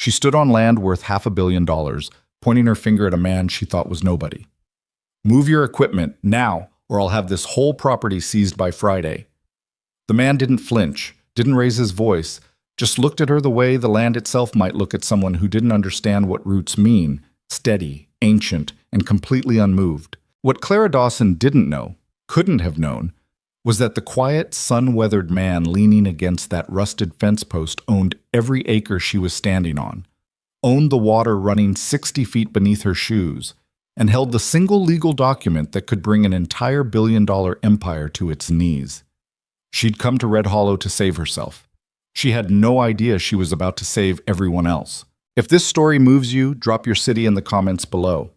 She stood on land worth $500 million, pointing her finger at a man she thought was nobody. "Move your equipment, now, or I'll have this whole property seized by Friday." The man didn't flinch, didn't raise his voice, just looked at her the way the land itself might look at someone who didn't understand what roots mean, steady, ancient, and completely unmoved. What Clara Dawson didn't know, couldn't have known, was that the quiet, sun-weathered man leaning against that rusted fence post owned every acre she was standing on, owned the water running 60 feet beneath her shoes, and held the single legal document that could bring an entire billion-dollar empire to its knees. She'd come to Red Hollow to save herself. She had no idea she was about to save everyone else. If this story moves you, drop your city in the comments below.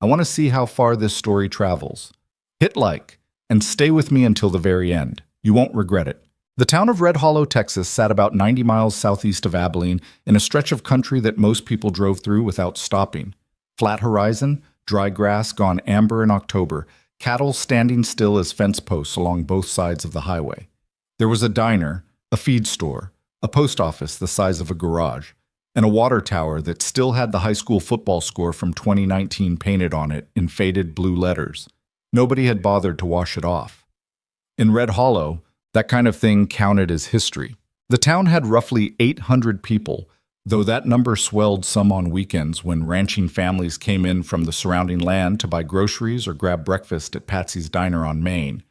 I want to see how far this story travels. Hit like, and stay with me until the very end. You won't regret it. The town of Red Hollow, Texas, sat about 90 miles southeast of Abilene in a stretch of country that most people drove through without stopping. Flat horizon, dry grass gone amber in October, cattle standing still as fence posts along both sides of the highway. There was a diner, a feed store, a post office the size of a garage, and a water tower that still had the high school football score from 2019 painted on it in faded blue letters. Nobody had bothered to wash it off. In Red Hollow, that kind of thing counted as history. The town had roughly 800 people, though that number swelled some on weekends when ranching families came in from the surrounding land to buy groceries or grab breakfast at Patsy's Diner on Main.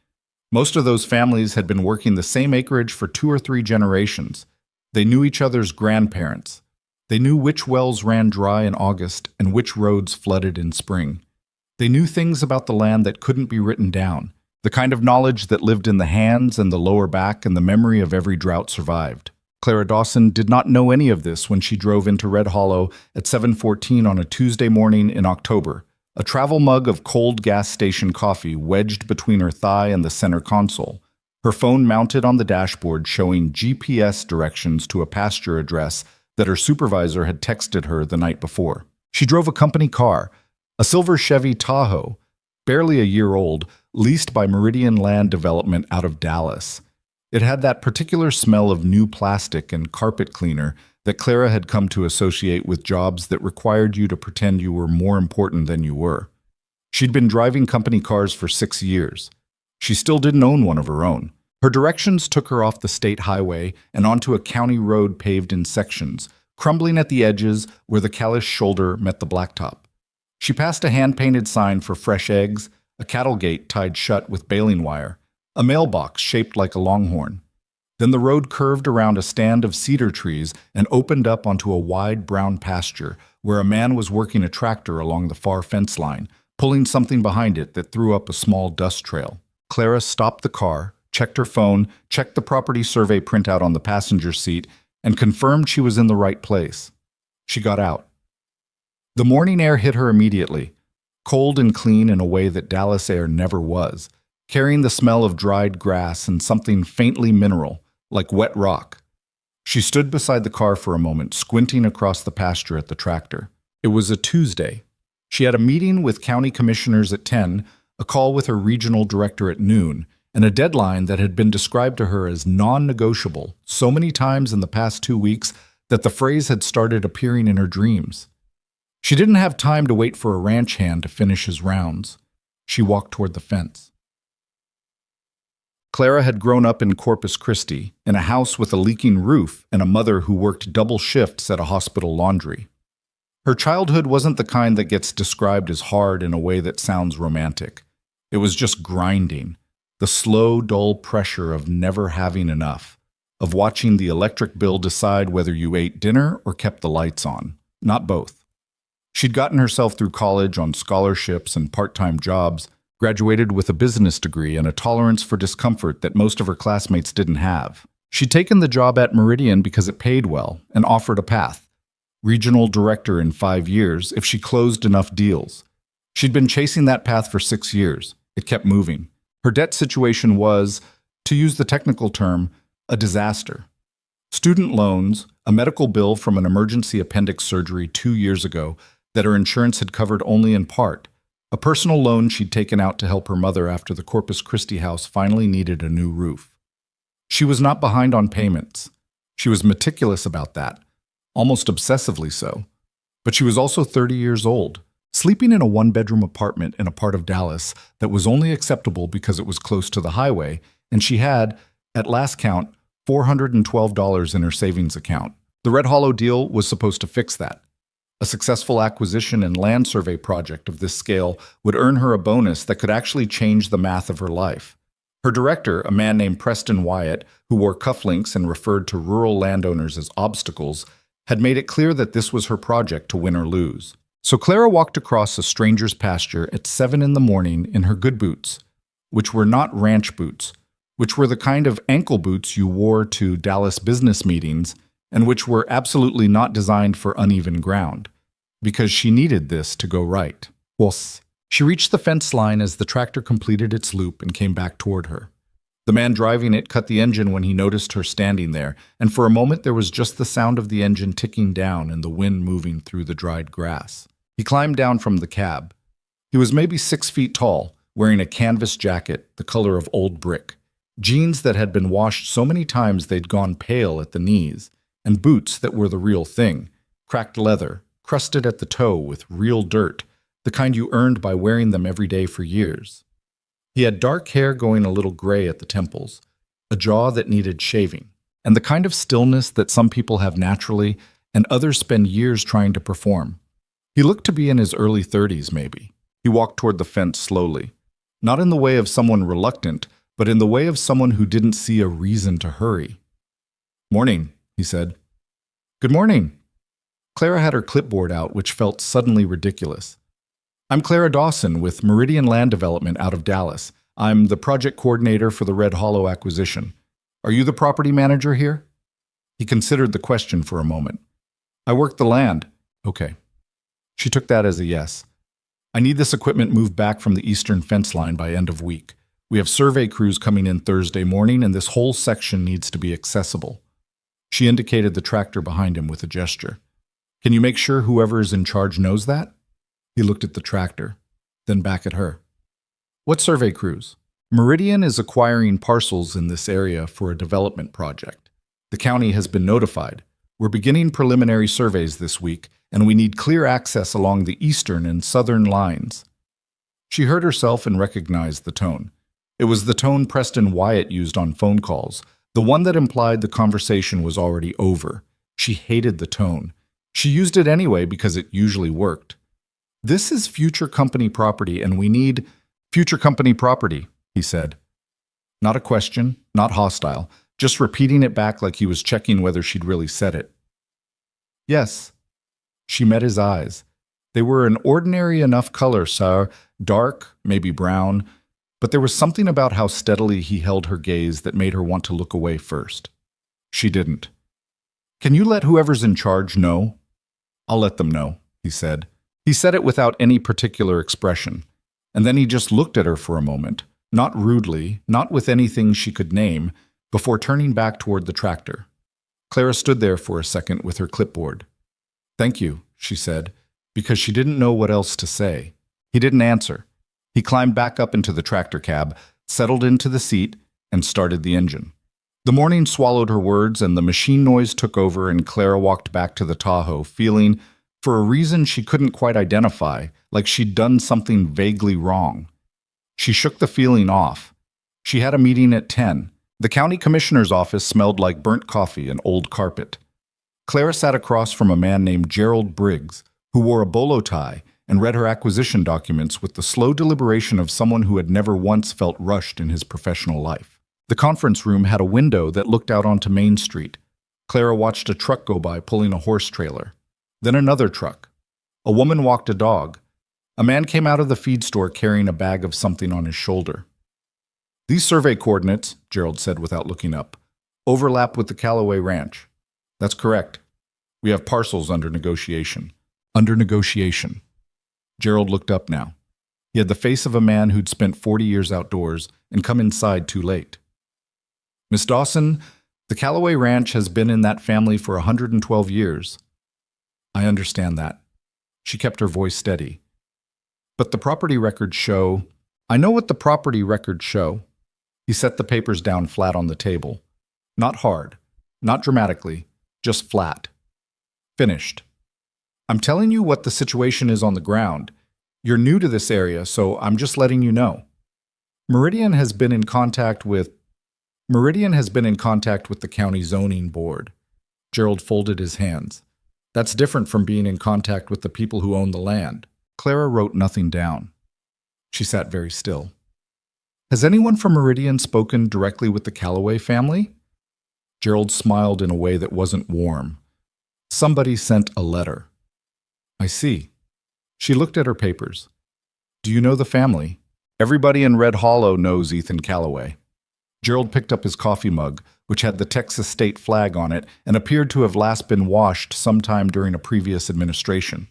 Most of those families had been working the same acreage for 2 or 3 generations. They knew each other's grandparents. They knew which wells ran dry in August and which roads flooded in spring. They knew things about the land that couldn't be written down, the kind of knowledge that lived in the hands and the lower back and the memory of every drought survived. Clara Dawson did not know any of this when she drove into Red Hollow at 7:14 on a Tuesday morning in October, a travel mug of cold gas station coffee wedged between her thigh and the center console, her phone mounted on the dashboard showing GPS directions to a pasture address that her supervisor had texted her the night before. She drove a company car, a silver Chevy Tahoe, barely a year old, leased by Meridian Land Development out of Dallas. It had that particular smell of new plastic and carpet cleaner that Clara had come to associate with jobs that required you to pretend you were more important than you were. She'd been driving company cars for 6 years. She still didn't own one of her own. Her directions took her off the state highway and onto a county road paved in sections, crumbling at the edges where the callous shoulder met the blacktop. She passed a hand-painted sign for fresh eggs, a cattle gate tied shut with baling wire, a mailbox shaped like a longhorn. Then the road curved around a stand of cedar trees and opened up onto a wide brown pasture where a man was working a tractor along the far fence line, pulling something behind it that threw up a small dust trail. Clara stopped the car, checked her phone, checked the property survey printout on the passenger seat, and confirmed she was in the right place. She got out. The morning air hit her immediately, cold and clean in a way that Dallas air never was, carrying the smell of dried grass and something faintly mineral, like wet rock. She stood beside the car for a moment, squinting across the pasture at the tractor. It was a Tuesday. She had a meeting with county commissioners at 10, a call with her regional director at noon, and a deadline that had been described to her as non-negotiable so many times in the past 2 weeks that the phrase had started appearing in her dreams. She didn't have time to wait for a ranch hand to finish his rounds. She walked toward the fence. Clara had grown up in Corpus Christi, in a house with a leaking roof and a mother who worked double shifts at a hospital laundry. Her childhood wasn't the kind that gets described as hard in a way that sounds romantic. It was just grinding, the slow, dull pressure of never having enough, of watching the electric bill decide whether you ate dinner or kept the lights on, not both. She'd gotten herself through college on scholarships and part-time jobs, graduated with a business degree and a tolerance for discomfort that most of her classmates didn't have. She'd taken the job at Meridian because it paid well and offered a path. Regional director in 5 years if she closed enough deals. She'd been chasing that path for 6 years. It kept moving. Her debt situation was, to use the technical term, a disaster. Student loans, a medical bill from an emergency appendix surgery 2 years ago that her insurance had covered only in part, a personal loan she'd taken out to help her mother after the Corpus Christi house finally needed a new roof. She was not behind on payments. She was meticulous about that. almost obsessively so. But she was also 30 years old, sleeping in a one-bedroom apartment in a part of Dallas that was only acceptable because it was close to the highway, and she had, at last count, $412 in her savings account. The Red Hollow deal was supposed to fix that. A successful acquisition and land survey project of this scale would earn her a bonus that could actually change the math of her life. Her director, a man named Preston Wyatt, who wore cufflinks and referred to rural landowners as obstacles, had made it clear that this was her project to win or lose. So Clara walked across a stranger's pasture at 7 in the morning in her good boots, which were not ranch boots, which were the kind of ankle boots you wore to Dallas business meetings and which were absolutely not designed for uneven ground, because she needed this to go right. Whoosh. She reached the fence line as the tractor completed its loop and came back toward her. The man driving it cut the engine when he noticed her standing there, and for a moment there was just the sound of the engine ticking down and the wind moving through the dried grass. He climbed down from the cab. He was maybe 6 feet tall, wearing a canvas jacket the color of old brick, jeans that had been washed so many times they'd gone pale at the knees, and boots that were the real thing, cracked leather, crusted at the toe with real dirt, the kind you earned by wearing them every day for years. He had dark hair going a little gray at the temples, a jaw that needed shaving, and the kind of stillness that some people have naturally and others spend years trying to perform. He looked to be in his early 30s, maybe. He walked toward the fence slowly, not in the way of someone reluctant, but in the way of someone who didn't see a reason to hurry. "Morning," he said. "Good morning." Clara had her clipboard out, which felt suddenly ridiculous. "I'm Clara Dawson with Meridian Land Development out of Dallas. I'm the project coordinator for the Red Hollow acquisition. Are you the property manager here?" He considered the question for a moment. "I work the land." "Okay." She took that as a yes. "I need this equipment moved back from the eastern fence line by end of week. We have survey crews coming in Thursday morning, and this whole section needs to be accessible." She indicated the tractor behind him with a gesture. "Can you make sure whoever is in charge knows that?" He looked at the tractor, then back at her. "What survey crews?" "Meridian is acquiring parcels in this area for a development project. The county has been notified. We're beginning preliminary surveys this week, and we need clear access along the eastern and southern lines." She heard herself and recognized the tone. It was the tone Preston Wyatt used on phone calls, the one that implied the conversation was already over. She hated the tone. She used it anyway because it usually worked. "This is future company property, and we need future company property," he said. Not a question, not hostile, just repeating it back like he was checking whether she'd really said it. "Yes." She met his eyes. They were an ordinary enough color, sir, dark, maybe brown, but there was something about how steadily he held her gaze that made her want to look away first. She didn't. "Can you let whoever's in charge know?" "I'll let them know," he said. He said it without any particular expression, and then he just looked at her for a moment, not rudely, not with anything she could name, before turning back toward the tractor. Clara stood there for a second with her clipboard. "Thank you," she said, because she didn't know what else to say. He didn't answer. He climbed back up into the tractor cab, settled into the seat, and started the engine. The morning swallowed her words, and the machine noise took over, and Clara walked back to the Tahoe, feeling, for a reason she couldn't quite identify, like she'd done something vaguely wrong. She shook the feeling off. She had a meeting at 10. The county commissioner's office smelled like burnt coffee and old carpet. Clara sat across from a man named Gerald Briggs, who wore a bolo tie and read her acquisition documents with the slow deliberation of someone who had never once felt rushed in his professional life. The conference room had a window that looked out onto Main Street. Clara watched a truck go by pulling a horse trailer. Then another truck. A woman walked a dog. A man came out of the feed store carrying a bag of something on his shoulder. "These survey coordinates," Gerald said without looking up, "overlap with the Callaway Ranch." "That's correct. We have parcels under negotiation." "Under negotiation." Gerald looked up now. He had the face of a man who'd spent 40 years outdoors and come inside too late. "Miss Dawson, the Callaway Ranch has been in that family for 112 years. "I understand that." She kept her voice steady. "But the property records show—" "I know what the property records show." He set the papers down flat on the table. Not hard, not dramatically, just flat. Finished. I'm telling you what the situation is on the ground. You're new to this area, so I'm just letting you know. Meridian has been in contact with the county zoning board. Gerald folded his hands. That's different from being in contact with the people who own the land. Clara wrote nothing down. She sat very still. Has anyone from Meridian spoken directly with the Calloway family? Gerald smiled in a way that wasn't warm. Somebody sent a letter. I see. She looked at her papers. Do you know the family? Everybody in Red Hollow knows Ethan Calloway. Gerald picked up his coffee mug, which had the Texas state flag on it and appeared to have last been washed sometime during a previous administration.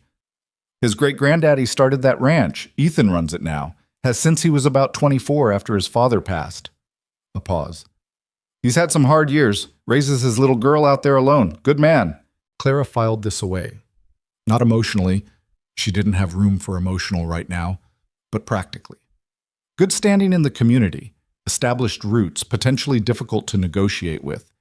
His great-granddaddy started that ranch. Ethan runs it now. Has since he was about 24 after his father passed. A pause. He's had some hard years. Raises his little girl out there alone. Good man. Clara filed this away. Not emotionally. She didn't have room for emotional right now, but practically. Good standing in the community. Established roots, potentially difficult to negotiate with.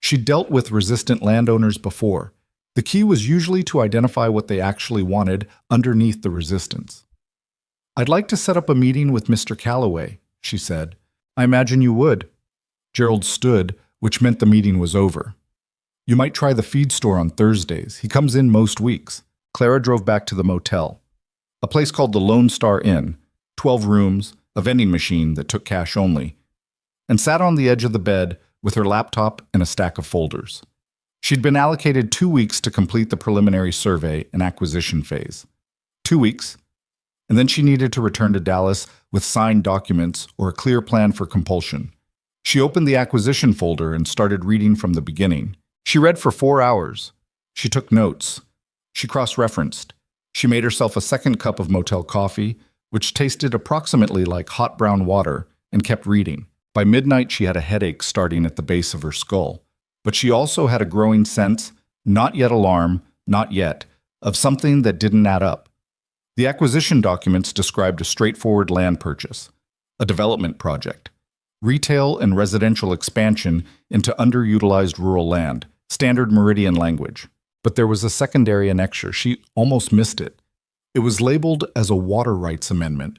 She dealt with resistant landowners before. The key was usually to identify what they actually wanted underneath the resistance. I'd like to set up a meeting with Mr. Calloway, she said. I imagine you would. Gerald stood, which meant the meeting was over. You might try the feed store on Thursdays. He comes in most weeks. Clara drove back to the motel. A place called the Lone Star Inn, 12 rooms, a vending machine that took cash only, and sat on the edge of the bed with her laptop and a stack of folders. She'd been allocated 2 weeks to complete the preliminary survey and acquisition phase. 2 weeks, and then she needed to return to Dallas with signed documents or a clear plan for compulsion. She opened the acquisition folder and started reading from the beginning. She read for 4 hours. She took notes. She cross-referenced. She made herself a second cup of motel coffee, which tasted approximately like hot brown water, and kept reading. By midnight, she had a headache starting at the base of her skull. But she also had a growing sense, not yet alarm, not yet, of something that didn't add up. The acquisition documents described a straightforward land purchase, a development project, retail and residential expansion into underutilized rural land, standard Meridian language. But there was a secondary annexure. She almost missed it. It was labeled as a water rights amendment,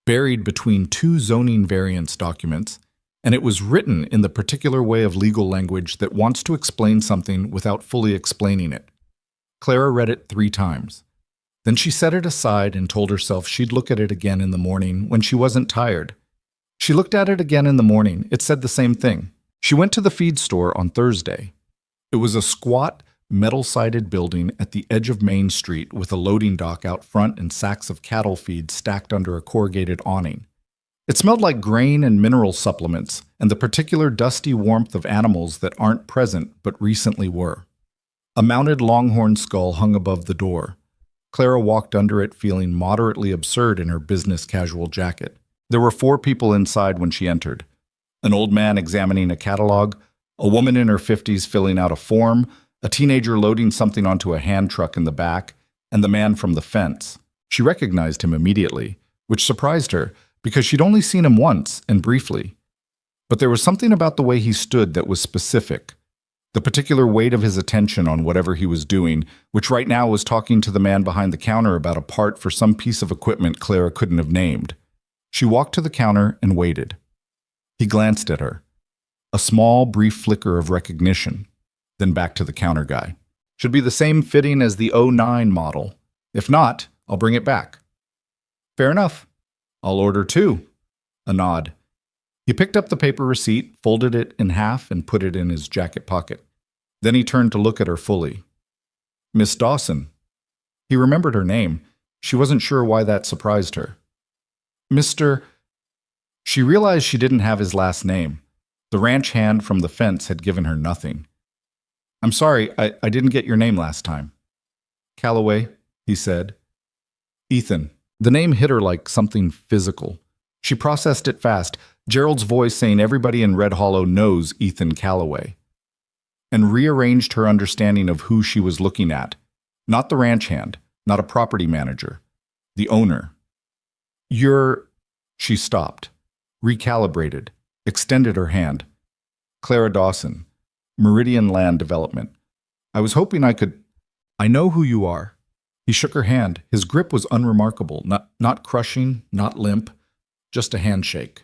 buried between 2 zoning variance documents, and it was written in the particular way of legal language that wants to explain something without fully explaining it. Clara read it 3 times. Then she set it aside and told herself she'd look at it again in the morning when she wasn't tired. She looked at it again in the morning. It said the same thing. She went to the feed store on Thursday. It was a squat, metal-sided building at the edge of Main Street with a loading dock out front and sacks of cattle feed stacked under a corrugated awning. It smelled like grain and mineral supplements and the particular dusty warmth of animals that aren't present but recently were. A mounted longhorn skull hung above the door. Clara walked under it feeling moderately absurd in her business casual jacket. There were 4 people inside when she entered. An old man examining a catalog, a woman in her 50s filling out a form, a teenager loading something onto a hand truck in the back, and the man from the fence. She recognized him immediately, which surprised her because she'd only seen him once and briefly. But there was something about the way he stood that was specific. The particular weight of his attention on whatever he was doing, which right now was talking to the man behind the counter about a part for some piece of equipment Clara couldn't have named. She walked to the counter and waited. He glanced at her. A small, brief flicker of recognition. Then back to the counter guy. Should be the same fitting as the '09 model. If not, I'll bring it back. Fair enough. I'll order 2. A nod. He picked up the paper receipt, folded it in half, and put it in his jacket pocket. Then he turned to look at her fully. Miss Dawson. He remembered her name. She wasn't sure why that surprised her. Mr. She realized she didn't have his last name. The ranch hand from the fence had given her nothing. I'm sorry, I didn't get your name last time. Calloway, he said. Ethan. The name hit her like something physical. She processed it fast, Gerald's voice saying everybody in Red Hollow knows Ethan Calloway, and rearranged her understanding of who she was looking at. Not the ranch hand, not a property manager. The owner. She stopped, recalibrated, extended her hand. Clara Dawson. Meridian Land Development. I was hoping I could... I know who you are. He shook her hand. His grip was unremarkable, not crushing, not limp, just a handshake.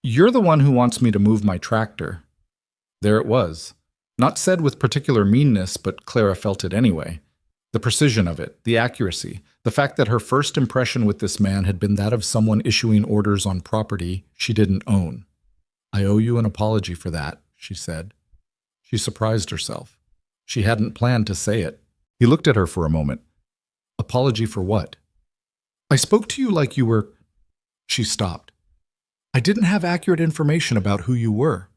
You're the one who wants me to move my tractor. There it was. Not said with particular meanness, but Clara felt it anyway. The precision of it, the accuracy, the fact that her first impression with this man had been that of someone issuing orders on property she didn't own. I owe you an apology for that, she said. She surprised herself. She hadn't planned to say it. He looked at her for a moment. Apology for what? I spoke to you like you were... She stopped. I didn't have accurate information about who you were.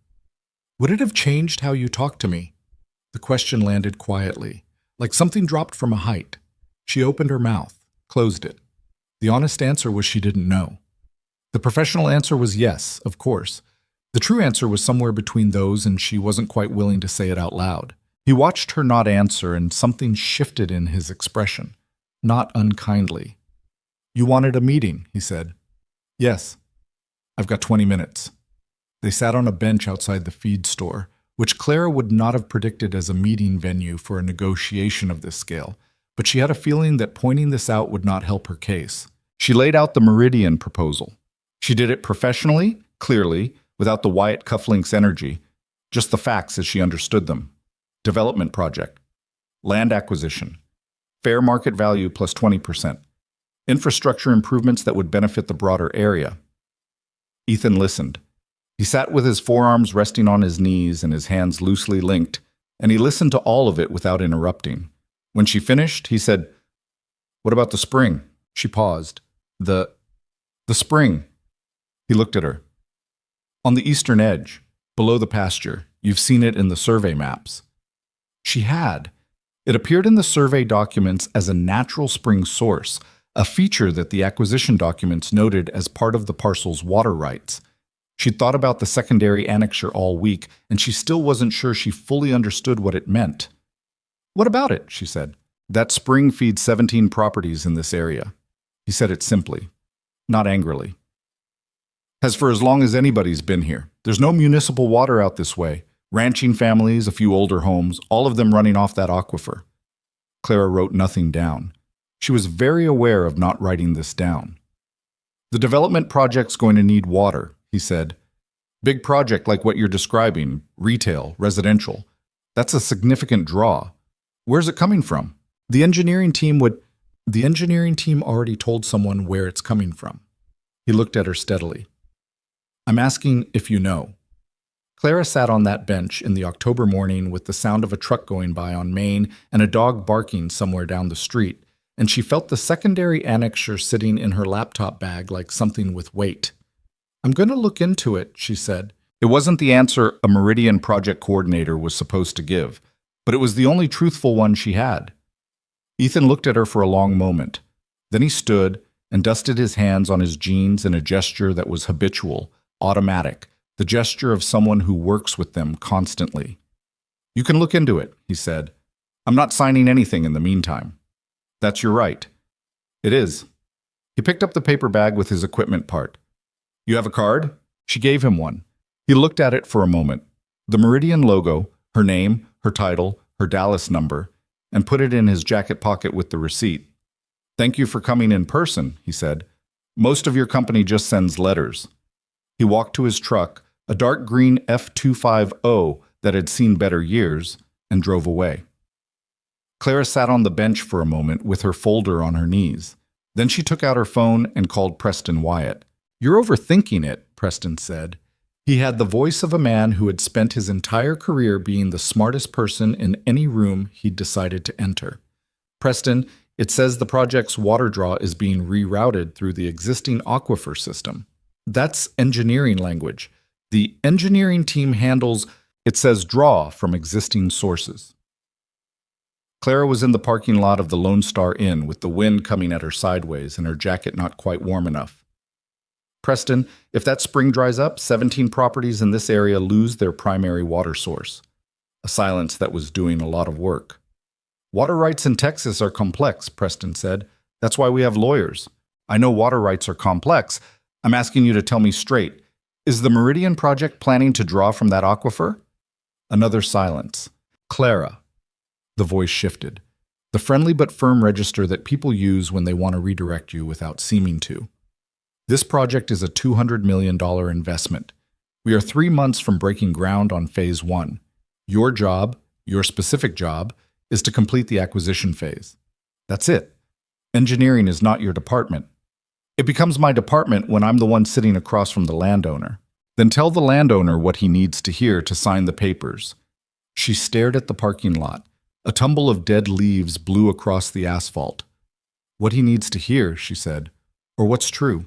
Would it have changed how you talked to me? The question landed quietly, like something dropped from a height. She opened her mouth, closed it. The honest answer was she didn't know. The professional answer was yes, of course. The true answer was somewhere between those, and she wasn't quite willing to say it out loud. He watched her not answer, and something shifted in his expression, not unkindly. You wanted a meeting, he said. Yes. I've got 20 minutes. They sat on a bench outside the feed store, which Clara would not have predicted as a meeting venue for a negotiation of this scale, but she had a feeling that pointing this out would not help her case. She laid out the Meridian proposal. She did it professionally, clearly, without the Wyatt cufflinks energy, just the facts as she understood them. Development project. Land acquisition. Fair market value plus 20%. Infrastructure improvements that would benefit the broader area. Ethan listened. He sat with his forearms resting on his knees and his hands loosely linked, and he listened to all of it without interrupting. When she finished, he said, What about the spring? She paused. The spring. He looked at her. On the eastern edge, below the pasture. You've seen it in the survey maps. She had. It appeared in the survey documents as a natural spring source, a feature that the acquisition documents noted as part of the parcel's water rights. She'd thought about the secondary annexure all week, and she still wasn't sure she fully understood what it meant. What about it? She said. That spring feeds 17 properties in this area. He said it simply, not angrily. Has for as long as anybody's been here. There's no municipal water out this way. Ranching families, a few older homes, all of them running off that aquifer. Clara wrote nothing down. She was very aware of not writing this down. The development project's going to need water, he said. Big project like what you're describing, retail, residential. That's a significant draw. Where's it coming from? The engineering team already told someone where it's coming from. He looked at her steadily. I'm asking if you know. Clara sat on that bench in the October morning with the sound of a truck going by on Main and a dog barking somewhere down the street, and she felt the secondary annexure sitting in her laptop bag like something with weight. I'm going to look into it, she said. It wasn't the answer a Meridian project coordinator was supposed to give, but it was the only truthful one she had. Ethan looked at her for a long moment. Then he stood and dusted his hands on his jeans in a gesture that was habitual, automatic, the gesture of someone who works with them constantly. You can look into it, he said. I'm not signing anything in the meantime. That's your right. It is. He picked up the paper bag with his equipment part. You have a card? She gave him one. He looked at it for a moment. The Meridian logo, her name, her title, her Dallas number, and put it in his jacket pocket with the receipt. Thank you for coming in person, he said. Most of your company just sends letters. He walked to his truck, a dark green F250 that had seen better years, and drove away. Clara sat on the bench for a moment with her folder on her knees. Then she took out her phone and called Preston Wyatt. You're overthinking it, Preston said. He had the voice of a man who had spent his entire career being the smartest person in any room he'd decided to enter. Preston, it says the project's water draw is being rerouted through the existing aquifer system. That's engineering language. The engineering team handles, it says draw from existing sources. Clara was in the parking lot of the Lone Star Inn with the wind coming at her sideways and her jacket not quite warm enough. Preston, if that spring dries up, 17 properties in this area lose their primary water source. A silence that was doing a lot of work. Water rights in Texas are complex, Preston said. That's why we have lawyers. I know water rights are complex. I'm asking you to tell me straight. Is the Meridian project planning to draw from that aquifer? Another silence. Clara. The voice shifted. The friendly but firm register that people use when they want to redirect you without seeming to. This project is a $200 million investment. We are 3 months from breaking ground on phase 1. Your job, your specific job, is to complete the acquisition phase. That's it. Engineering is not your department. It becomes my department when I'm the one sitting across from the landowner. Then tell the landowner what he needs to hear to sign the papers. She stared at the parking lot. A tumble of dead leaves blew across the asphalt. What he needs to hear, she said, or what's true.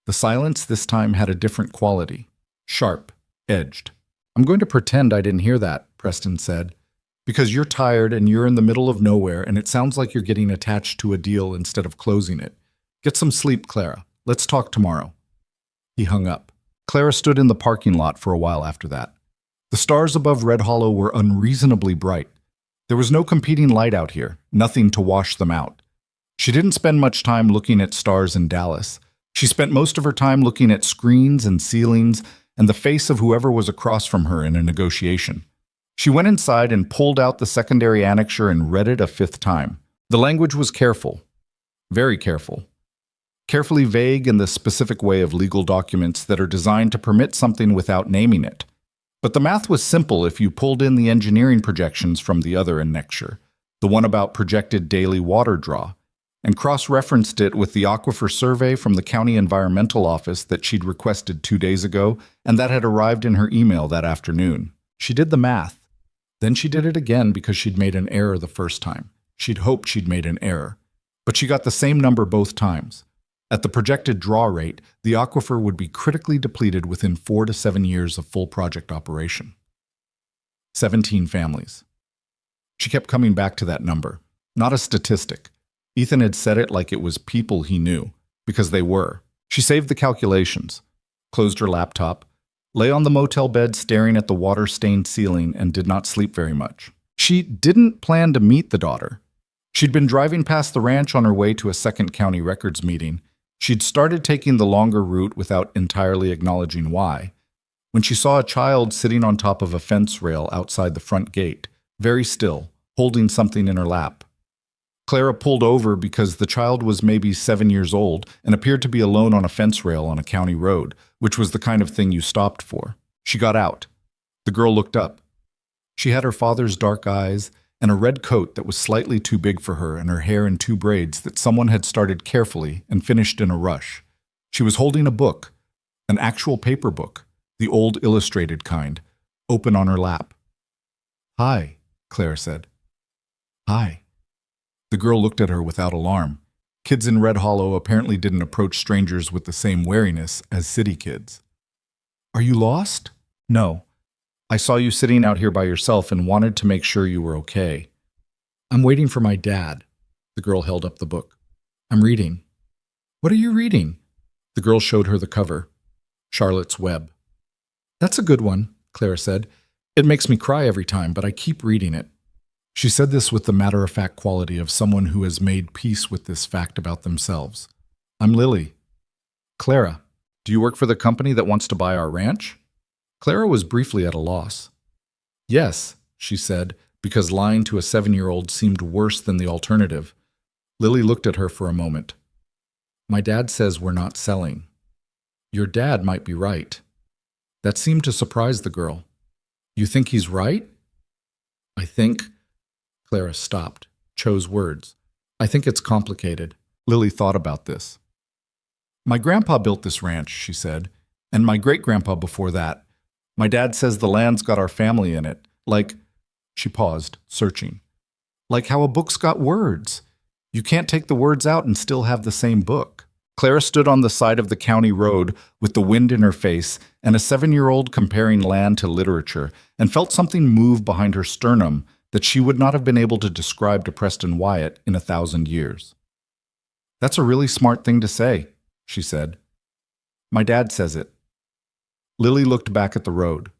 The silence this time had a different quality. Sharp, edged. I'm going to pretend I didn't hear that, Preston said, because you're tired and you're in the middle of nowhere and it sounds like you're getting attached to a deal instead of closing it. Get some sleep, Clara. Let's talk tomorrow. He hung up. Clara stood in the parking lot for a while after that. The stars above Red Hollow were unreasonably bright. There was no competing light out here, nothing to wash them out. She didn't spend much time looking at stars in Dallas. She spent most of her time looking at screens and ceilings and the face of whoever was across from her in a negotiation. She went inside and pulled out the secondary annexure and read it a 5th time. The language was careful, very careful. Carefully vague in the specific way of legal documents that are designed to permit something without naming it. But the math was simple if you pulled in the engineering projections from the other annexure, the one about projected daily water draw, and cross-referenced it with the aquifer survey from the county environmental office that she'd requested 2 days ago and that had arrived in her email that afternoon. She did the math. Then she did it again because she'd made an error the first time. She'd hoped she'd made an error. But she got the same number both times. At the projected draw rate, the aquifer would be critically depleted within 4 to 7 years of full project operation. 17 families. She kept coming back to that number, not a statistic. Ethan had said it like it was people he knew, because they were. She saved the calculations, closed her laptop, lay on the motel bed staring at the water-stained ceiling and did not sleep very much. She didn't plan to meet the daughter. She'd been driving past the ranch on her way to a second county records meeting. She'd started taking the longer route without entirely acknowledging why, when she saw a child sitting on top of a fence rail outside the front gate, very still, holding something in her lap. Clara pulled over because the child was maybe 7 years old and appeared to be alone on a fence rail on a county road, which was the kind of thing you stopped for. She got out. The girl looked up. She had her father's dark eyes and a red coat that was slightly too big for her and her hair in 2 braids that someone had started carefully and finished in a rush. She was holding a book, an actual paper book, the old illustrated kind, open on her lap. "Hi," Clara said. "Hi." The girl looked at her without alarm. Kids in Red Hollow apparently didn't approach strangers with the same wariness as city kids. "Are you lost?" "No. I saw you sitting out here by yourself and wanted to make sure you were okay." "I'm waiting for my dad." The girl held up the book. "I'm reading." "What are you reading?" The girl showed her the cover. Charlotte's Web. "That's a good one," Clara said. "It makes me cry every time, but I keep reading it." She said this with the matter-of-fact quality of someone who has made peace with this fact about themselves. "I'm Lily." "Clara, do you work for the company that wants to buy our ranch?" Clara was briefly at a loss. "Yes," she said, because lying to a 7-year-old seemed worse than the alternative. Lily looked at her for a moment. "My dad says we're not selling." "Your dad might be right." That seemed to surprise the girl. "You think he's right?" "I think—" Clara stopped, chose words. "I think it's complicated." Lily thought about this. "My grandpa built this ranch," she said, "and my great-grandpa before that. My dad says the land's got our family in it, like—" She paused, searching. "Like how a book's got words. You can't take the words out and still have the same book." Clara stood on the side of the county road with the wind in her face and a 7-year-old comparing land to literature and felt something move behind her sternum that she would not have been able to describe to Preston Wyatt in 1,000 years. "That's a really smart thing to say," she said. "My dad says it." Lily looked back at the road.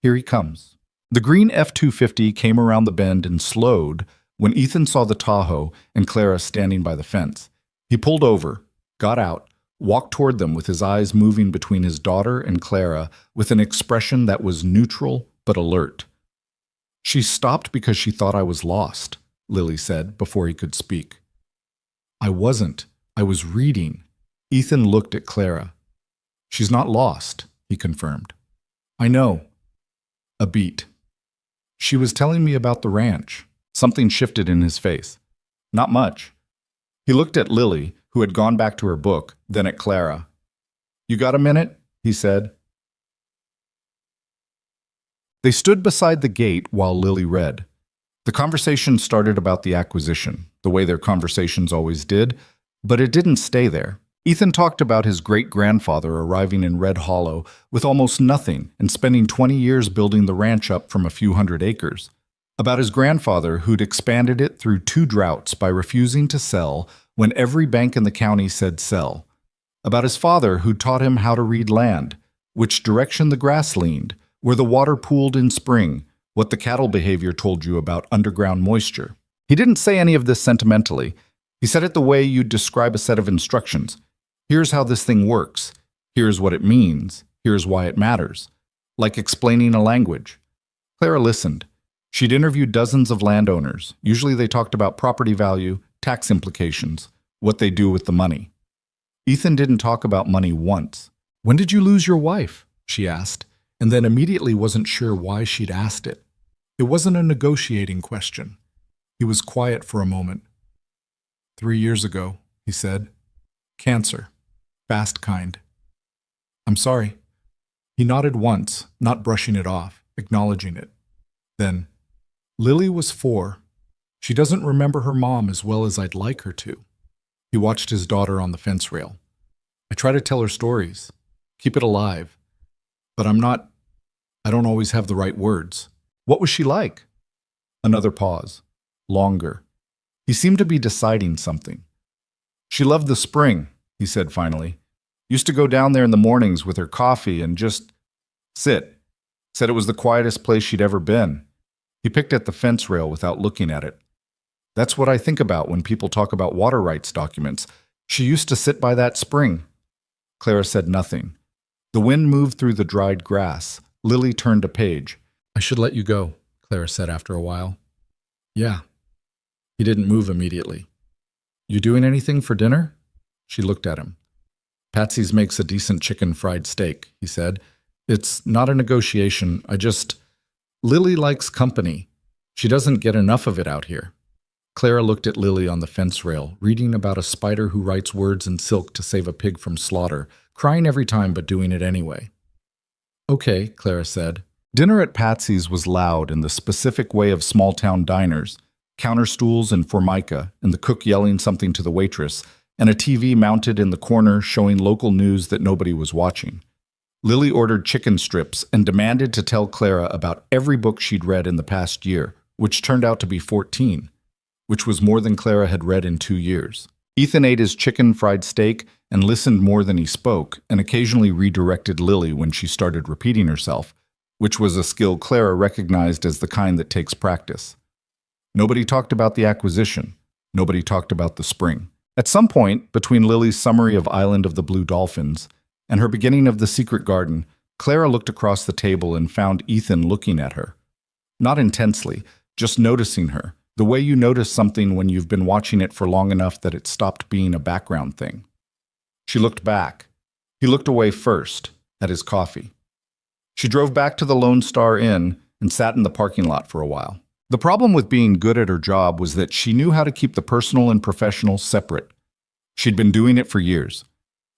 "Here he comes." The green F-250 came around the bend and slowed when Ethan saw the Tahoe and Clara standing by the fence. He pulled over, got out, walked toward them with his eyes moving between his daughter and Clara with an expression that was neutral but alert. "She stopped because she thought I was lost," Lily said before he could speak. I wasn't. I was reading. Ethan looked at Clara. She's not lost, he confirmed. I know. A beat. She was telling me about the ranch. Something shifted in his face. Not much. He looked at Lily, who had gone back to her book, then at Clara. You got a minute? He said. They stood beside the gate while Lily read. The conversation started about the acquisition, the way their conversations always did, but it didn't stay there. Ethan talked about his great-grandfather arriving in Red Hollow with almost nothing and spending 20 years building the ranch up from a few hundred acres. About his grandfather who'd expanded it through 2 droughts by refusing to sell when every bank in the county said sell. About his father who taught him how to read land, which direction the grass leaned, where the water pooled in spring, what the cattle behavior told you about underground moisture. He didn't say any of this sentimentally. He said it the way you'd describe a set of instructions. Here's how this thing works. Here's what it means. Here's why it matters. Like explaining a language. Clara listened. She'd interviewed dozens of landowners. Usually they talked about property value, tax implications, what they do with the money. Ethan didn't talk about money once. When did you lose your wife? She asked, and then immediately wasn't sure why she'd asked it. It wasn't a negotiating question. He was quiet for a moment. 3 years ago, he said. Cancer. Fast kind. I'm sorry. He nodded once, not brushing it off, acknowledging it. Then, Lily was 4. She doesn't remember her mom as well as I'd like her to. He watched his daughter on the fence rail. I try to tell her stories, keep it alive. But I don't always have the right words. What was she like? Another pause. Longer. He seemed to be deciding something. She loved the spring, he said finally. Used to go down there in the mornings with her coffee and just sit. Said it was the quietest place she'd ever been. He picked at the fence rail without looking at it. That's what I think about when people talk about water rights documents. She used to sit by that spring. Clara said nothing. The wind moved through the dried grass. Lily turned a page. I should let you go, Clara said after a while. Yeah. He didn't move immediately. You doing anything for dinner? She looked at him. Patsy's makes a decent chicken fried steak, he said. It's not a negotiation. Lily likes company. She doesn't get enough of it out here. Clara looked at Lily on the fence rail, reading about a spider who writes words in silk to save a pig from slaughter, crying every time but doing it anyway. Okay, Clara said. Dinner at Patsy's was loud in the specific way of small-town diners, counter stools and formica, and the cook yelling something to the waitress, and a TV mounted in the corner showing local news that nobody was watching. Lily ordered chicken strips and demanded to tell Clara about every book she'd read in the past year, which turned out to be 14, which was more than Clara had read in 2 years. Ethan ate his chicken fried steak and listened more than he spoke, and occasionally redirected Lily when she started repeating herself, which was a skill Clara recognized as the kind that takes practice. Nobody talked about the acquisition. Nobody talked about the spring. At some point, between Lily's summary of Island of the Blue Dolphins and her beginning of The Secret Garden, Clara looked across the table and found Ethan looking at her. Not intensely, just noticing her, the way you notice something when you've been watching it for long enough that it stopped being a background thing. She looked back. He looked away first, at his coffee. She drove back to the Lone Star Inn and sat in the parking lot for a while. The problem with being good at her job was that she knew how to keep the personal and professional separate. She'd been doing it for years.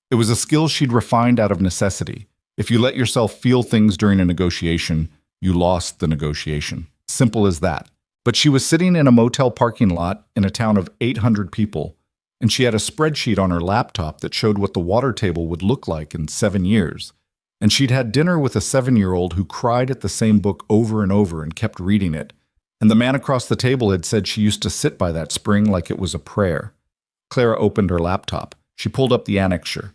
It was a skill she'd refined out of necessity. If you let yourself feel things during a negotiation, you lost the negotiation. Simple as that. But she was sitting in a motel parking lot in a town of 800 people, and she had a spreadsheet on her laptop that showed what the water table would look like in 7 years. And she'd had dinner with a 7-year-old who cried at the same book over and over and kept reading it. And the man across the table had said she used to sit by that spring like it was a prayer. Clara opened her laptop. She pulled up the annexure.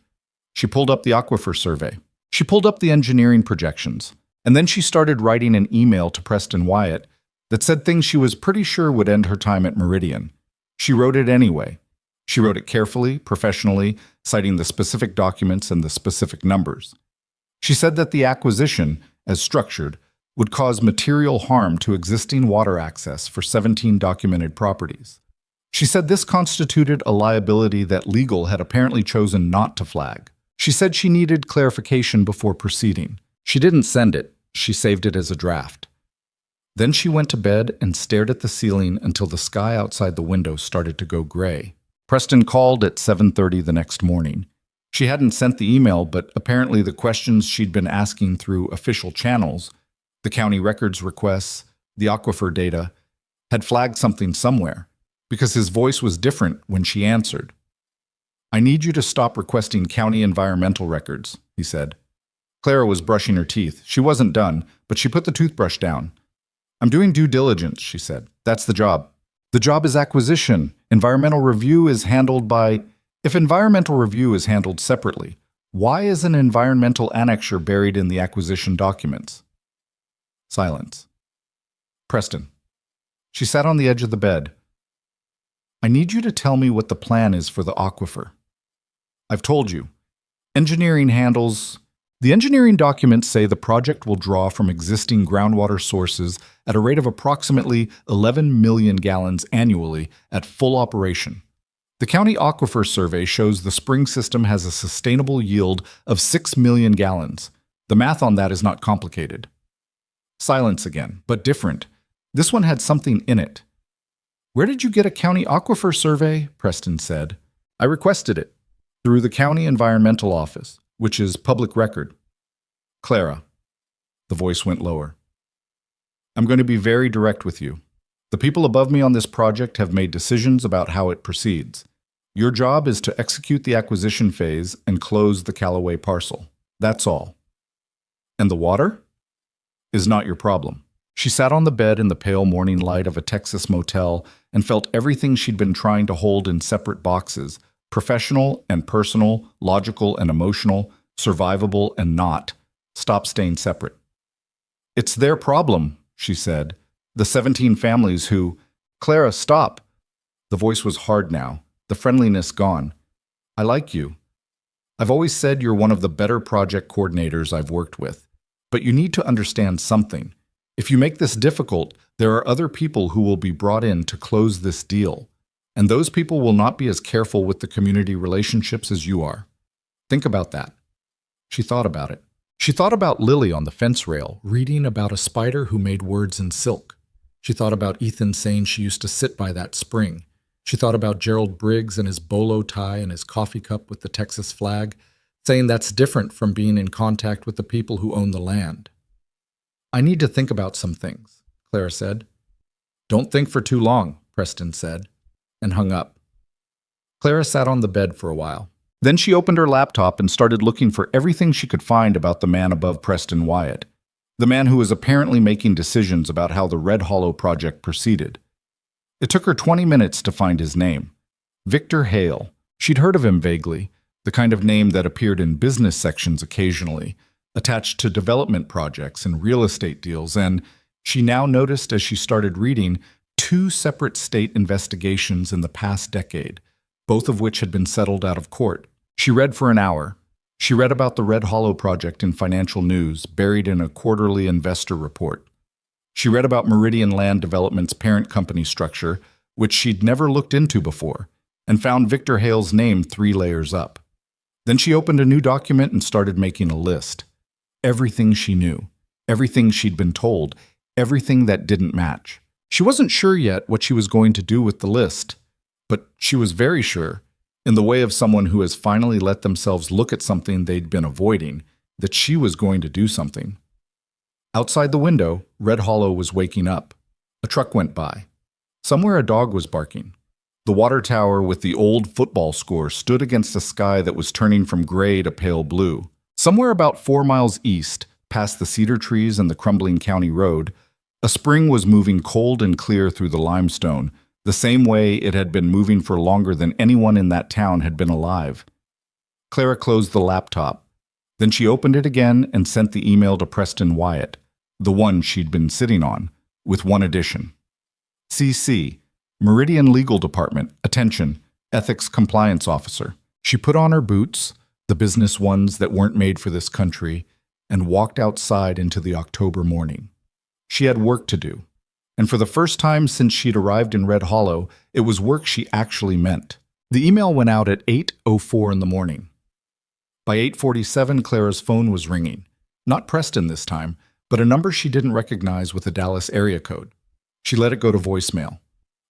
She pulled up the aquifer survey. She pulled up the engineering projections. And then she started writing an email to Preston Wyatt that said things she was pretty sure would end her time at Meridian. She wrote it anyway. She wrote it carefully, professionally, citing the specific documents and the specific numbers. She said that the acquisition, as structured, would cause material harm to existing water access for 17 documented properties. She said this constituted a liability that legal had apparently chosen not to flag. She said she needed clarification before proceeding. She didn't send it. She saved it as a draft. Then she went to bed and stared at the ceiling until the sky outside the window started to go gray. Preston called at 7:30 the next morning. She hadn't sent the email, but apparently the questions she'd been asking through official channels, the county records requests, the aquifer data, had flagged something somewhere, because his voice was different when she answered. "I need you to stop requesting county environmental records," he said. Clara was brushing her teeth. She wasn't done, but she put the toothbrush down. "I'm doing due diligence," she said. "That's the job. The job is acquisition. Environmental review is handled by... If environmental review is handled separately, why is an environmental annexure buried in the acquisition documents?" Silence. "Preston." She sat on the edge of the bed. "I need you to tell me what the plan is for the aquifer." "I've told you. Engineering handles... The engineering documents say the project will draw from existing groundwater sources at a rate of approximately 11 million gallons annually at full operation. The county aquifer survey shows the spring system has a sustainable yield of 6 million gallons. The math on that is not complicated." Silence again, but different. This one had something in it. "Where did you get a county aquifer survey?" Preston said. "I requested it through the county environmental office, which is public record." "Clara." The voice went lower. "I'm going to be very direct with you. The people above me on this project have made decisions about how it proceeds. Your job is to execute the acquisition phase and close the Callaway parcel. That's all. And the water is not your problem." She sat on the bed in the pale morning light of a Texas motel and felt everything she'd been trying to hold in separate boxes, professional and personal, logical and emotional, survivable and not, stop staying separate. "It's their problem," she said. "The 17 families who..." "Clara, stop." The voice was hard now, the friendliness gone. "I like you. I've always said you're one of the better project coordinators I've worked with. But you need to understand something. If you make this difficult, there are other people who will be brought in to close this deal. And those people will not be as careful with the community relationships as you are. Think about that." She thought about it. She thought about Lily on the fence rail, reading about a spider who made words in silk. She thought about Ethan saying she used to sit by that spring. She thought about Gerald Briggs and his bolo tie and his coffee cup with the Texas flag, saying that's different from being in contact with the people who own the land. "I need to think about some things," Clara said. "Don't think for too long," Preston said, and hung up. Clara sat on the bed for a while. Then she opened her laptop and started looking for everything she could find about the man above Preston Wyatt, the man who was apparently making decisions about how the Red Hollow project proceeded. It took her 20 minutes to find his name. Victor Hale. She'd heard of him vaguely, the kind of name that appeared in business sections occasionally, attached to development projects and real estate deals, and she now noticed as she started reading 2 separate state investigations in the past decade, both of which had been settled out of court. She read for an hour. She read about the Red Hollow project in financial news, buried in a quarterly investor report. She read about Meridian Land Development's parent company structure, which she'd never looked into before, and found Victor Hale's name 3 layers up. Then she opened a new document and started making a list. Everything she knew, everything she'd been told, everything that didn't match. She wasn't sure yet what she was going to do with the list, but she was very sure, in the way of someone who has finally let themselves look at something they'd been avoiding, that she was going to do something. Outside the window, Red Hollow was waking up. A truck went by. Somewhere a dog was barking. The water tower with the old football score stood against a sky that was turning from gray to pale blue. Somewhere about 4 miles east, past the cedar trees and the crumbling county road, a spring was moving cold and clear through the limestone, the same way it had been moving for longer than anyone in that town had been alive. Clara closed the laptop. Then she opened it again and sent the email to Preston Wyatt, the one she'd been sitting on, with one addition. CC, Meridian Legal Department, attention, Ethics Compliance Officer. She put on her boots, the business ones that weren't made for this country, and walked outside into the October morning. She had work to do. And for the first time since she'd arrived in Red Hollow, it was work she actually meant. The email went out at 8:04 in the morning. By 8:47, Clara's phone was ringing. Not Preston this time, but a number she didn't recognize with a Dallas area code. She let it go to voicemail.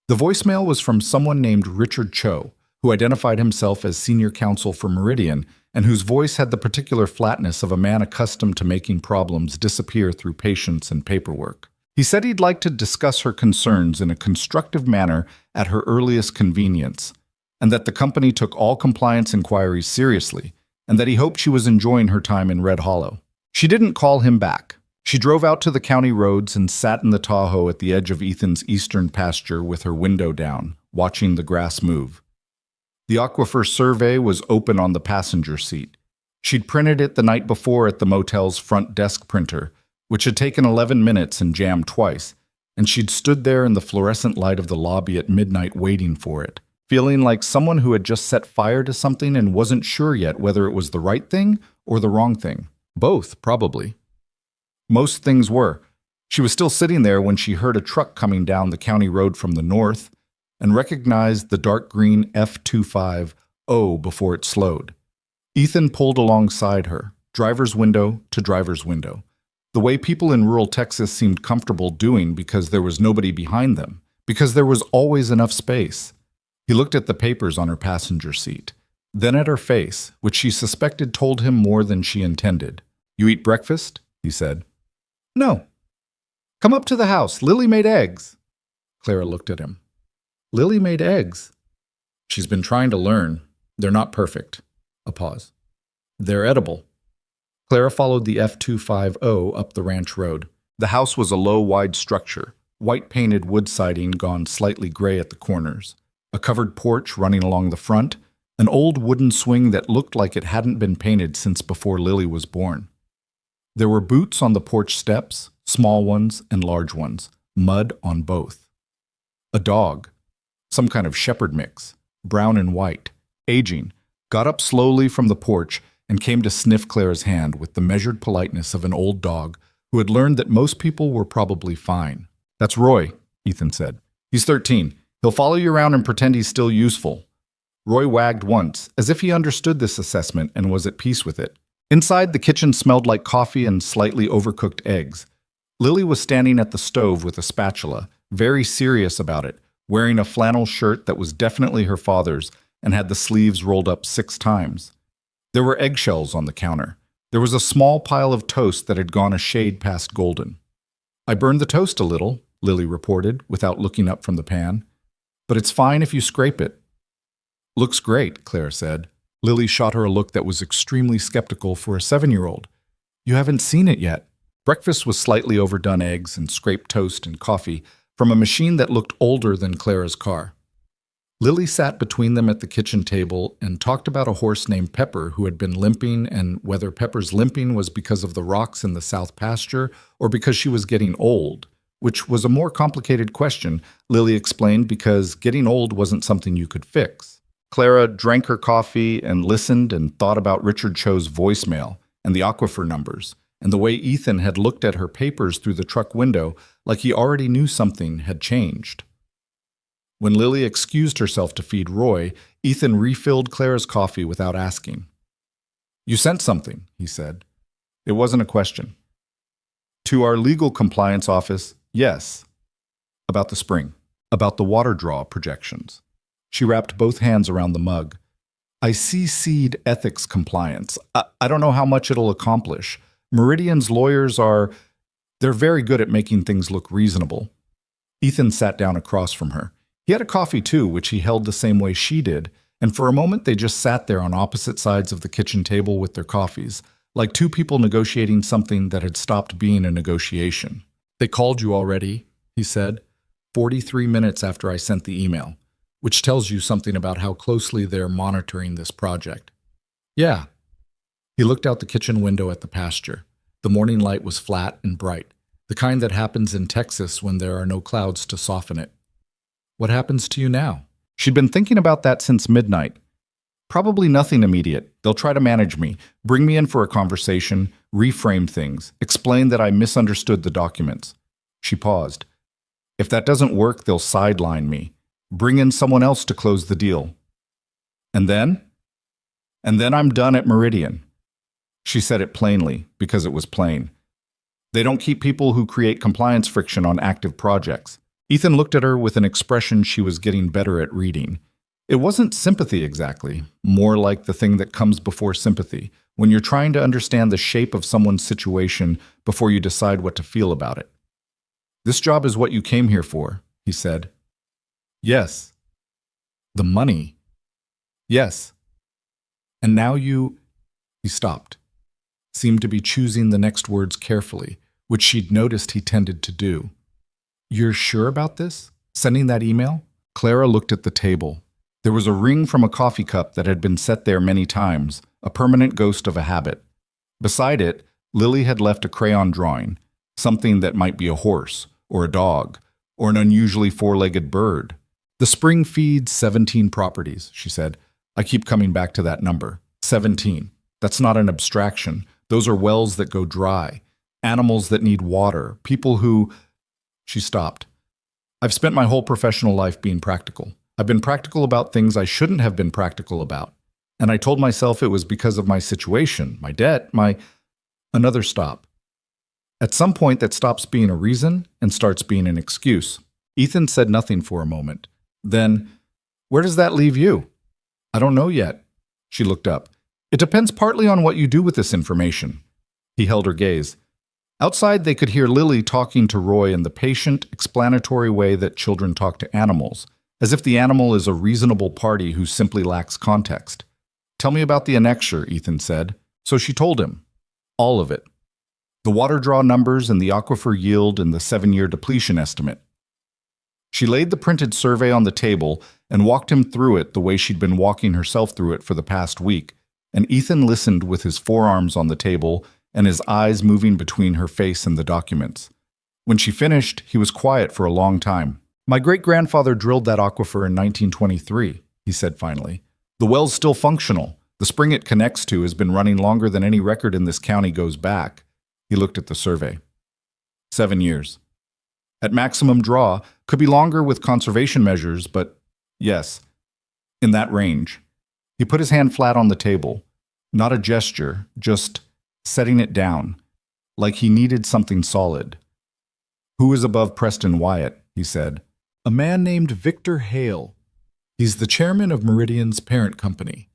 The voicemail was from someone named Richard Cho, who identified himself as senior counsel for Meridian and whose voice had the particular flatness of a man accustomed to making problems disappear through patience and paperwork. He said he'd like to discuss her concerns in a constructive manner at her earliest convenience, and that the company took all compliance inquiries seriously, and that he hoped she was enjoying her time in Red Hollow. She didn't call him back. She drove out to the county roads and sat in the Tahoe at the edge of Ethan's eastern pasture with her window down, watching the grass move. The Aquifer survey was open on the passenger seat. She'd printed it the night before at the motel's front desk printer, which had taken 11 minutes and jammed twice, and she'd stood there in the fluorescent light of the lobby at midnight waiting for it, feeling like someone who had just set fire to something and wasn't sure yet whether it was the right thing or the wrong thing. Both, probably. Most things were. She was still sitting there when she heard a truck coming down the county road from the north and recognized the dark green F-25O before it slowed. Ethan pulled alongside her, driver's window to driver's window, the way people in rural Texas seemed comfortable doing because there was nobody behind them, because there was always enough space. He looked at the papers on her passenger seat, then at her face, which she suspected told him more than she intended. "You eat breakfast?" he said. "No." "Come up to the house. Lily made eggs." Clara looked at him. "Lily made eggs?" "She's been trying to learn. They're not perfect." A pause. "They're edible." Clara followed the F-25O up the ranch road. The house was a low, wide structure, white-painted wood siding gone slightly gray at the corners, a covered porch running along the front, an old wooden swing that looked like it hadn't been painted since before Lily was born. There were boots on the porch steps, small ones and large ones, mud on both. A dog, some kind of shepherd mix, brown and white, aging, got up slowly from the porch and came to sniff Clara's hand with the measured politeness of an old dog who had learned that most people were probably fine. "That's Roy," Ethan said. "He's 13. He'll follow you around and pretend he's still useful." Roy wagged once, as if he understood this assessment and was at peace with it. Inside, the kitchen smelled like coffee and slightly overcooked eggs. Lily was standing at the stove with a spatula, very serious about it, wearing a flannel shirt that was definitely her father's and had the sleeves rolled up 6 times. There were eggshells on the counter. There was a small pile of toast that had gone a shade past golden. "I burned the toast a little," Lily reported, without looking up from the pan. "But it's fine if you scrape it." "Looks great," Clara said. Lily shot her a look that was extremely skeptical for a 7-year-old. "You haven't seen it yet." Breakfast was slightly overdone eggs and scraped toast and coffee from a machine that looked older than Clara's car. Lily sat between them at the kitchen table and talked about a horse named Pepper who had been limping and whether Pepper's limping was because of the rocks in the south pasture or because she was getting old, which was a more complicated question, Lily explained, because getting old wasn't something you could fix. Clara drank her coffee and listened and thought about Richard Cho's voicemail and the Aquifer numbers and the way Ethan had looked at her papers through the truck window like he already knew something had changed. When Lily excused herself to feed Roy, Ethan refilled Clara's coffee without asking. "You sent something," he said. It wasn't a question. "To our legal compliance office, yes." "About the spring. About the water draw projections." She wrapped both hands around the mug. "I CC'd ethics compliance. I don't know how much it'll accomplish. Meridian's lawyers they're very good at making things look reasonable." Ethan sat down across from her. He had a coffee too, which he held the same way she did, and for a moment they just sat there on opposite sides of the kitchen table with their coffees, like two people negotiating something that had stopped being a negotiation. "They called you already," he said, 43 minutes after I sent the email, which tells you something about how closely they're monitoring this project. "Yeah." He looked out the kitchen window at the pasture. The morning light was flat and bright, the kind that happens in Texas when there are no clouds to soften it. "What happens to you now?" She'd been thinking about that since midnight. "Probably nothing immediate. They'll try to manage me, bring me in for a conversation, reframe things, explain that I misunderstood the documents. She paused. If that doesn't work, they'll sideline me. Bring in someone else to close the deal. And then? And then I'm done at Meridian. She said it plainly, because it was plain. They don't keep people who create compliance friction on active projects. Ethan looked at her with an expression she was getting better at reading. It wasn't sympathy exactly, more like the thing that comes before sympathy, when you're trying to understand the shape of someone's situation before you decide what to feel about it. This job is what you came here for, he said. Yes. The money. Yes. And now you... He stopped, seemed to be choosing the next words carefully, which she'd noticed he tended to do. You're sure about this? Sending that email? Clara looked at the table. There was a ring from a coffee cup that had been set there many times, a permanent ghost of a habit. Beside it, Lily had left a crayon drawing, something that might be a horse, or a dog, or an unusually four-legged bird. The spring feeds 17 properties, she said. I keep coming back to that number. 17. That's not an abstraction. Those are wells that go dry, animals that need water, people who... She stopped. I've spent my whole professional life being practical. I've been practical about things I shouldn't have been practical about. And I told myself it was because of my situation, my debt, Another stop. At some point that stops being a reason and starts being an excuse. Ethan said nothing for a moment. Then, where does that leave you? I don't know yet. She looked up. It depends partly on what you do with this information. He held her gaze. Outside, they could hear Lily talking to Roy in the patient, explanatory way that children talk to animals, as if the animal is a reasonable party who simply lacks context. Tell me about the annexure, Ethan said. So she told him. All of it. The water draw numbers and the aquifer yield and the 7-year depletion estimate. She laid the printed survey on the table and walked him through it the way she'd been walking herself through it for the past week, and Ethan listened with his forearms on the table and his eyes moving between her face and the documents. When she finished, he was quiet for a long time. My great-grandfather drilled that aquifer in 1923, he said finally. The well's still functional. The spring it connects to has been running longer than any record in this county goes back. He looked at the survey. 7 years. At maximum draw, could be longer with conservation measures, but yes, in that range. He put his hand flat on the table. Not a gesture, just setting it down, like he needed something solid. Who is above Preston Wyatt, he said. A man named Victor Hale. He's the chairman of Meridian's parent company.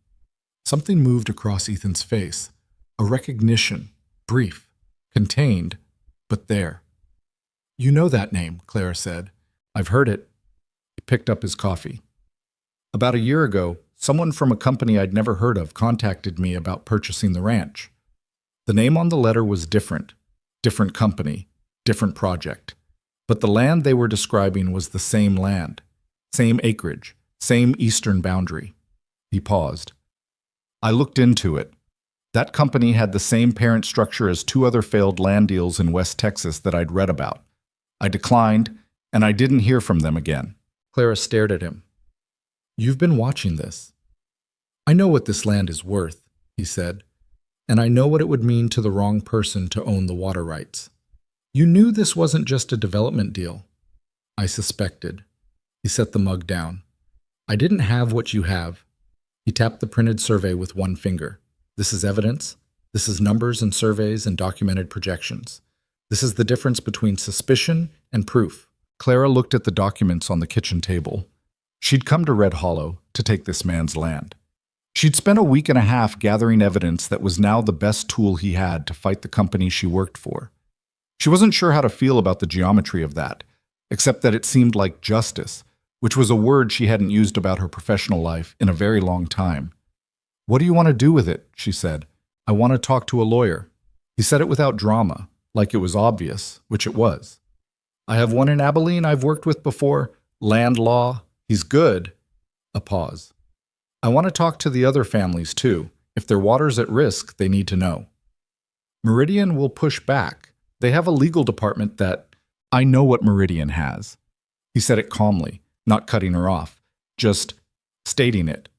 Something moved across Ethan's face. A recognition, brief, contained, but there. You know that name, Clara said. I've heard it. He picked up his coffee. About a year ago, someone from a company I'd never heard of contacted me about purchasing the ranch. The name on the letter was different company, different project. But the land they were describing was the same land, same acreage, same eastern boundary. He paused. I looked into it. That company had the same parent structure as 2 other failed land deals in West Texas that I'd read about. I declined, and I didn't hear from them again. Clara stared at him. You've been watching this. I know what this land is worth, he said, and I know what it would mean to the wrong person to own the water rights. You knew this wasn't just a development deal. I suspected. He set the mug down. I didn't have what you have. He tapped the printed survey with one finger. This is evidence. This is numbers and surveys and documented projections. This is the difference between suspicion and proof. Clara looked at the documents on the kitchen table. She'd come to Red Hollow to take this man's land. She'd spent a week and a half gathering evidence that was now the best tool he had to fight the company she worked for. She wasn't sure how to feel about the geometry of that, except that it seemed like justice, which was a word she hadn't used about her professional life in a very long time. What do you want to do with it? She said. I want to talk to a lawyer. He said it without drama, like it was obvious, which it was. I have one in Abilene I've worked with before. Land law. He's good. A pause. I want to talk to the other families, too. If their water's at risk, they need to know. Meridian will push back. They have a legal department that... I know what Meridian has. He said it calmly, not cutting her off, just stating it.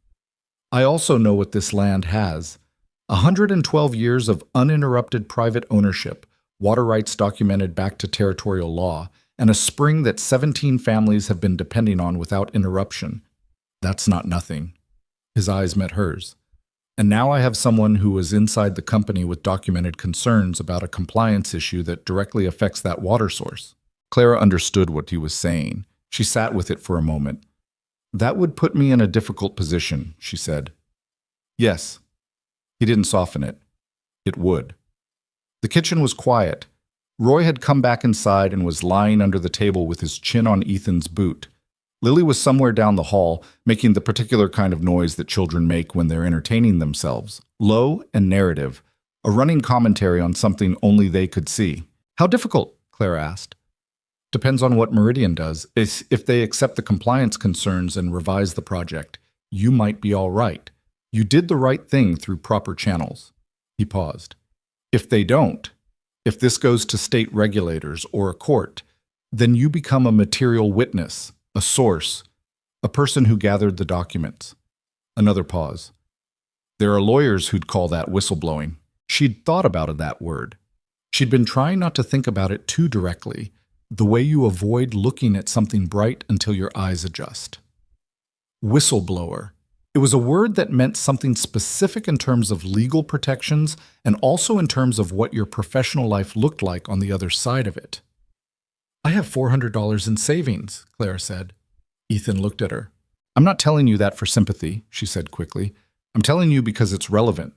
I also know what this land has. 112 years of uninterrupted private ownership, water rights documented back to territorial law, and a spring that 17 families have been depending on without interruption. That's not nothing. His eyes met hers. And now I have someone who was inside the company with documented concerns about a compliance issue that directly affects that water source. Clara understood what he was saying. She sat with it for a moment. That would put me in a difficult position, she said. Yes. He didn't soften it. It would. The kitchen was quiet. Roy had come back inside and was lying under the table with his chin on Ethan's boot. Lily was somewhere down the hall, making the particular kind of noise that children make when they're entertaining themselves, low and narrative, a running commentary on something only they could see. How difficult? Clara asked. Depends on what Meridian does. If they accept the compliance concerns and revise the project, you might be all right. You did the right thing through proper channels. He paused. If they don't, if this goes to state regulators or a court, then you become a material witness, a source, a person who gathered the documents. Another pause. There are lawyers who'd call that whistleblowing. She'd thought about that word. She'd been trying not to think about it too directly, the way you avoid looking at something bright until your eyes adjust. Whistleblower. It was a word that meant something specific in terms of legal protections and also in terms of what your professional life looked like on the other side of it. I have $400 in savings, Clara said. Ethan looked at her. I'm not telling you that for sympathy, she said quickly. I'm telling you because it's relevant.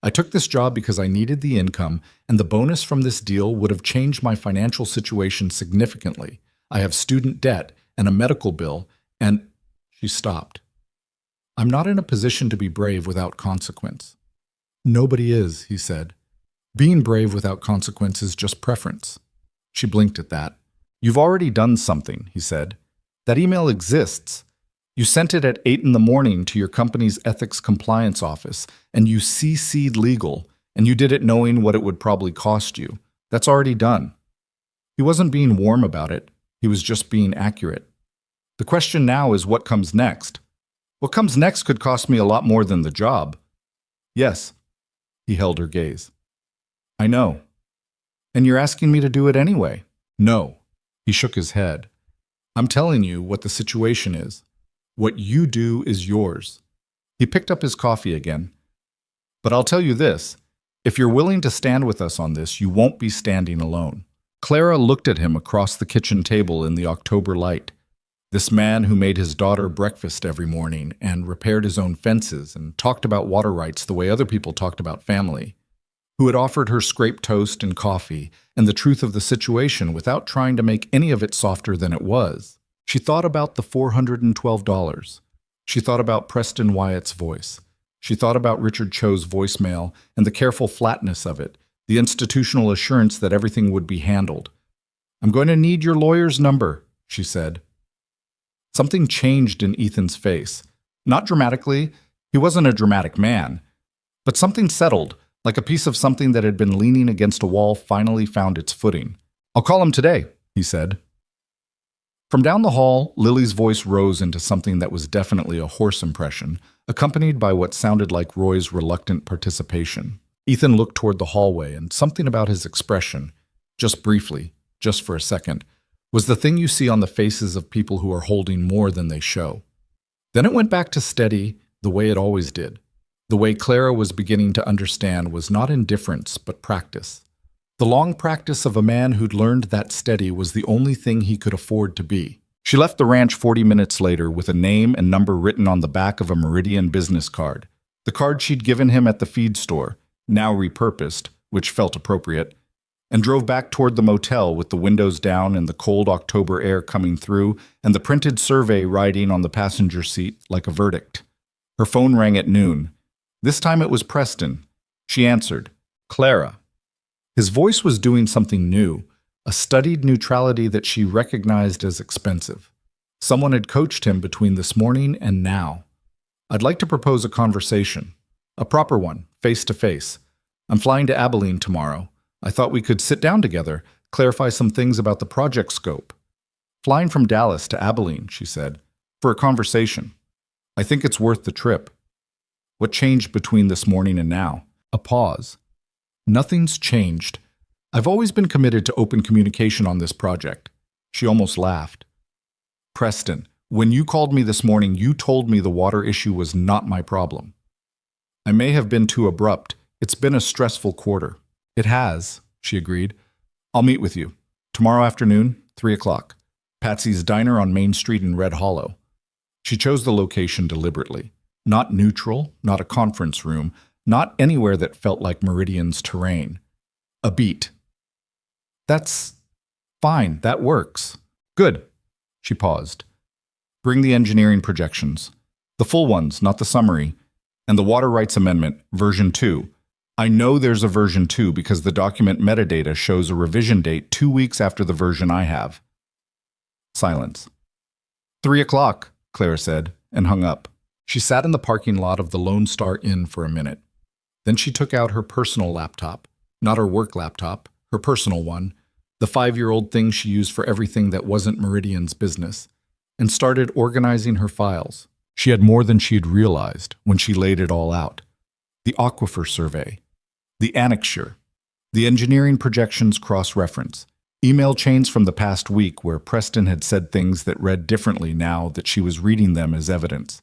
I took this job because I needed the income, and the bonus from this deal would have changed my financial situation significantly. I have student debt and a medical bill, and… She stopped. I'm not in a position to be brave without consequence. Nobody is, he said. Being brave without consequence is just preference. She blinked at that. You've already done something, he said. That email exists. You sent it at 8 in the morning to your company's ethics compliance office, and you CC'd legal, and you did it knowing what it would probably cost you. That's already done. He wasn't being warm about it. He was just being accurate. The question now is what comes next. What comes next could cost me a lot more than the job. Yes. He held her gaze. I know. And you're asking me to do it anyway? No. He shook his head. I'm telling you what the situation is. What you do is yours. He picked up his coffee again. But I'll tell you this. If you're willing to stand with us on this, you won't be standing alone. Clara looked at him across the kitchen table in the October light. This man who made his daughter breakfast every morning and repaired his own fences and talked about water rights the way other people talked about family, who had offered her scraped toast and coffee and the truth of the situation without trying to make any of it softer than it was. She thought about the $412. She thought about Preston Wyatt's voice. She thought about Richard Cho's voicemail and the careful flatness of it, the institutional assurance that everything would be handled. I'm going to need your lawyer's number, she said. Something changed in Ethan's face. Not dramatically. He wasn't a dramatic man. But something settled, like a piece of something that had been leaning against a wall finally found its footing. I'll call him today, he said. From down the hall, Lily's voice rose into something that was definitely a hoarse impression, accompanied by what sounded like Roy's reluctant participation. Ethan looked toward the hallway, and something about his expression, just briefly, just for a second, was the thing you see on the faces of people who are holding more than they show. Then it went back to steady the way it always did. The way Clara was beginning to understand was not indifference, but practice. The long practice of a man who'd learned that steady was the only thing he could afford to be. She left the ranch 40 minutes later with a name and number written on the back of a Meridian business card. The card she'd given him at the feed store, now repurposed, which felt appropriate, and drove back toward the motel with the windows down and the cold October air coming through and the printed survey riding on the passenger seat like a verdict. Her phone rang at noon. This time it was Preston. She answered. Clara. His voice was doing something new, a studied neutrality that she recognized as expensive. Someone had coached him between this morning and now. I'd like to propose a conversation. A proper one, face to face. I'm flying to Abilene tomorrow. I thought we could sit down together, clarify some things about the project scope. Flying from Dallas to Abilene, she said, for a conversation. I think it's worth the trip. What changed between this morning and now? A pause. Nothing's changed. I've always been committed to open communication on this project. She almost laughed. Preston, when you called me this morning, you told me the water issue was not my problem. I may have been too abrupt. It's been a stressful quarter. It has, she agreed. I'll meet with you. Tomorrow afternoon, 3 o'clock. Patsy's Diner on Main Street in Red Hollow. She chose the location deliberately. Not neutral, not a conference room, not anywhere that felt like Meridian's terrain. A beat. That's fine, that works. Good. She paused. Bring the engineering projections. The full ones, not the summary. And the Water Rights Amendment, version 2. I know there's a version 2 because the document metadata shows a revision date 2 weeks after the version I have. Silence. 3 o'clock, Clara said, and hung up. She sat in the parking lot of the Lone Star Inn for a minute. Then she took out her personal laptop, not her work laptop, her personal one, the 5-year-old thing she used for everything that wasn't Meridian's business, and started organizing her files. She had more than she'd realized when she laid it all out. The aquifer survey, the annexure, the engineering projections cross-reference, email chains from the past week where Preston had said things that read differently now that she was reading them as evidence.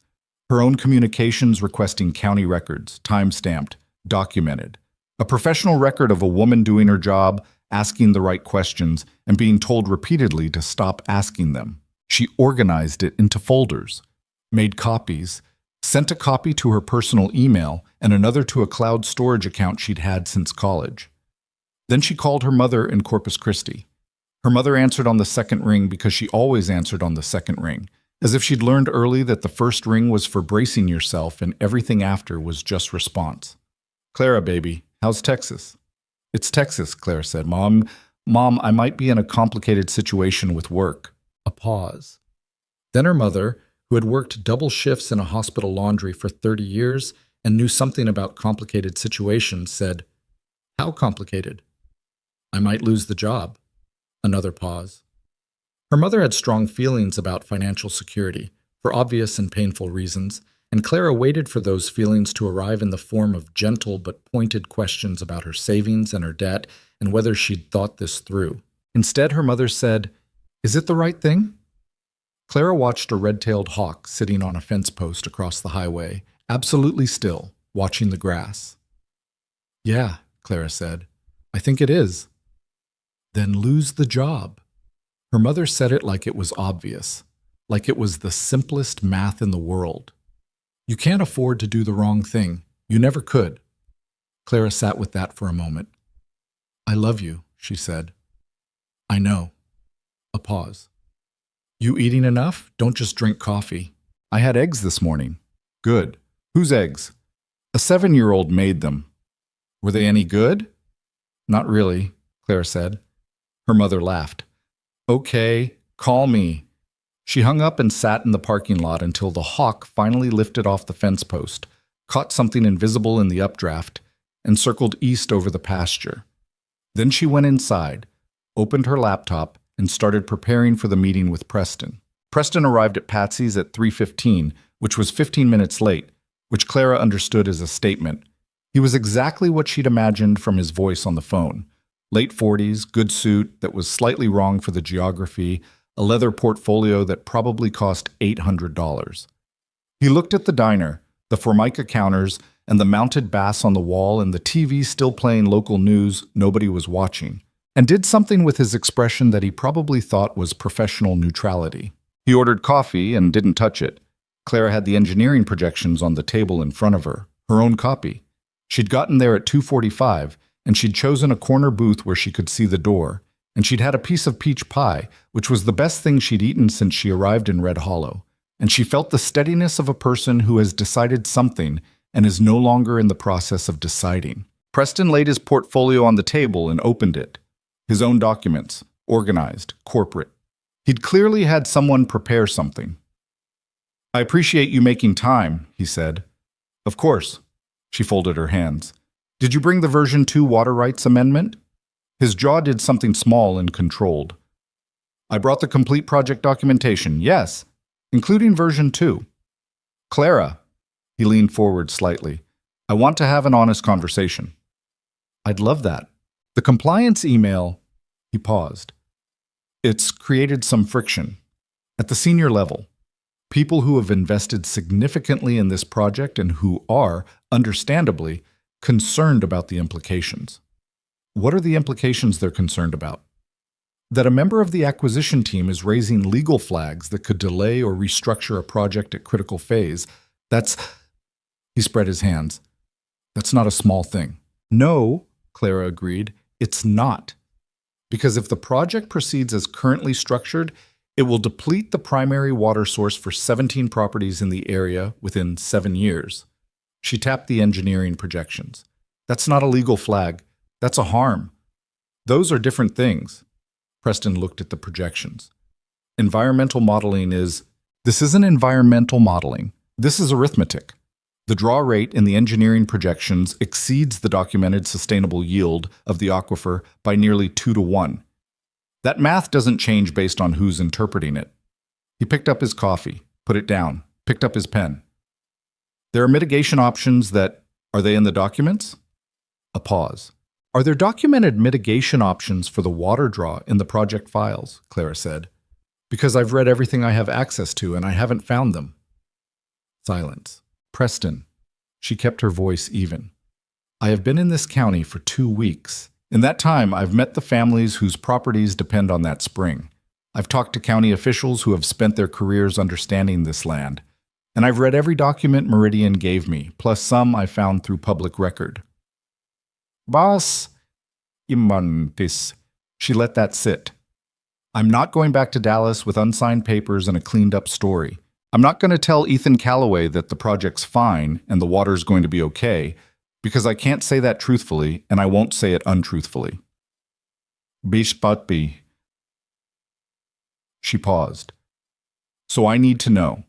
Her own communications requesting county records, time-stamped, documented. A professional record of a woman doing her job, asking the right questions, and being told repeatedly to stop asking them. She organized it into folders, made copies, sent a copy to her personal email and another to a cloud storage account she'd had since college. Then she called her mother in Corpus Christi. Her mother answered on the second ring because she always answered on the second ring, as if she'd learned early that the first ring was for bracing yourself and everything after was just response. Clara, baby, how's Texas? It's Texas, Clara said. Mom, I might be in a complicated situation with work. A pause. Then her mother, who had worked double shifts in a hospital laundry for 30 years and knew something about complicated situations, said, How complicated? I might lose the job. Another pause. Her mother had strong feelings about financial security, for obvious and painful reasons, and Clara waited for those feelings to arrive in the form of gentle but pointed questions about her savings and her debt and whether she'd thought this through. Instead, her mother said, Is it the right thing? Clara watched a red-tailed hawk sitting on a fence post across the highway, absolutely still, watching the grass. Yeah, Clara said. I think it is. Then lose the job. Her mother said it like it was obvious, like it was the simplest math in the world. You can't afford to do the wrong thing. You never could. Clara sat with that for a moment. I love you, she said. I know. A pause. You eating enough? Don't just drink coffee. I had eggs this morning. Good. Whose eggs? A 7-year-old made them. Were they any good? Not really, Clara said. Her mother laughed. Okay, call me. She hung up and sat in the parking lot until the hawk finally lifted off the fence post, caught something invisible in the updraft, and circled east over the pasture. Then she went inside, opened her laptop, and started preparing for the meeting with Preston. Preston arrived at Patsy's at 3:15, which was 15 minutes late, which Clara understood as a statement. He was exactly what she'd imagined from his voice on the phone. Late 40s, good suit that was slightly wrong for the geography, a leather portfolio that probably cost $800. He looked at the diner, the Formica counters, and the mounted bass on the wall and the TV still playing local news nobody was watching, and did something with his expression that he probably thought was professional neutrality. He ordered coffee and didn't touch it. Clara had the engineering projections on the table in front of her, her own copy. She'd gotten there at 2:45, and she'd chosen a corner booth where she could see the door, and she'd had a piece of peach pie, which was the best thing she'd eaten since she arrived in Red Hollow, and she felt the steadiness of a person who has decided something and is no longer in the process of deciding. Preston laid his portfolio on the table and opened it. His own documents, organized, corporate. He'd clearly had someone prepare something. I appreciate you making time, he said. Of course. She folded her hands. Did you bring the version 2 Water Rights Amendment? His jaw did something small and controlled. I brought the complete project documentation, yes, including version 2. Clara, he leaned forward slightly, I want to have an honest conversation. I'd love that. The compliance email, he paused. It's created some friction. At the senior level, people who have invested significantly in this project and who are, understandably, concerned about the implications. What are the implications they're concerned about? That a member of the acquisition team is raising legal flags that could delay or restructure a project at critical phase. He spread his hands. That's not a small thing. No, Clara agreed, it's not. Because if the project proceeds as currently structured, it will deplete the primary water source for 17 properties in the area within 7 years. She tapped the engineering projections. That's not a legal flag. That's a harm. Those are different things. Preston looked at the projections. Environmental modeling this isn't environmental modeling. This is arithmetic. The draw rate in the engineering projections exceeds the documented sustainable yield of the aquifer by nearly 2 to 1. That math doesn't change based on who's interpreting it. He picked up his coffee, put it down, picked up his pen. There are mitigation options are they in the documents? A pause. Are there documented mitigation options for the water draw in the project files? Clara said. Because I've read everything I have access to and I haven't found them. Silence. Preston. She kept her voice even. I have been in this county for 2 weeks. In that time, I've met the families whose properties depend on that spring. I've talked to county officials who have spent their careers understanding this land. And I've read every document Meridian gave me, plus some I found through public record. Bas imantis. She let that sit. I'm not going back to Dallas with unsigned papers and a cleaned-up story. I'm not going to tell Ethan Calloway that the project's fine and the water's going to be okay, because I can't say that truthfully, and I won't say it untruthfully. Bishpatbi. She paused. So I need to know,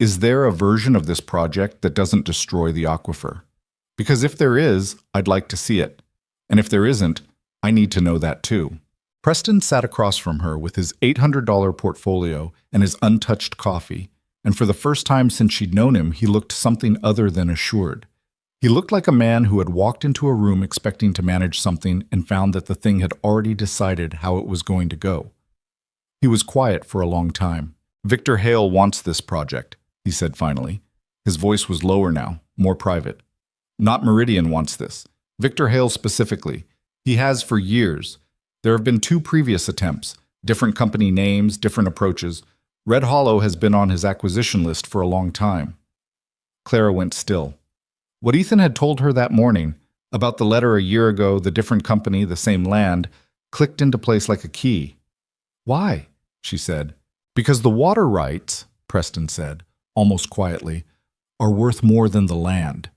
is there a version of this project that doesn't destroy the aquifer? Because if there is, I'd like to see it. And if there isn't, I need to know that too. Preston sat across from her with his $800 portfolio and his untouched coffee, and for the first time since she'd known him, he looked something other than assured. He looked like a man who had walked into a room expecting to manage something and found that the thing had already decided how it was going to go. He was quiet for a long time. Victor Hale wants this project, he said finally. His voice was lower now, more private. Not Meridian wants this. Victor Hale specifically. He has for years. There have been 2 previous attempts, different company names, different approaches. Red Hollow has been on his acquisition list for a long time. Clara went still. What Ethan had told her that morning, about the letter a year ago, the different company, the same land, clicked into place like a key. Why? She said. Because the water rights, Preston said, almost quietly, are worth more than the land.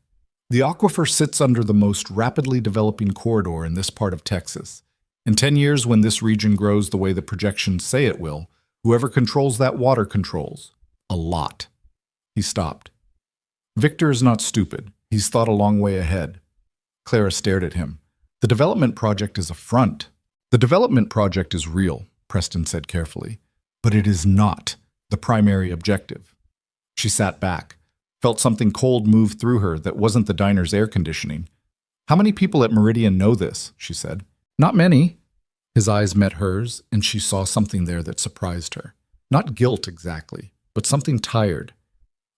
The aquifer sits under the most rapidly developing corridor in this part of Texas. In 10 years, when this region grows the way the projections say it will, whoever controls that water controls. A lot. He stopped. Victor is not stupid. He's thought a long way ahead. Clara stared at him. The development project is a front. The development project is real, Preston said carefully, but it is not the primary objective. She sat back, felt something cold move through her that wasn't the diner's air conditioning. How many people at Meridian know this? She said. Not many. His eyes met hers, and she saw something there that surprised her. Not guilt exactly, but something tired.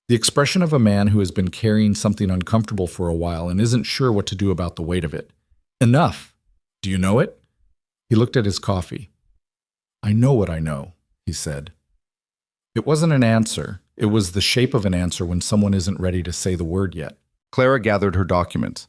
The expression of a man who has been carrying something uncomfortable for a while and isn't sure what to do about the weight of it. Enough. Do you know it? He looked at his coffee. I know what I know, he said. It wasn't an answer. It was the shape of an answer when someone isn't ready to say the word yet. Clara gathered her documents.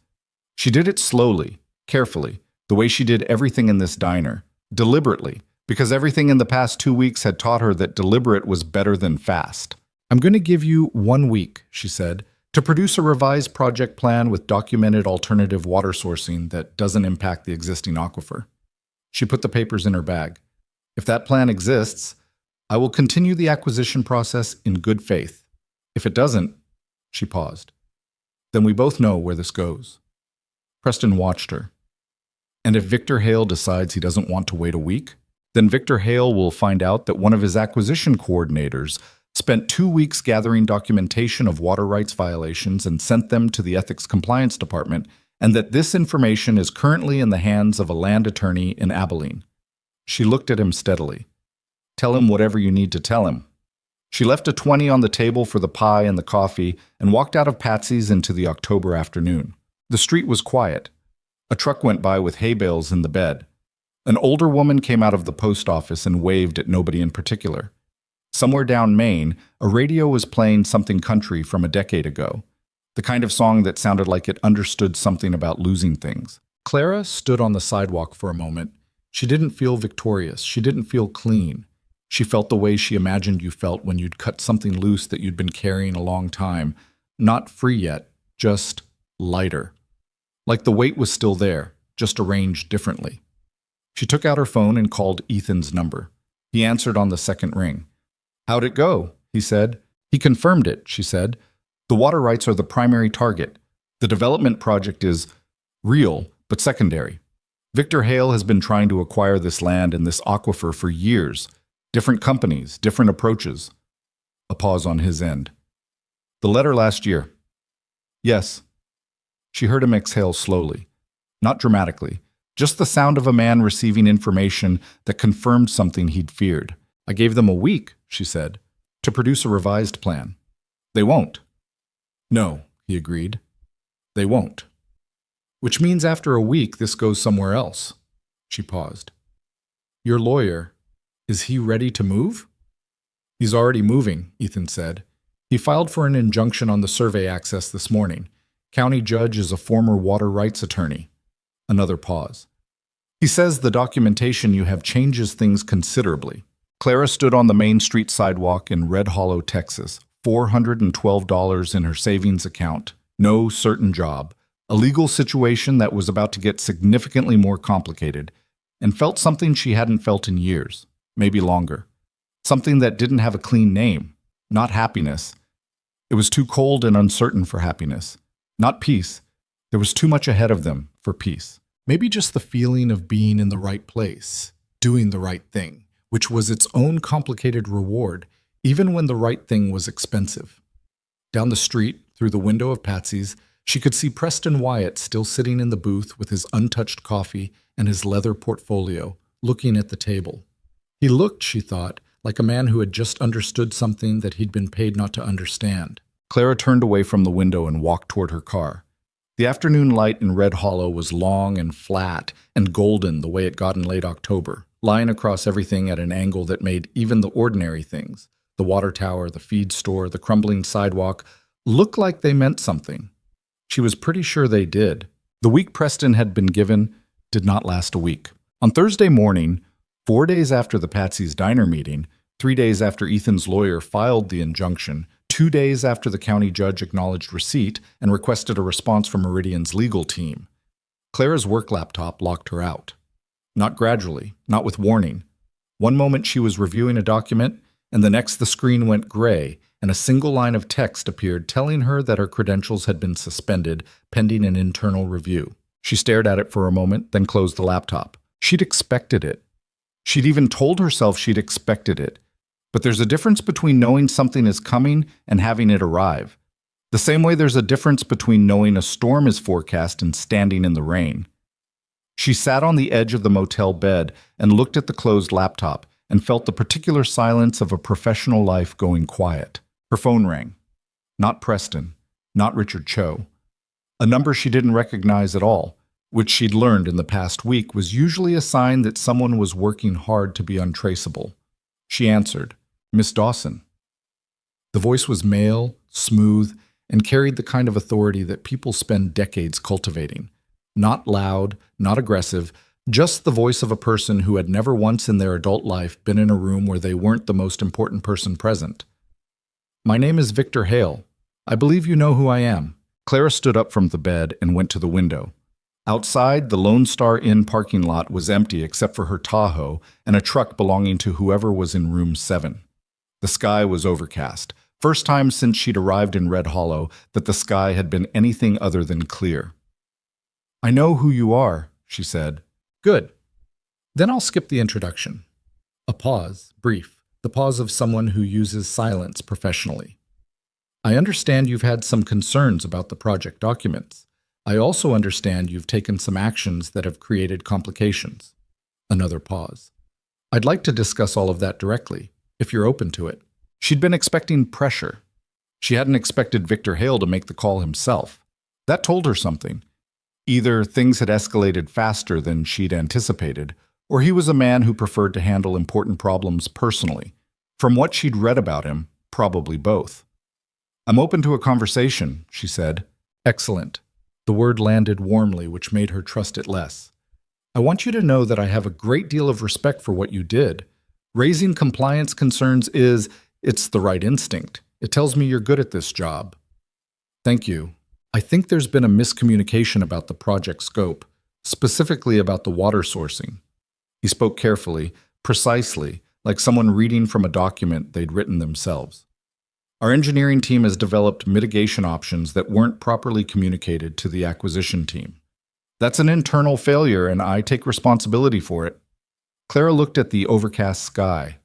She did it slowly, carefully, the way she did everything in this diner, deliberately, because everything in the past 2 weeks had taught her that deliberate was better than fast. I'm going to give you 1 week, she said, to produce a revised project plan with documented alternative water sourcing that doesn't impact the existing aquifer. She put the papers in her bag. If that plan exists, I will continue the acquisition process in good faith. If it doesn't, she paused. Then we both know where this goes. Preston watched her. And if Victor Hale decides he doesn't want to wait a week, then Victor Hale will find out that one of his acquisition coordinators spent 2 weeks gathering documentation of water rights violations and sent them to the Ethics Compliance Department and that this information is currently in the hands of a land attorney in Abilene. She looked at him steadily. Tell him whatever you need to tell him. She left a 20 on the table for the pie and the coffee and walked out of Patsy's into the October afternoon. The street was quiet. A truck went by with hay bales in the bed. An older woman came out of the post office and waved at nobody in particular. Somewhere down Main, a radio was playing something country from a decade ago, the kind of song that sounded like it understood something about losing things. Clara stood on the sidewalk for a moment. She didn't feel victorious. She didn't feel clean. She felt the way she imagined you felt when you'd cut something loose that you'd been carrying a long time. Not free yet, just lighter. Like the weight was still there, just arranged differently. She took out her phone and called Ethan's number. He answered on the second ring. How'd it go? He said. He confirmed it, she said. The water rights are the primary target. The development project is real, but secondary. Victor Hale has been trying to acquire this land and this aquifer for years. Different companies, different approaches. A pause on his end. The letter last year. Yes. She heard him exhale slowly. Not dramatically. Just the sound of a man receiving information that confirmed something he'd feared. I gave them a week, she said, to produce a revised plan. They won't. No, he agreed. They won't. Which means after a week this goes somewhere else. She paused. Your lawyer, is he ready to move? He's already moving, Ethan said. He filed for an injunction on the survey access this morning. County judge is a former water rights attorney. Another pause. He says the documentation you have changes things considerably. Clara stood on the Main Street sidewalk in Red Hollow, Texas, $412 in her savings account, no certain job, a legal situation that was about to get significantly more complicated, and felt something she hadn't felt in years, maybe longer. Something that didn't have a clean name, not happiness. It was too cold and uncertain for happiness, not peace. There was too much ahead of them for peace. Maybe just the feeling of being in the right place, doing the right thing, which was its own complicated reward, even when the right thing was expensive. Down the street, through the window of Patsy's, she could see Preston Wyatt still sitting in the booth with his untouched coffee and his leather portfolio, looking at the table. He looked, she thought, like a man who had just understood something that he'd been paid not to understand. Clara turned away from the window and walked toward her car. The afternoon light in Red Hollow was long and flat and golden the way it got in late October, lying across everything at an angle that made even the ordinary things, the water tower, the feed store, the crumbling sidewalk, look like they meant something. She was pretty sure they did. The week Preston had been given did not last a week. On Thursday morning, 4 days after the Patsy's Diner meeting, 3 days after Ethan's lawyer filed the injunction, 2 days after the county judge acknowledged receipt and requested a response from Meridian's legal team, Clara's work laptop locked her out. Not gradually, not with warning. One moment she was reviewing a document, and the next the screen went gray, and a single line of text appeared telling her that her credentials had been suspended pending an internal review. She stared at it for a moment, then closed the laptop. She'd expected it. She'd even told herself she'd expected it. But there's a difference between knowing something is coming and having it arrive. The same way there's a difference between knowing a storm is forecast and standing in the rain. She sat on the edge of the motel bed and looked at the closed laptop and felt the particular silence of a professional life going quiet. Her phone rang. Not Preston, not Richard Cho. A number she didn't recognize at all, which she'd learned in the past week was usually a sign that someone was working hard to be untraceable. She answered, Miss Dawson. The voice was male, smooth, and carried the kind of authority that people spend decades cultivating. Not loud, not aggressive, just the voice of a person who had never once in their adult life been in a room where they weren't the most important person present. My name is Victor Hale. I believe you know who I am. Clara stood up from the bed and went to the window. Outside, the Lone Star Inn parking lot was empty except for her Tahoe and a truck belonging to whoever was in room 7. The sky was overcast. First time since she'd arrived in Red Hollow that the sky had been anything other than clear. I know who you are, she said. Good. Then I'll skip the introduction. A pause, brief, the pause of someone who uses silence professionally. I understand you've had some concerns about the project documents. I also understand you've taken some actions that have created complications. Another pause. I'd like to discuss all of that directly, if you're open to it. She'd been expecting pressure. She hadn't expected Victor Hale to make the call himself. That told her something. Either things had escalated faster than she'd anticipated, or he was a man who preferred to handle important problems personally. From what she'd read about him, probably both. I'm open to a conversation, she said. Excellent. The word landed warmly, which made her trust it less. I want you to know that I have a great deal of respect for what you did. Raising compliance concerns it's the right instinct. It tells me you're good at this job. Thank you. I think there's been a miscommunication about the project scope, specifically about the water sourcing. He spoke carefully, precisely, like someone reading from a document they'd written themselves. Our engineering team has developed mitigation options that weren't properly communicated to the acquisition team. That's an internal failure, and I take responsibility for it. Clara looked at the overcast sky.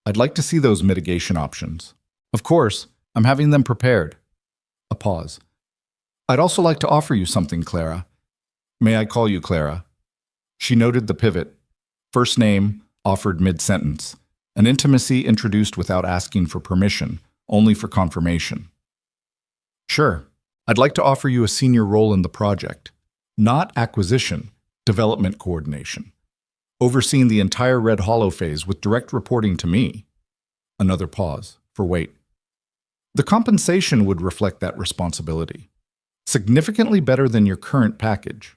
I'd like to see those mitigation options. Of course, I'm having them prepared. A pause. I'd also like to offer you something, Clara. May I call you Clara? She noted the pivot. First name, offered mid-sentence. An intimacy introduced without asking for permission, only for confirmation. Sure, I'd like to offer you a senior role in the project. Not acquisition, development coordination. Overseeing the entire Red Hollow phase with direct reporting to me. Another pause, for wait. The compensation would reflect that responsibility. Significantly better than your current package.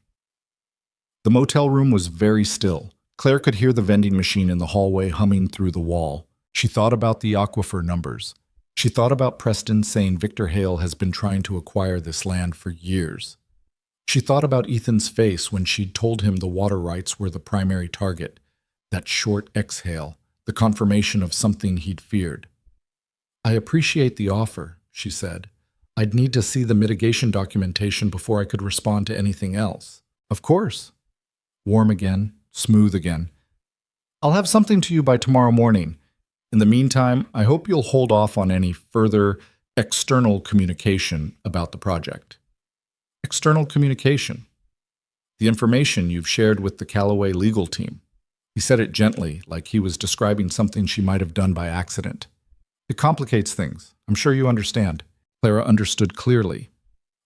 The motel room was very still. Claire could hear the vending machine in the hallway humming through the wall. She thought about the aquifer numbers. She thought about Preston saying Victor Hale has been trying to acquire this land for years. She thought about Ethan's face when she'd told him the water rights were the primary target. That short exhale, the confirmation of something he'd feared. I appreciate the offer, she said. I'd need to see the mitigation documentation before I could respond to anything else. Of course. Warm again, smooth again. I'll have something to you by tomorrow morning. In the meantime, I hope you'll hold off on any further external communication about the project. External communication. The information you've shared with the Callaway legal team. He said it gently, like he was describing something she might have done by accident. It complicates things. I'm sure you understand. Clara understood clearly.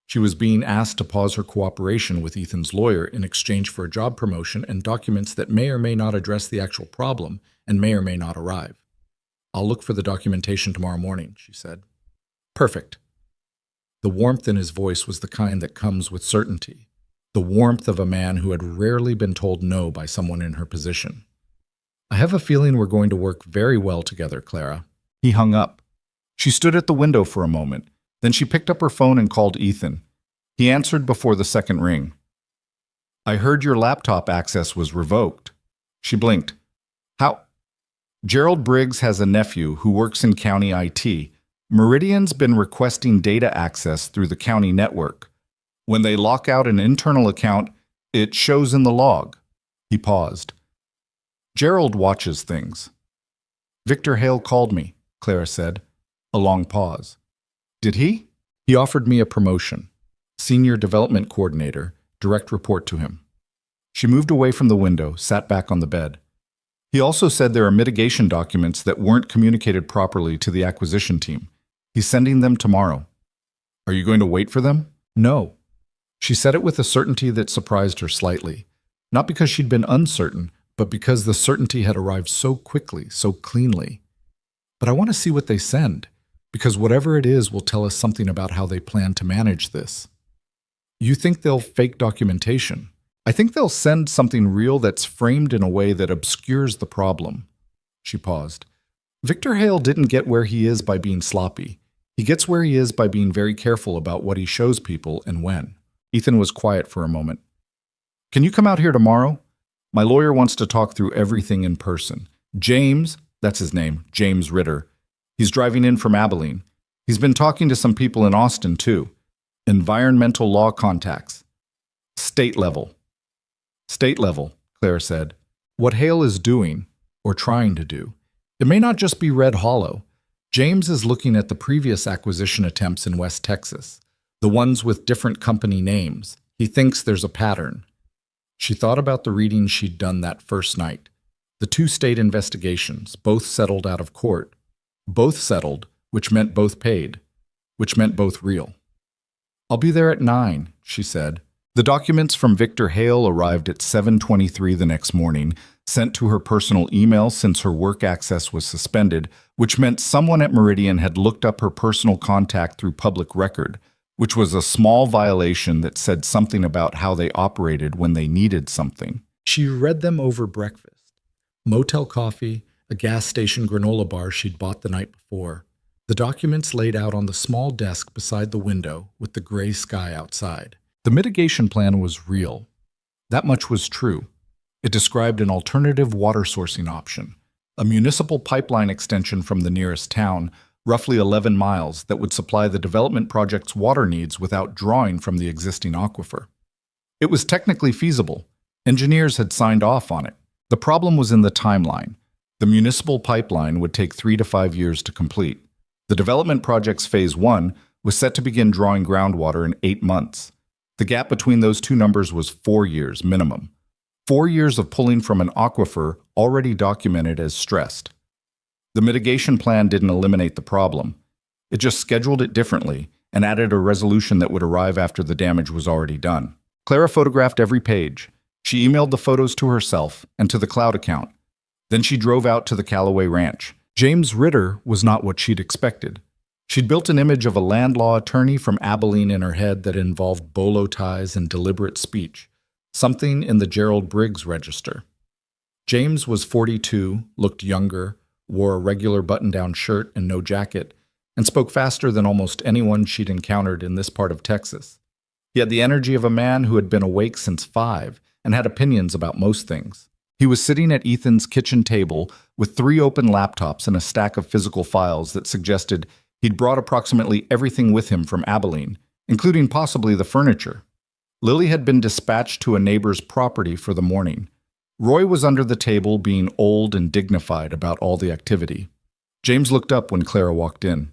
She was being asked to pause her cooperation with Ethan's lawyer in exchange for a job promotion and documents that may or may not address the actual problem and may or may not arrive. I'll look for the documentation tomorrow morning, she said. Perfect. The warmth in his voice was the kind that comes with certainty. The warmth of a man who had rarely been told no by someone in her position. I have a feeling we're going to work very well together, Clara. He hung up. She stood at the window for a moment. Then she picked up her phone and called Ethan. He answered before the second ring. I heard your laptop access was revoked. She blinked. How? Gerald Briggs has a nephew who works in county IT. Meridian's been requesting data access through the county network. When they lock out an internal account, it shows in the log. He paused. Gerald watches things. Victor Hale called me, Clara said. A long pause. Did he? He offered me a promotion. Senior Development Coordinator, direct report to him. She moved away from the window, sat back on the bed. He also said there are mitigation documents that weren't communicated properly to the acquisition team. He's sending them tomorrow. Are you going to wait for them? No. She said it with a certainty that surprised her slightly. Not because she'd been uncertain, but because the certainty had arrived so quickly, so cleanly. But I want to see what they send, because whatever it is will tell us something about how they plan to manage this. You think they'll fake documentation? I think they'll send something real that's framed in a way that obscures the problem. She paused. Victor Hale didn't get where he is by being sloppy. He gets where he is by being very careful about what he shows people and when. Ethan was quiet for a moment. Can you come out here tomorrow? My lawyer wants to talk through everything in person. James, that's his name, James Ritter. He's driving in from Abilene. He's been talking to some people in Austin, too. Environmental law contacts. State level. State level, Claire said. What Hale is doing, or trying to do, it may not just be Red Hollow. James is looking at the previous acquisition attempts in West Texas. The ones with different company names. He thinks there's a pattern. She thought about the reading she'd done that first night. The 2 state investigations, both settled out of court. Both settled, which meant both paid, which meant both real. "I'll be there at 9, she said. The documents from Victor Hale arrived at 7:23 the next morning, sent to her personal email since her work access was suspended, which meant someone at Meridian had looked up her personal contact through public record, which was a small violation that said something about how they operated when they needed something. She read them over breakfast. Motel coffee, a gas station granola bar she'd bought the night before. The documents laid out on the small desk beside the window with the gray sky outside. The mitigation plan was real. That much was true. It described an alternative water sourcing option, a municipal pipeline extension from the nearest town, roughly 11 miles, that would supply the development project's water needs without drawing from the existing aquifer. It was technically feasible. Engineers had signed off on it. The problem was in the timeline. The municipal pipeline would take 3 to 5 years to complete. The development project's Phase 1 was set to begin drawing groundwater in 8 months. The gap between those two numbers was 4 years minimum. 4 years of pulling from an aquifer already documented as stressed. The mitigation plan didn't eliminate the problem. It just scheduled it differently and added a resolution that would arrive after the damage was already done. Clara photographed every page. She emailed the photos to herself and to the cloud account. Then she drove out to the Callaway Ranch. James Ritter was not what she'd expected. She'd built an image of a land law attorney from Abilene in her head that involved bolo ties and deliberate speech, something in the Gerald Briggs register. James was 42, looked younger, wore a regular button-down shirt and no jacket, and spoke faster than almost anyone she'd encountered in this part of Texas. He had the energy of a man who had been awake since 5 and had opinions about most things. He was sitting at Ethan's kitchen table with 3 open laptops and a stack of physical files that suggested he'd brought approximately everything with him from Abilene, including possibly the furniture. Lily had been dispatched to a neighbor's property for the morning. Roy was under the table, being old and dignified about all the activity. James looked up when Clara walked in.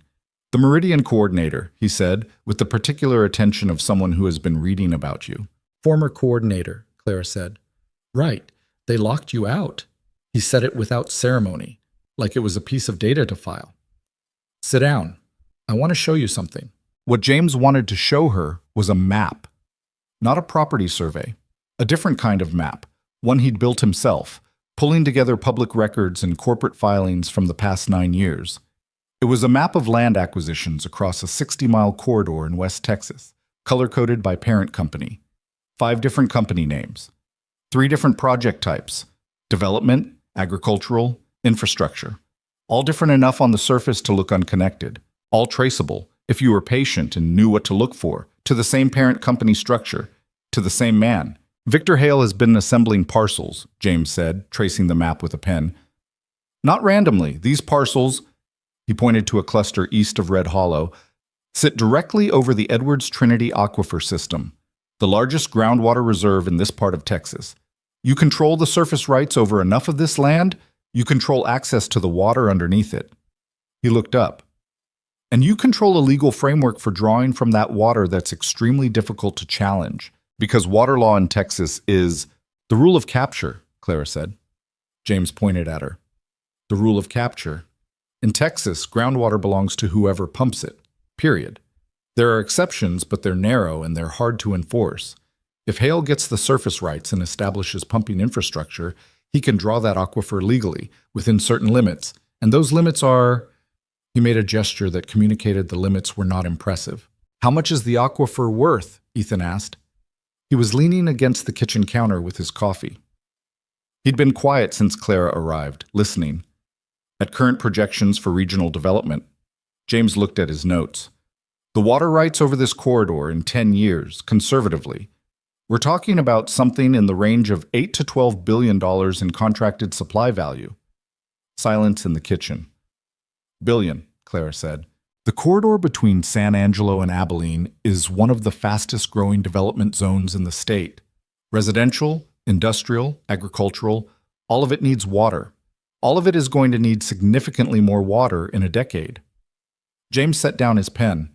"The Meridian coordinator," he said, with the particular attention of someone who has been reading about you. "Former coordinator," Clara said. "Right. They locked you out." He said it without ceremony, like it was a piece of data to file. "Sit down. I want to show you something." What James wanted to show her was a map. Not a property survey. A different kind of map. One he'd built himself, pulling together public records and corporate filings from the past 9 years. It was a map of land acquisitions across a 60-mile corridor in West Texas, color-coded by parent company. 5 different company names. 3 different project types: development, agricultural, infrastructure. All different enough on the surface to look unconnected. All traceable, if you were patient and knew what to look for, to the same parent company structure, to the same man. "Victor Hale has been assembling parcels," James said, tracing the map with a pen. "Not randomly. These parcels," he pointed to a cluster east of Red Hollow, "sit directly over the Edwards Trinity Aquifer System, the largest groundwater reserve in this part of Texas. You control the surface rights over enough of this land, you control access to the water underneath it." He looked up. "And you control a legal framework for drawing from that water that's extremely difficult to challenge. Because water law in Texas is the rule of capture," Clara said. James pointed at her. "The rule of capture. In Texas, groundwater belongs to whoever pumps it. Period. There are exceptions, but they're narrow and they're hard to enforce. If Hale gets the surface rights and establishes pumping infrastructure, he can draw that aquifer legally, within certain limits. And those limits are..." He made a gesture that communicated the limits were not impressive. "How much is the aquifer worth?" Ethan asked. He was leaning against the kitchen counter with his coffee. He'd been quiet since Clara arrived, listening. At current projections for regional development, James looked at his notes. The water rights over this corridor in 10 years, conservatively. We're talking about something in the range of $8 to $12 billion in contracted supply value. Silence in the kitchen. "Billion," Clara said. "The corridor between San Angelo and Abilene is one of the fastest growing development zones in the state. Residential, industrial, agricultural, all of it needs water. All of it is going to need significantly more water in a decade." James set down his pen.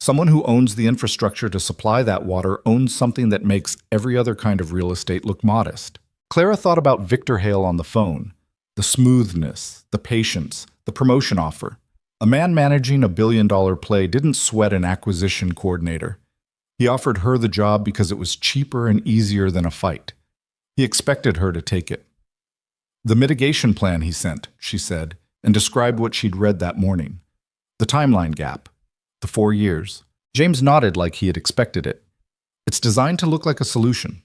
Someone who owns the infrastructure to supply that water owns something that makes every other kind of real estate look modest. Clara thought about Victor Hale on the phone. The smoothness, the patience, the promotion offer. A man managing a billion-dollar play didn't sweat an acquisition coordinator. He offered her the job because it was cheaper and easier than a fight. He expected her to take it. The mitigation plan he sent, she said, and described what she'd read that morning. The timeline gap. The 4 years. James nodded like he had expected it. It's designed to look like a solution.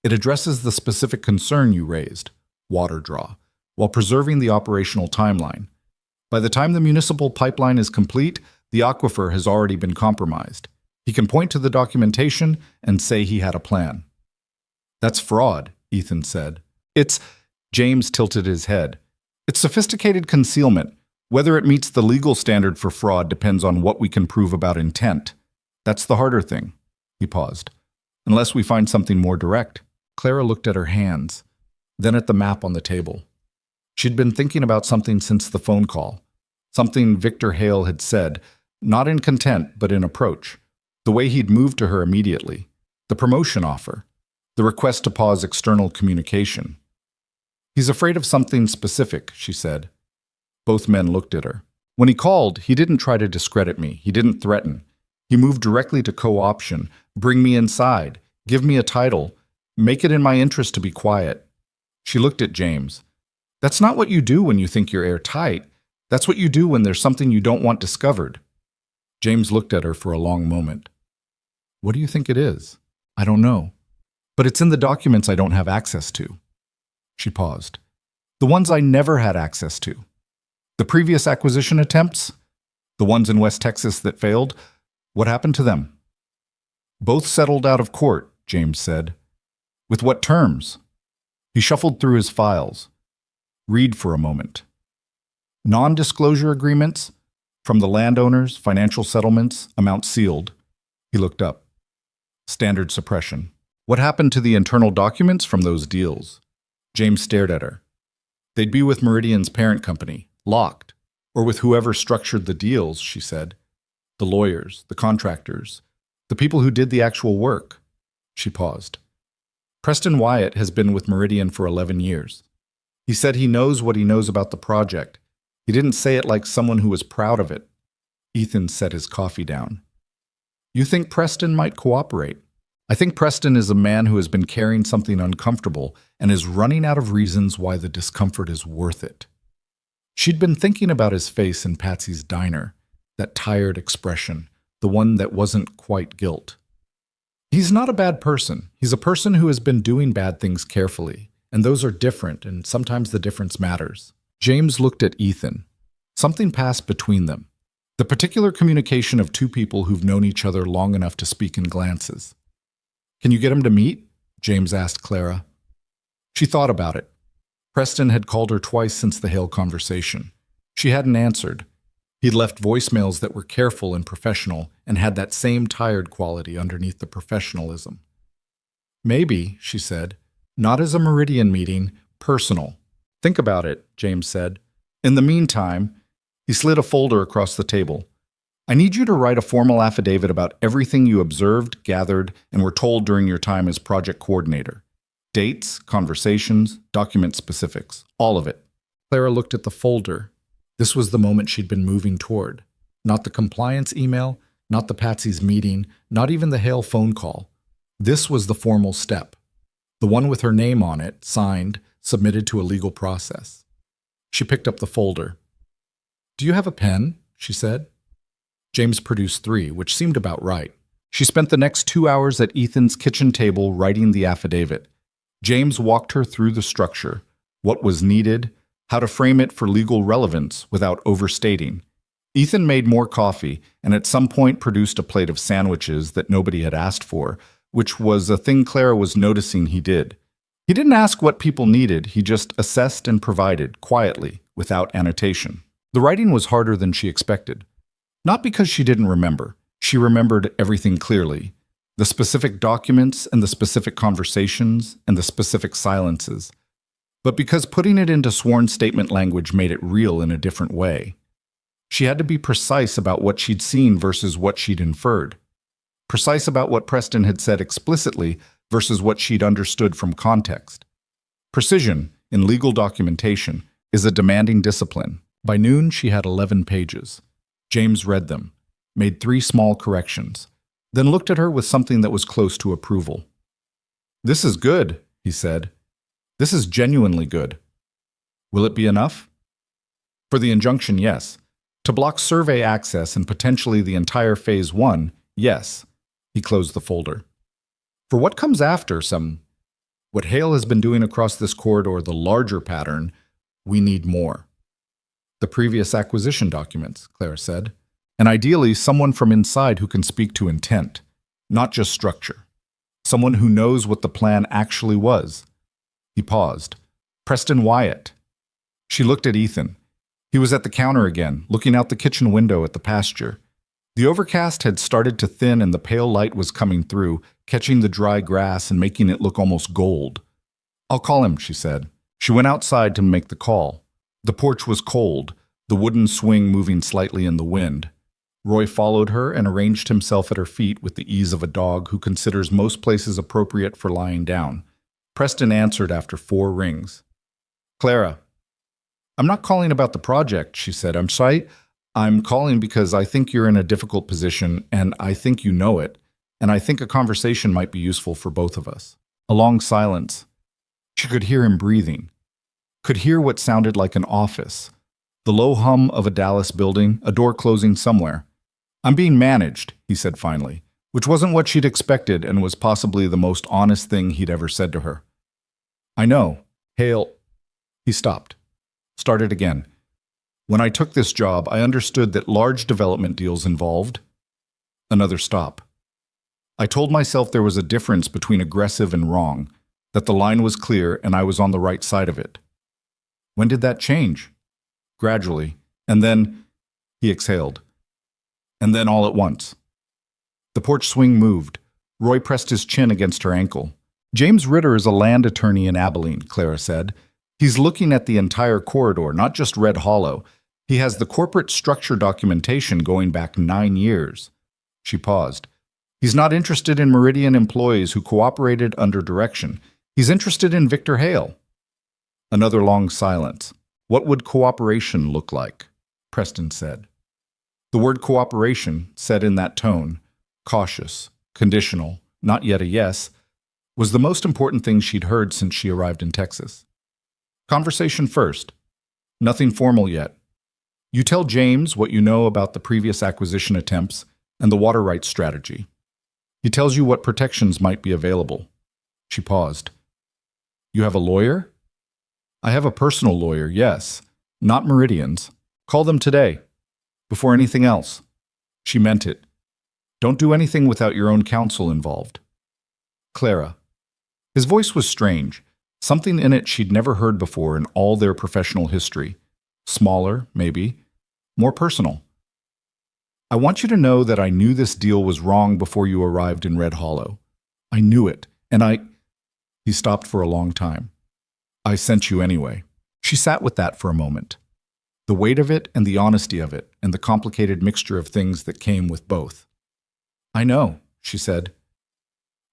It addresses the specific concern you raised, water draw, while preserving the operational timeline. By the time the municipal pipeline is complete, the aquifer has already been compromised. He can point to the documentation and say he had a plan. That's fraud, Ethan said. James tilted his head. It's sophisticated concealment. Whether it meets the legal standard for fraud depends on what we can prove about intent. That's the harder thing. He paused. Unless we find something more direct. Clara looked at her hands, then at the map on the table. She'd been thinking about something since the phone call. Something Victor Hale had said, not in content, but in approach. The way he'd moved to her immediately. The promotion offer. The request to pause external communication. He's afraid of something specific, she said. Both men looked at her. When he called, he didn't try to discredit me. He didn't threaten. He moved directly to co-option. Bring me inside. Give me a title. Make it in my interest to be quiet. She looked at James. That's not what you do when you think you're airtight. That's what you do when there's something you don't want discovered. James looked at her for a long moment. What do you think it is? I don't know. But it's in the documents I don't have access to. She paused. The ones I never had access to. The previous acquisition attempts? The ones in West Texas that failed? What happened to them? Both settled out of court, James said. With what terms? He shuffled through his files. Read for a moment. Non-disclosure agreements? From the landowners, financial settlements, amounts sealed. He looked up. Standard suppression. What happened to the internal documents from those deals? James stared at her. They'd be with Meridian's parent company, locked, or with whoever structured the deals, she said. The lawyers, the contractors, the people who did the actual work. She paused. Preston Wyatt has been with Meridian for 11 years. He said he knows what he knows about the project. He didn't say it like someone who was proud of it. Ethan set his coffee down. You think Preston might cooperate? I think Preston is a man who has been carrying something uncomfortable and is running out of reasons why the discomfort is worth it. She'd been thinking about his face in Patsy's diner, that tired expression, the one that wasn't quite guilt. He's not a bad person. He's a person who has been doing bad things carefully, and those are different, and sometimes the difference matters. James looked at Ethan. Something passed between them. The particular communication of two people who've known each other long enough to speak in glances. Can you get him to meet? James asked Clara. She thought about it. Preston had called her twice since the Hale conversation. She hadn't answered. He'd left voicemails that were careful and professional and had that same tired quality underneath the professionalism. Maybe, she said, not as a Meridian meeting, personal. Think about it, James said. In the meantime, he slid a folder across the table. I need you to write a formal affidavit about everything you observed, gathered, and were told during your time as project coordinator. Dates, conversations, document specifics, all of it. Clara looked at the folder. This was the moment she'd been moving toward. Not the compliance email, not the Patsy's meeting, not even the Hale phone call. This was the formal step. The one with her name on it, signed, submitted to a legal process. She picked up the folder. Do you have a pen? She said. James produced 3, which seemed about right. She spent the next 2 hours at Ethan's kitchen table writing the affidavit. James walked her through the structure, what was needed, how to frame it for legal relevance without overstating. Ethan made more coffee and at some point produced a plate of sandwiches that nobody had asked for, which was a thing Clara was noticing he did. He didn't ask what people needed, he just assessed and provided, quietly, without annotation. The writing was harder than she expected. Not because she didn't remember. She remembered everything clearly. The specific documents and the specific conversations and the specific silences. But because putting it into sworn statement language made it real in a different way. She had to be precise about what she'd seen versus what she'd inferred. Precise about what Preston had said explicitly versus what she'd understood from context. Precision, in legal documentation, is a demanding discipline. By noon, she had 11 pages. James read them, made 3 small corrections, then looked at her with something that was close to approval. "This is good," he said. "This is genuinely good. Will it be enough?" For the injunction, yes. To block survey access and potentially the entire Phase 1, yes. He closed the folder. For what comes after, what Hale has been doing across this corridor, the larger pattern, we need more. The previous acquisition documents, Clara said, and ideally someone from inside who can speak to intent, not just structure. Someone who knows what the plan actually was. He paused. Preston Wyatt. She looked at Ethan. He was at the counter again, looking out the kitchen window at the pasture. The overcast had started to thin and the pale light was coming through, catching the dry grass and making it look almost gold. "I'll call him," she said. She went outside to make the call. The porch was cold, the wooden swing moving slightly in the wind. Roy followed her and arranged himself at her feet with the ease of a dog who considers most places appropriate for lying down. Preston answered after 4 rings. "Clara." "I'm not calling about the project," she said. "I'm sorry. I'm calling because I think you're in a difficult position, and I think you know it, and I think a conversation might be useful for both of us." A long silence. She could hear him breathing. Could hear what sounded like an office. The low hum of a Dallas building, a door closing somewhere. "I'm being managed," he said finally, which wasn't what she'd expected and was possibly the most honest thing he'd ever said to her. "I know. Hale." He stopped. Started again. "When I took this job, I understood that large development deals involved." Another stop. "I told myself there was a difference between aggressive and wrong, that the line was clear and I was on the right side of it." "When did that change?" "Gradually. And then," he exhaled. "And then all at once." The porch swing moved. Roy pressed his chin against her ankle. "James Ritter is a land attorney in Abilene," Clara said. "He's looking at the entire corridor, not just Red Hollow. He has the corporate structure documentation going back 9 years. She paused. "He's not interested in Meridian employees who cooperated under direction. He's interested in Victor Hale." Another long silence. "What would cooperation look like?" Preston said. The word cooperation, said in that tone, cautious, conditional, not yet a yes, was the most important thing she'd heard since she arrived in Texas. "Conversation first. Nothing formal yet. You tell James what you know about the previous acquisition attempts and the water rights strategy. He tells you what protections might be available." She paused. "You have a lawyer?" "I have a personal lawyer, yes. Not Meridian's. Call them today. Before anything else." She meant it. "Don't do anything without your own counsel involved." "Clara." His voice was strange, something in it she'd never heard before in all their professional history. Smaller, maybe. More personal. "I want you to know that I knew this deal was wrong before you arrived in Red Hollow. I knew it, and He stopped for a long time. "I sent you anyway." She sat with that for a moment. The weight of it and the honesty of it and the complicated mixture of things that came with both. "I know," she said.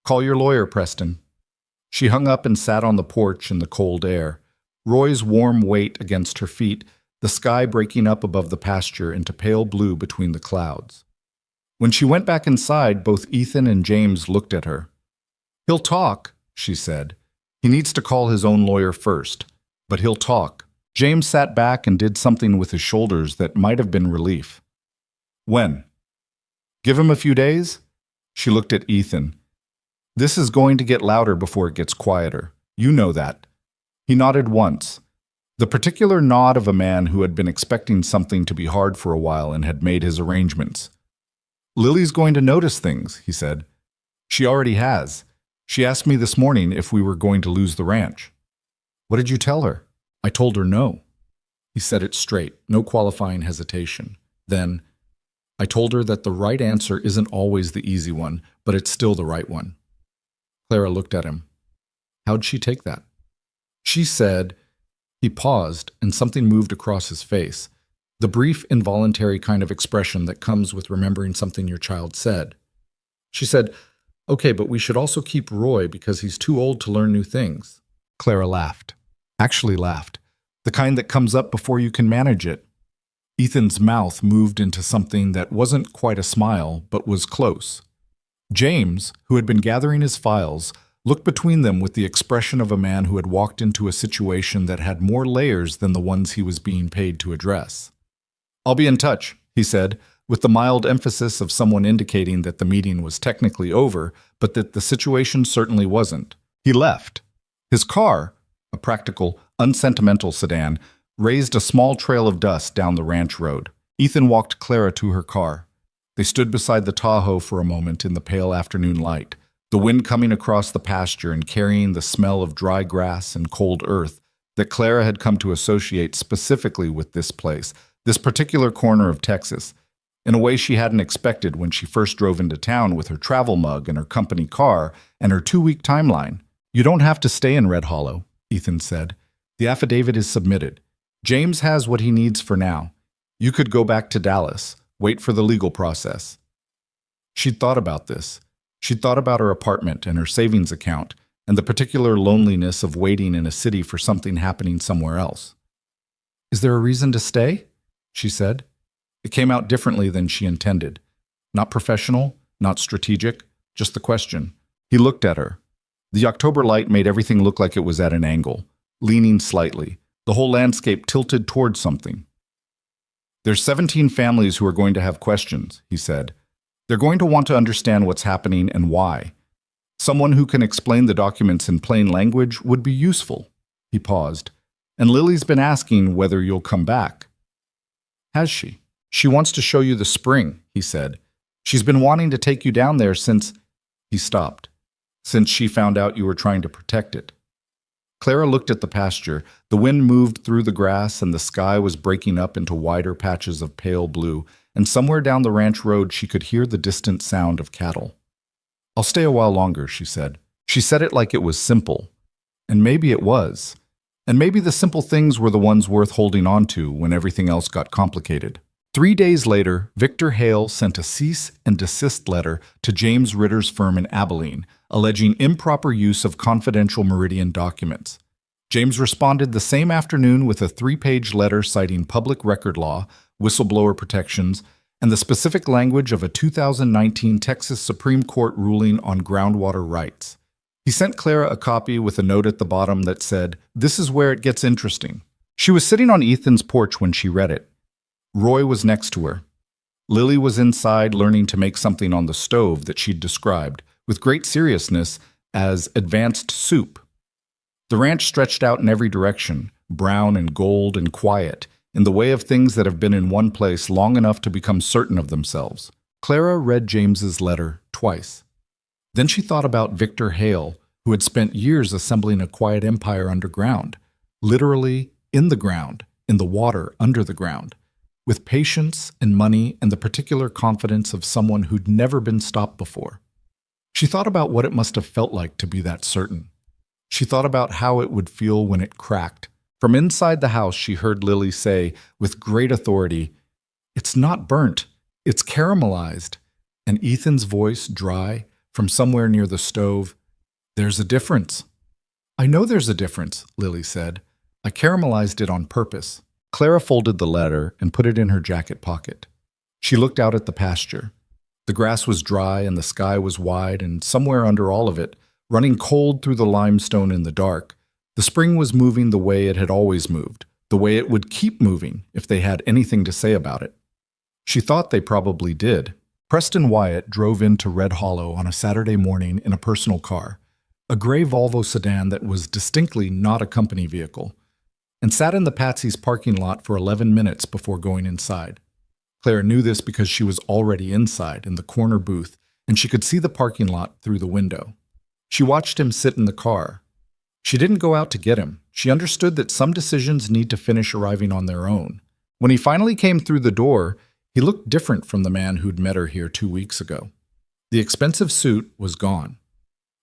"Call your lawyer, Preston." She hung up and sat on the porch in the cold air, Roy's warm weight against her feet, the sky breaking up above the pasture into pale blue between the clouds. When she went back inside, both Ethan and James looked at her. "He'll talk," she said. "He needs to call his own lawyer first, but he'll talk." James sat back and did something with his shoulders that might have been relief. "When?" "Give him a few days?" She looked at Ethan. "This is going to get louder before it gets quieter. You know that." He nodded once. The particular nod of a man who had been expecting something to be hard for a while and had made his arrangements. "Lily's going to notice things," he said. "She already has. She asked me this morning if we were going to lose the ranch." "What did you tell her?" "I told her no." He said it straight, no qualifying hesitation. Then, "I told her that the right answer isn't always the easy one, but it's still the right one." Clara looked at him. How'd she take that? She said. He paused, and something moved across his face. the brief, involuntary kind of expression that comes with remembering something your child said. She said, "Okay, but we should also keep Roy because he's too old to learn new things." Clara laughed. Actually laughed. The kind that comes up before you can manage it. Ethan's mouth moved into something that wasn't quite a smile, but was close. James, who had been gathering his files, looked between them with the expression of a man who had walked into a situation that had more layers than the ones he was being paid to address. "I'll be in touch," he said, with the mild emphasis of someone indicating that the meeting was technically over, but that the situation certainly wasn't. He left. His car, a practical, unsentimental sedan, raised a small trail of dust down the ranch road. Ethan walked Clara to her car. They stood beside the Tahoe for a moment in the pale afternoon light, the wind coming across the pasture and carrying the smell of dry grass and cold earth that Clara had come to associate specifically with this place, this particular corner of Texas, in a way she hadn't expected when she first drove into town with her travel mug and her company car and her 2-week timeline. "You don't have to stay in Red Hollow," Ethan said. "The affidavit is submitted. James has what he needs for now. You could go back to Dallas, wait for the legal process." She'd thought about this. She'd thought about her apartment and her savings account and the particular loneliness of waiting in a city for something happening somewhere else. "Is there a reason to stay?" she said. It came out differently than she intended. Not professional, not strategic, just the question. He looked at her. The October light made everything look like it was at an angle, leaning slightly, the whole landscape tilted towards something. "There's 17 families who are going to have questions," he said. "They're going to want to understand what's happening and why. Someone who can explain the documents in plain language would be useful." He paused. "And Lily's been asking whether you'll come back." "Has she?" "She wants to show you the spring," he said. "She's been wanting to take you down there since—" He stopped. "Since she found out you were trying to protect it." Clara looked at the pasture. The wind moved through the grass and the sky was breaking up into wider patches of pale blue, and somewhere down the ranch road she could hear the distant sound of cattle. "I'll stay a while longer," she said. She said it like it was simple. And maybe it was. And maybe the simple things were the ones worth holding on to when everything else got complicated. 3 days later, Victor Hale sent a cease and desist letter to James Ritter's firm in Abilene, alleging improper use of confidential Meridian documents. James responded the same afternoon with a 3-page letter citing public record law, whistleblower protections, and the specific language of a 2019 Texas Supreme Court ruling on groundwater rights. He sent Clara a copy with a note at the bottom that said, "This is where it gets interesting." She was sitting on Ethan's porch when she read it. Roy was next to her. Lily was inside learning to make something on the stove that she'd described, with great seriousness, as advanced soup. The ranch stretched out in every direction, brown and gold and quiet, in the way of things that have been in one place long enough to become certain of themselves. Clara read James's letter twice. Then she thought about Victor Hale, who had spent years assembling a quiet empire underground, literally in the ground, in the water under the ground, with patience and money and the particular confidence of someone who'd never been stopped before. She thought about what it must have felt like to be that certain. She thought about how it would feel when it cracked. From inside the house, she heard Lily say, with great authority, "It's not burnt, it's caramelized." And Ethan's voice, dry, from somewhere near the stove, "There's a difference." "I know there's a difference," Lily said. "I caramelized it on purpose." Clara folded the letter and put it in her jacket pocket. She looked out at the pasture. The grass was dry and the sky was wide, and somewhere under all of it, running cold through the limestone in the dark, the spring was moving the way it had always moved, the way it would keep moving if they had anything to say about it. She thought they probably did. Preston Wyatt drove into Red Hollow on a Saturday morning in a personal car, a gray Volvo sedan that was distinctly not a company vehicle, and sat in the Patsy's parking lot for 11 minutes before going inside. Clara knew this because she was already inside in the corner booth, and she could see the parking lot through the window. She watched him sit in the car. She didn't go out to get him. She understood that some decisions need to finish arriving on their own. When he finally came through the door, he looked different from the man who'd met her here 2 weeks ago. The expensive suit was gone.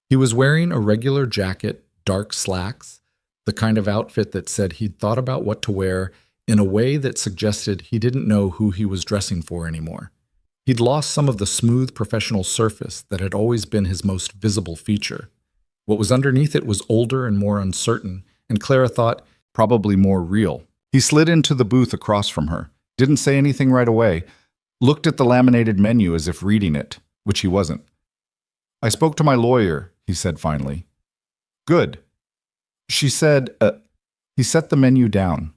He was wearing a regular jacket, dark slacks, the kind of outfit that said he'd thought about what to wear in a way that suggested he didn't know who he was dressing for anymore. He'd lost some of the smooth professional surface that had always been his most visible feature. What was underneath it was older and more uncertain, and Clara thought probably more real. He slid into the booth across from her, didn't say anything right away, looked at the laminated menu as if reading it, which he wasn't. "I spoke to my lawyer," he said finally. "Good." She said, he set the menu down.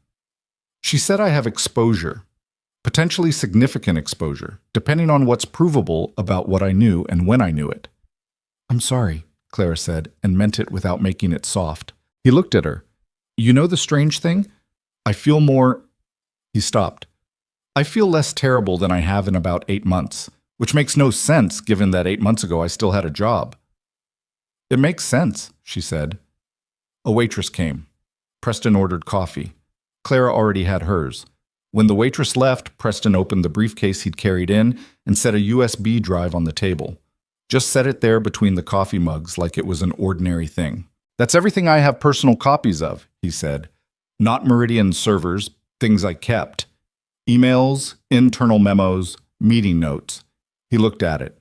"She said I have exposure, potentially significant exposure, depending on what's provable about what I knew and when I knew it." "I'm sorry," Clara said, and meant it without making it soft. He looked at her. "You know the strange thing? I feel more—" He stopped. "I feel less terrible than I have in about 8 months, which makes no sense given that 8 months ago I still had a job." "It makes sense," she said. A waitress came. Preston ordered coffee. Clara already had hers. When the waitress left, Preston opened the briefcase he'd carried in and set a USB drive on the table. Just set it there between the coffee mugs like it was an ordinary thing. "That's everything I have personal copies of," he said. "Not Meridian servers, things I kept. Emails, internal memos, meeting notes." He looked at it.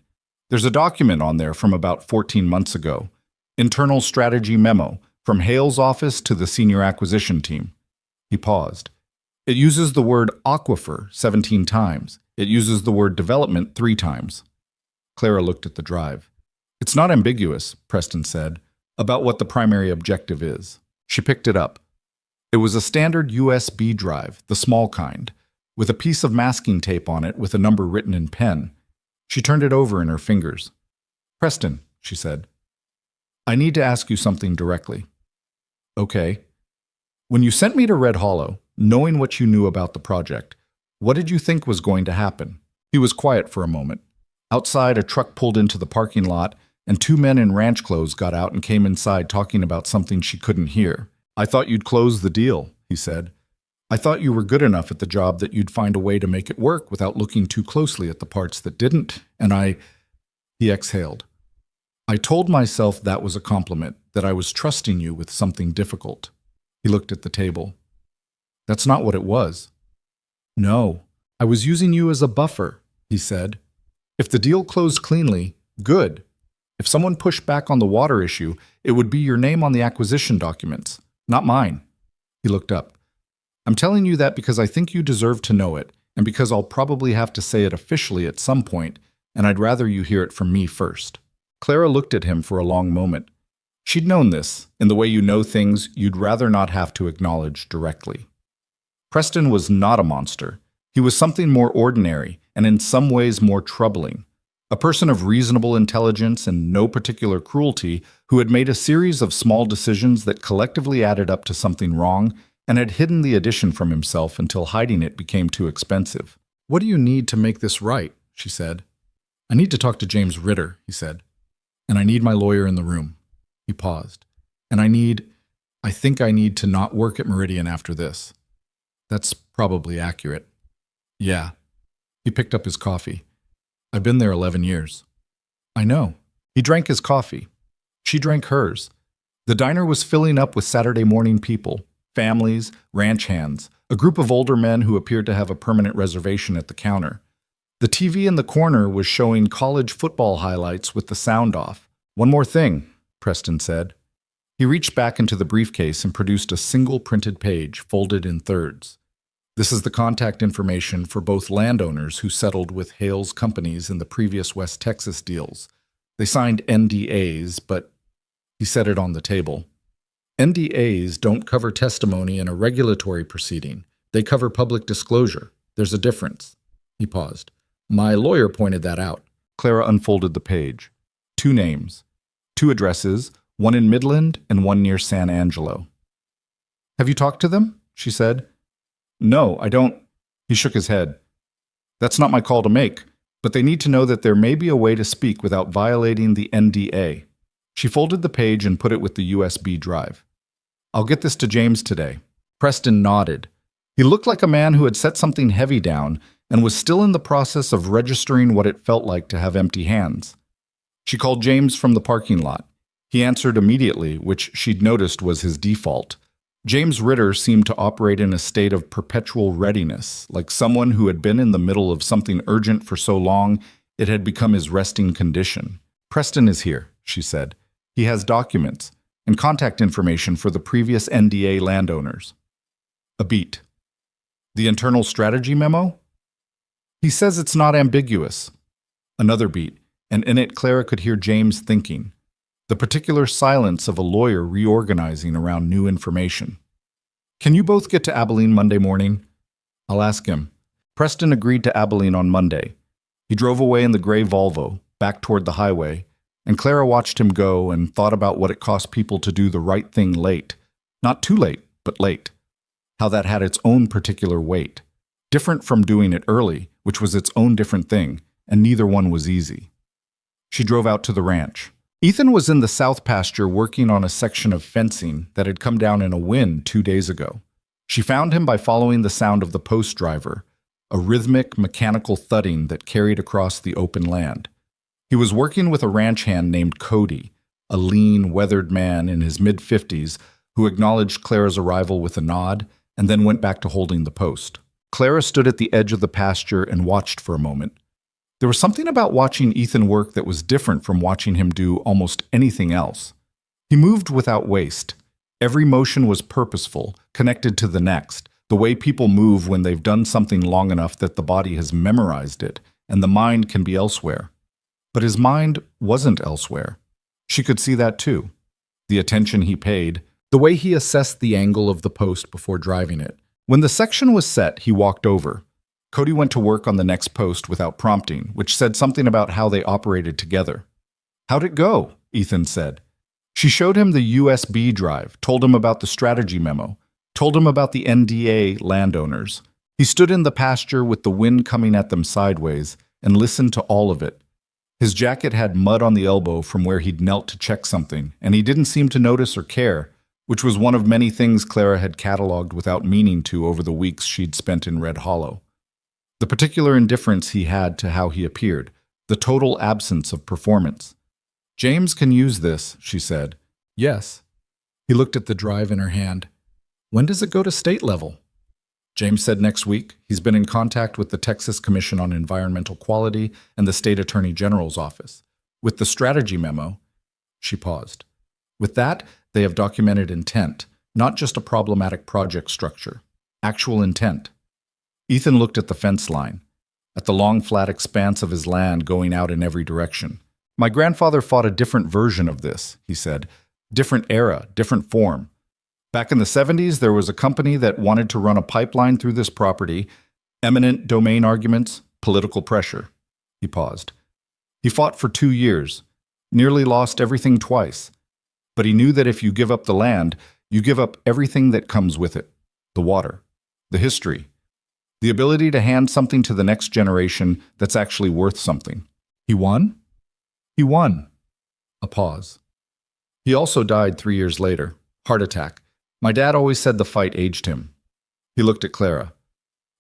"There's a document on there from about 14 months ago. Internal strategy memo, from Hale's office to the senior acquisition team." He paused. "It uses the word aquifer 17 times. It uses the word development 3 times. Clara looked at the drive. "It's not ambiguous," Preston said, "about what the primary objective is." She picked it up. It was a standard USB drive, the small kind, with a piece of masking tape on it with a number written in pen. She turned it over in her fingers. "Preston," she said, "I need to ask you something directly." "Okay." "When you sent me to Red Hollow, knowing what you knew about the project, what did you think was going to happen?" He was quiet for a moment. Outside, a truck pulled into the parking lot, and 2 men in ranch clothes got out and came inside talking about something she couldn't hear. "I thought you'd close the deal," he said. "I thought you were good enough at the job that you'd find a way to make it work without looking too closely at the parts that didn't, and He exhaled. "I told myself that was a compliment, that I was trusting you with something difficult." He looked at the table. "That's not what it was." "No, I was using you as a buffer," he said. "If the deal closed cleanly, good. If someone pushed back on the water issue, it would be your name on the acquisition documents, not mine." He looked up. "I'm telling you that because I think you deserve to know it, and because I'll probably have to say it officially at some point, and I'd rather you hear it from me first." Clara looked at him for a long moment. She'd known this, in the way you know things you'd rather not have to acknowledge directly. Preston was not a monster. He was something more ordinary, and in some ways more troubling. A person of reasonable intelligence and no particular cruelty who had made a series of small decisions that collectively added up to something wrong and had hidden the addition from himself until hiding it became too expensive. "What do you need to make this right?" she said. "I need to talk to James Ritter," he said. "And I need my lawyer in the room." He paused. "And I think I need to not work at Meridian after this." "That's probably accurate." "Yeah." He picked up his coffee. "I've been there 11 years. "I know." He drank his coffee. She drank hers. The diner was filling up with Saturday morning people, families, ranch hands, a group of older men who appeared to have a permanent reservation at the counter. The TV in the corner was showing college football highlights with the sound off. "One more thing," Preston said. He reached back into the briefcase and produced a single printed page, folded in thirds. "This is the contact information for both landowners who settled with Hale's companies in the previous West Texas deals. They signed NDAs, but—" he set it on the table. "NDAs don't cover testimony in a regulatory proceeding. They cover public disclosure. There's a difference." He paused. "My lawyer pointed that out." Clara unfolded the page. 2 names. 2 addresses, one in Midland and one near San Angelo. "Have you talked to them?" she said. "No, I don't." He shook his head. "That's not my call to make, but they need to know that there may be a way to speak without violating the NDA." She folded the page and put it with the USB drive. "I'll get this to James today." Preston nodded. He looked like a man who had set something heavy down and was still in the process of registering what it felt like to have empty hands. She called James from the parking lot. He answered immediately, which she'd noticed was his default. James Ritter seemed to operate in a state of perpetual readiness, like someone who had been in the middle of something urgent for so long it had become his resting condition. "Preston is here," she said. "He has documents and contact information for the previous NDA landowners." A beat. "The internal strategy memo?" "He says it's not ambiguous." Another beat, and in it Clara could hear James thinking, the particular silence of a lawyer reorganizing around new information. "Can you both get to Abilene Monday morning?" "I'll ask him." Preston agreed to Abilene on Monday. He drove away in the gray Volvo, back toward the highway, and Clara watched him go and thought about what it cost people to do the right thing late. Not too late, but late. How that had its own particular weight. Different from doing it early, which was its own different thing, and neither one was easy. She drove out to the ranch. Ethan was in the south pasture working on a section of fencing that had come down in a wind 2 days ago. She found him by following the sound of the post driver, a rhythmic, mechanical thudding that carried across the open land. He was working with a ranch hand named Cody, a lean, weathered man in his mid-50s who acknowledged Clara's arrival with a nod and then went back to holding the post. Clara stood at the edge of the pasture and watched for a moment. There was something about watching Ethan work that was different from watching him do almost anything else. He moved without waste. Every motion was purposeful, connected to the next, the way people move when they've done something long enough that the body has memorized it, and the mind can be elsewhere. But his mind wasn't elsewhere. She could see that too. The attention he paid, the way he assessed the angle of the post before driving it. When the section was set, he walked over. Cody went to work on the next post without prompting, which said something about how they operated together. "How'd it go?" Ethan said. She showed him the USB drive, told him about the strategy memo, told him about the NDA landowners. He stood in the pasture with the wind coming at them sideways and listened to all of it. His jacket had mud on the elbow from where he'd knelt to check something, and he didn't seem to notice or care, which was one of many things Clara had cataloged without meaning to over the weeks she'd spent in Red Hollow. The particular indifference he had to how he appeared, the total absence of performance. "James can use this," she said. "Yes." He looked at the drive in her hand. "When does it go to state level?" James said next week. He's been in contact with the Texas Commission on Environmental Quality and the State Attorney General's office. With the strategy memo, she paused. With that, they have documented intent, not just a problematic project structure, actual intent. Ethan looked at the fence line, at the long flat expanse of his land going out in every direction. "My grandfather fought a different version of this," he said. "Different era, different form. Back in the 70s, there was a company that wanted to run a pipeline through this property, eminent domain arguments, political pressure." He paused. "He fought for 2 years, nearly lost everything twice. But he knew that if you give up the land, you give up everything that comes with it. The water, the history, the ability to hand something to the next generation that's actually worth something." "He won?" "He won." A pause. "He also died 3 years later. Heart attack. My dad always said the fight aged him." He looked at Clara.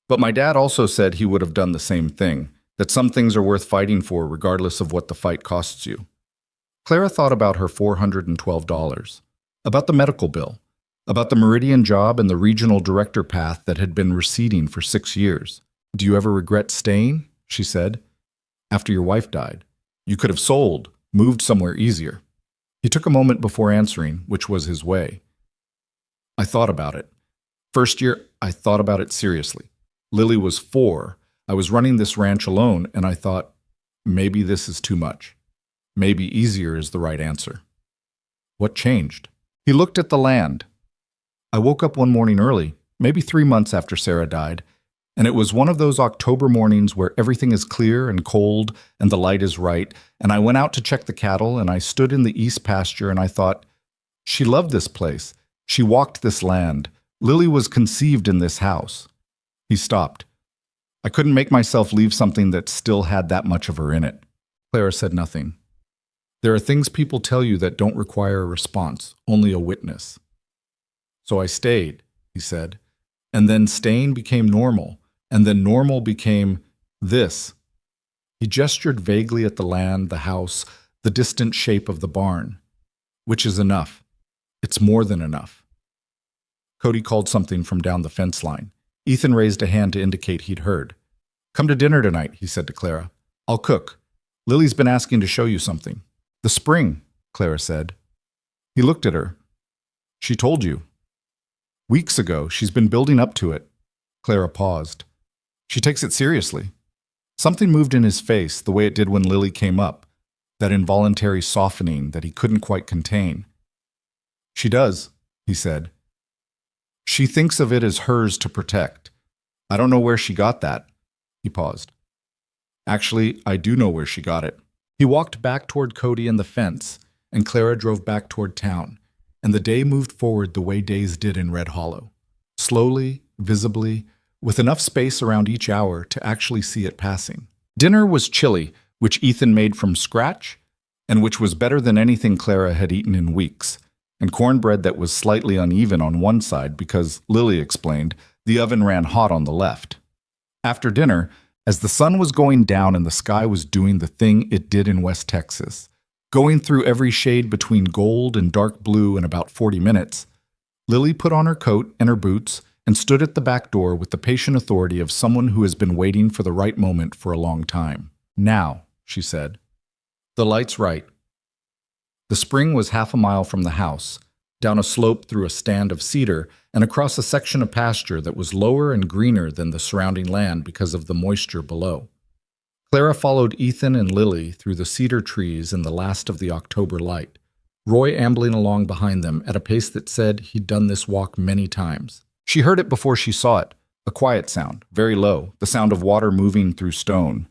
"But my dad also said he would have done the same thing, that some things are worth fighting for regardless of what the fight costs you." Clara thought about her $412, about the medical bill, about the Meridian job and the regional director path that had been receding for 6 years. "Do you ever regret staying?" she said. "After your wife died. You could have sold, moved somewhere easier." He took a moment before answering, which was his way. "I thought about it. First year, I thought about it seriously. Lily was 4. I was running this ranch alone, and I thought, maybe this is too much. Maybe easier is the right answer." "What changed?" He looked at the land. "I woke up one morning early, maybe 3 months after Sarah died, and it was one of those October mornings where everything is clear and cold and the light is right, and I went out to check the cattle, and I stood in the east pasture, and I thought, she loved this place. She walked this land. Lily was conceived in this house." He stopped. "I couldn't make myself leave something that still had that much of her in it." Clara said nothing. "There are things people tell you that don't require a response, only a witness." "So I stayed," he said. "And then staying became normal, and then normal became this." He gestured vaguely at the land, the house, the distant shape of the barn. "Which is enough. It's more than enough." Cody called something from down the fence line. Ethan raised a hand to indicate he'd heard. "Come to dinner tonight," he said to Clara. "I'll cook. Lily's been asking to show you something." "The spring," Clara said. He looked at her. "She told you." "Weeks ago. She's been building up to it." Clara paused. "She takes it seriously." Something moved in his face the way it did when Lily came up, that involuntary softening that he couldn't quite contain. "She does," he said. "She thinks of it as hers to protect. I don't know where she got that." He paused. "Actually, I do know where she got it." He walked back toward Cody and the fence, and Clara drove back toward town, and the day moved forward the way days did in Red Hollow. Slowly, visibly, with enough space around each hour to actually see it passing. Dinner was chili, which Ethan made from scratch, and which was better than anything Clara had eaten in weeks, and cornbread that was slightly uneven on one side because, Lily explained, the oven ran hot on the left. After dinner, as the sun was going down and the sky was doing the thing it did in West Texas, going through every shade between gold and dark blue in about 40 minutes, Lily put on her coat and her boots and stood at the back door with the patient authority of someone who has been waiting for the right moment for a long time. "Now," she said. "The light's right." The spring was half a mile from the house, down a slope through a stand of cedar and across a section of pasture that was lower and greener than the surrounding land because of the moisture below. Clara followed Ethan and Lily through the cedar trees in the last of the October light, Roy ambling along behind them at a pace that said he'd done this walk many times. She heard it before she saw it, a quiet sound, very low, the sound of water moving through stone.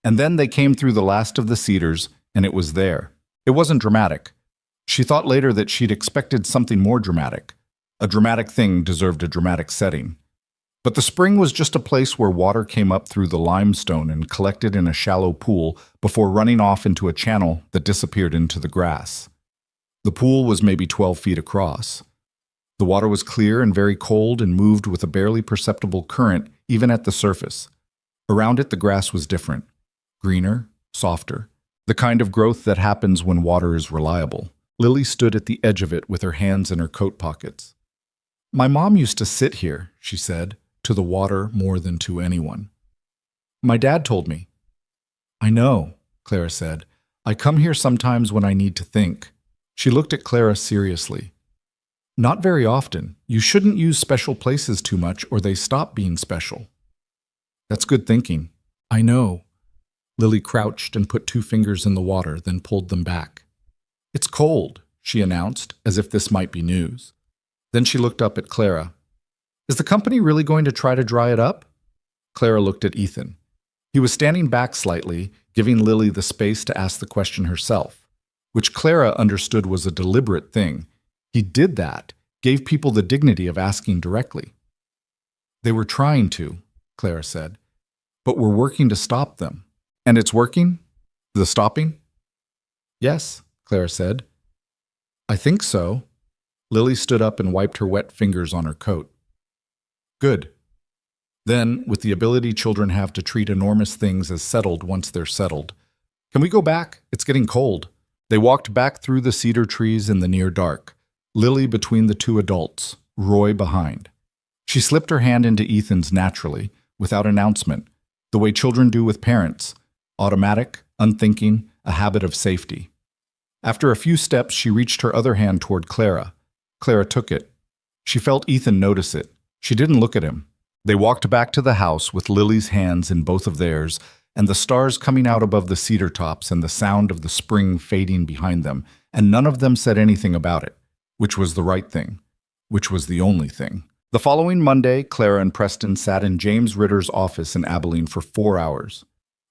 And then they came through the last of the cedars, and it was there. It wasn't dramatic. She thought later that she'd expected something more dramatic. A dramatic thing deserved a dramatic setting. But the spring was just a place where water came up through the limestone and collected in a shallow pool before running off into a channel that disappeared into the grass. The pool was maybe 12 feet across. The water was clear and very cold and moved with a barely perceptible current even at the surface. Around it, the grass was different. Greener, softer. The kind of growth that happens when water is reliable. Lily stood at the edge of it with her hands in her coat pockets. "My mom used to sit here," she said, to the water more than to anyone. "My dad told me." "I know," Clara said. "I come here sometimes when I need to think." She looked at Clara seriously. "Not very often. You shouldn't use special places too much or they stop being special." "That's good thinking." "I know." Lily crouched and put 2 fingers in the water, then pulled them back. "It's cold," she announced, as if this might be news. Then she looked up at Clara. "Is the company really going to try to dry it up?" Clara looked at Ethan. He was standing back slightly, giving Lily the space to ask the question herself, which Clara understood was a deliberate thing. He did that, gave people the dignity of asking directly. "They were trying to," Clara said, "but we're working to stop them." "And it's working? The stopping?" "Yes," Clara said. "I think so." Lily stood up and wiped her wet fingers on her coat. "Good." Then, with the ability children have to treat enormous things as settled once they're settled, "Can we go back? It's getting cold." They walked back through the cedar trees in the near dark, Lily between the 2 adults, Roy behind. She slipped her hand into Ethan's naturally, without announcement, the way children do with parents, automatic, unthinking, a habit of safety. After a few steps, she reached her other hand toward Clara. Clara took it. She felt Ethan notice it. She didn't look at him. They walked back to the house with Lily's hands in both of theirs, and the stars coming out above the cedar tops and the sound of the spring fading behind them, and none of them said anything about it, which was the right thing, which was the only thing. The following Monday, Clara and Preston sat in James Ritter's office in Abilene for 4 hours.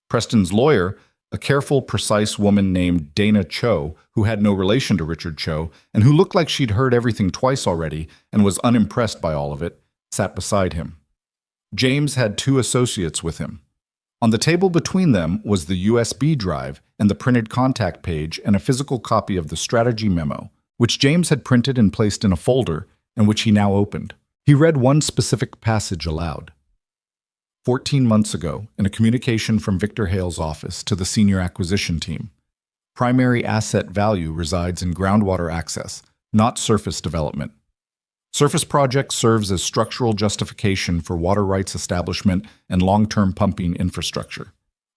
Preston's lawyer, a careful, precise woman named Dana Cho, who had no relation to Richard Cho, and who looked like she'd heard everything twice already and was unimpressed by all of it, sat beside him. James had 2 associates with him. On the table between them was the USB drive and the printed contact page and a physical copy of the strategy memo, which James had printed and placed in a folder and which he now opened. He read one specific passage aloud. 14 months ago, in a communication from Victor Hale's office to the senior acquisition team, primary asset value resides in groundwater access, not surface development. Surface project serves as structural justification for water rights establishment and long-term pumping infrastructure.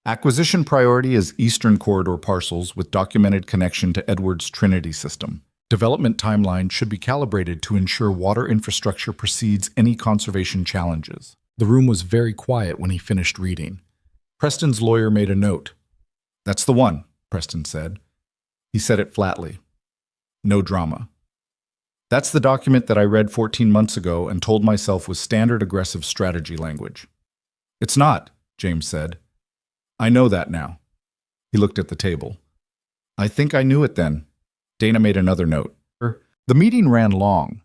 Acquisition priority is Eastern Corridor parcels with documented connection to Edwards Trinity system. Development timeline should be calibrated to ensure water infrastructure precedes any conservation challenges. The room was very quiet when he finished reading. Preston's lawyer made a note. "That's the one," Preston said. He said it flatly. No drama. "That's the document that I read 14 months ago and told myself was standard aggressive strategy language." "It's not," James said. "I know that now." He looked at the table. "I think I knew it then." Dana made another note. The meeting ran long.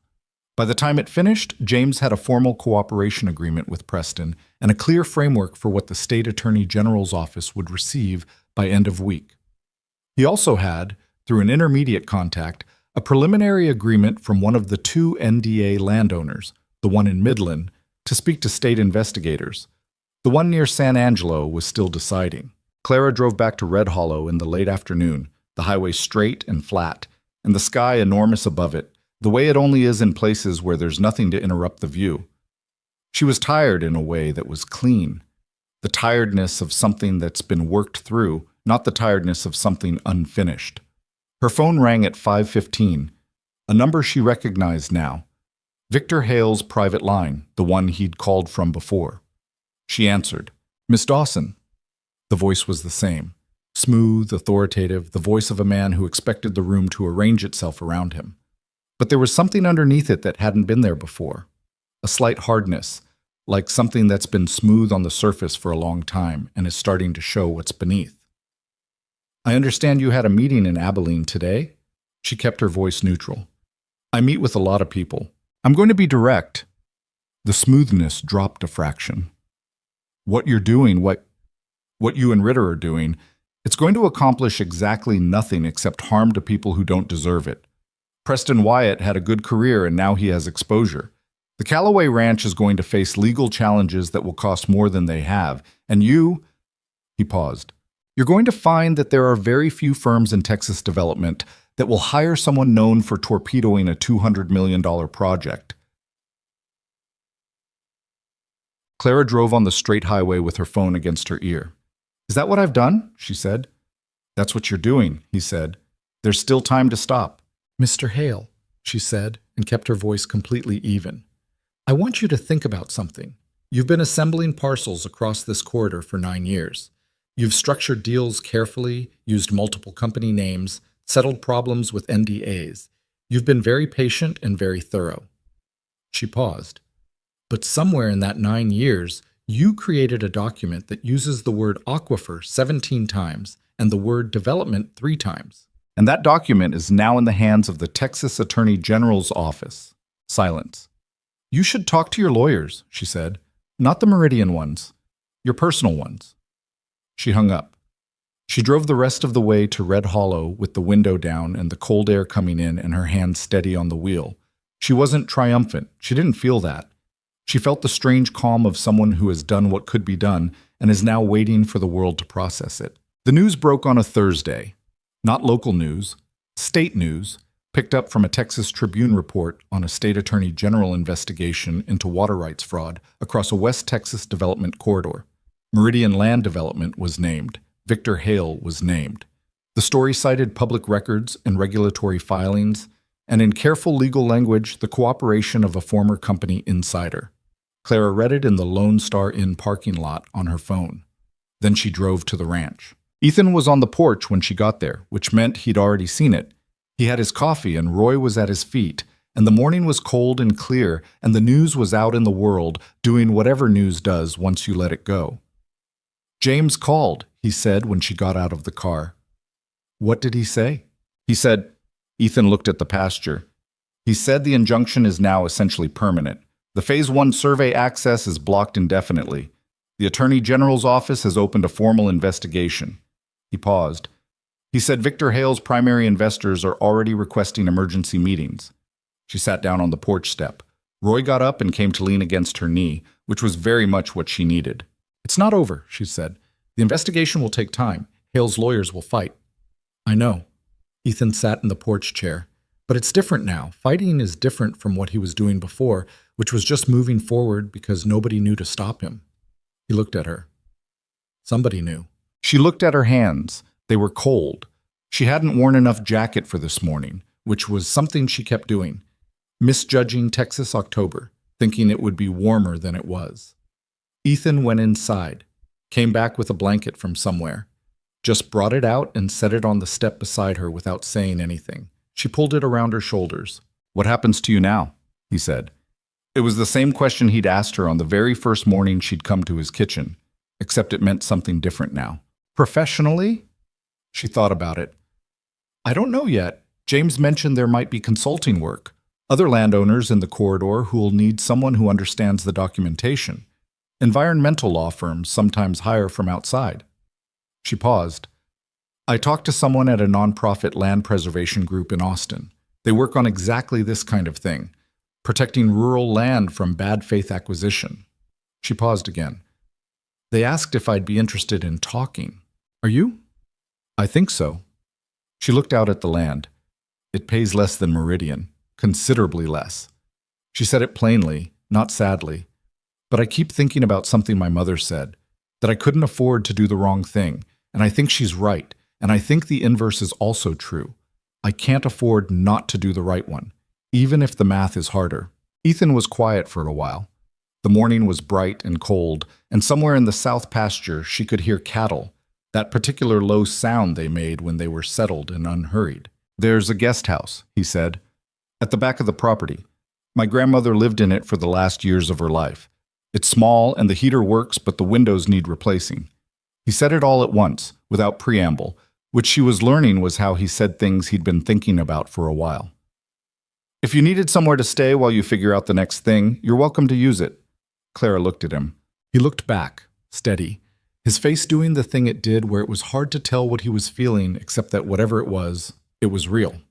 By the time it finished, James had a formal cooperation agreement with Preston and a clear framework for what the State Attorney General's office would receive by end of week. He also had, through an intermediate contact, a preliminary agreement from one of the two NDA landowners, the one in Midland, to speak to state investigators. The one near San Angelo was still deciding. Clara drove back to Red Hollow in the late afternoon, the highway straight and flat, and the sky enormous above it, the way it only is in places where there's nothing to interrupt the view. She was tired in a way that was clean, the tiredness of something that's been worked through, not the tiredness of something unfinished. Her phone rang at 5:15, a number she recognized now. Victor Hale's private line, the one he'd called from before. She answered. "Miss Dawson." The voice was the same, smooth, authoritative, the voice of a man who expected the room to arrange itself around him. But there was something underneath it that hadn't been there before, a slight hardness, like something that's been smooth on the surface for a long time and is starting to show what's beneath. "I understand you had a meeting in Abilene today?" She kept her voice neutral. "I meet with a lot of people. I'm going to be direct." The smoothness dropped a fraction. "What you're doing, what you and Ritter are doing, it's going to accomplish exactly nothing except harm to people who don't deserve it. Preston Wyatt had a good career and now he has exposure. The Callaway Ranch is going to face legal challenges that will cost more than they have, and you—" He paused. "You're going to find that there are very few firms in Texas development that will hire someone known for torpedoing a $200 million project." Clara drove on the straight highway with her phone against her ear. "Is that what I've done?" she said. "That's what you're doing," he said. "There's still time to stop." "Mr. Hale," she said, and kept her voice completely even. "I want you to think about something. You've been assembling parcels across this corridor for 9 years. You've structured deals carefully, used multiple company names, settled problems with NDAs. You've been very patient and very thorough." She paused. "But somewhere in that 9 years, you created a document that uses the word aquifer 17 times and the word development 3 times. And that document is now in the hands of the Texas Attorney General's office." Silence. "You should talk to your lawyers," she said. "Not the Meridian ones. Your personal ones." She hung up. She drove the rest of the way to Red Hollow with the window down and the cold air coming in and her hand steady on the wheel. She wasn't triumphant. She didn't feel that. She felt the strange calm of someone who has done what could be done and is now waiting for the world to process it. The news broke on a Thursday. Not local news, state news, picked up from a Texas Tribune report on a state attorney general investigation into water rights fraud across a West Texas development corridor. Meridian Land Development was named. Victor Hale was named. The story cited public records and regulatory filings, and in careful legal language, the cooperation of a former company insider. Clara read it in the Lone Star Inn parking lot on her phone. Then she drove to the ranch. Ethan was on the porch when she got there, which meant he'd already seen it. He had his coffee and Roy was at his feet, and the morning was cold and clear, and the news was out in the world, doing whatever news does once you let it go. "James called," he said when she got out of the car. "What did he say?" He said, Ethan looked at the pasture. "He said the injunction is now essentially permanent. The Phase 1 survey access is blocked indefinitely. The Attorney General's office has opened a formal investigation." He paused. He said Victor Hale's primary investors are already requesting emergency meetings. She sat down on the porch step. Roy got up and came to lean against her knee, which was very much what she needed. "It's not over," she said. "The investigation will take time. Hale's lawyers will fight." "I know." Ethan sat in the porch chair. But it's different now. Fighting is different from what he was doing before, which was just moving forward because nobody knew to stop him. He looked at her. Somebody knew. She looked at her hands. They were cold. She hadn't worn enough jacket for this morning, which was something she kept doing, misjudging Texas October, thinking it would be warmer than it was. Ethan went inside, came back with a blanket from somewhere, just brought it out and set it on the step beside her without saying anything. She pulled it around her shoulders. "What happens to you now?" he said. It was the same question he'd asked her on the very first morning she'd come to his kitchen, except it meant something different now. "Professionally?" She thought about it. "I don't know yet. James mentioned there might be consulting work. Other landowners in the corridor who'll need someone who understands the documentation. Environmental law firms sometimes hire from outside." She paused. "I talked to someone at a nonprofit land preservation group in Austin. They work on exactly this kind of thing, protecting rural land from bad faith acquisition." She paused again. "They asked if I'd be interested in talking. Are you?" "I think so." She looked out at the land. "It pays less than Meridian, considerably less." She said it plainly, not sadly. "But I keep thinking about something my mother said, that I couldn't afford to do the wrong thing, and I think she's right, and I think the inverse is also true. I can't afford not to do the right one, even if the math is harder." Ethan was quiet for a while. The morning was bright and cold, and somewhere in the south pasture she could hear cattle, that particular low sound they made when they were settled and unhurried. "There's a guest house," he said, "at the back of the property. My grandmother lived in it for the last years of her life. It's small and the heater works, but the windows need replacing." He said it all at once, without preamble, which she was learning was how he said things he'd been thinking about for a while. "If you needed somewhere to stay while you figure out the next thing, you're welcome to use it." Clara looked at him. He looked back, steady, his face doing the thing it did where it was hard to tell what he was feeling except that whatever it was real.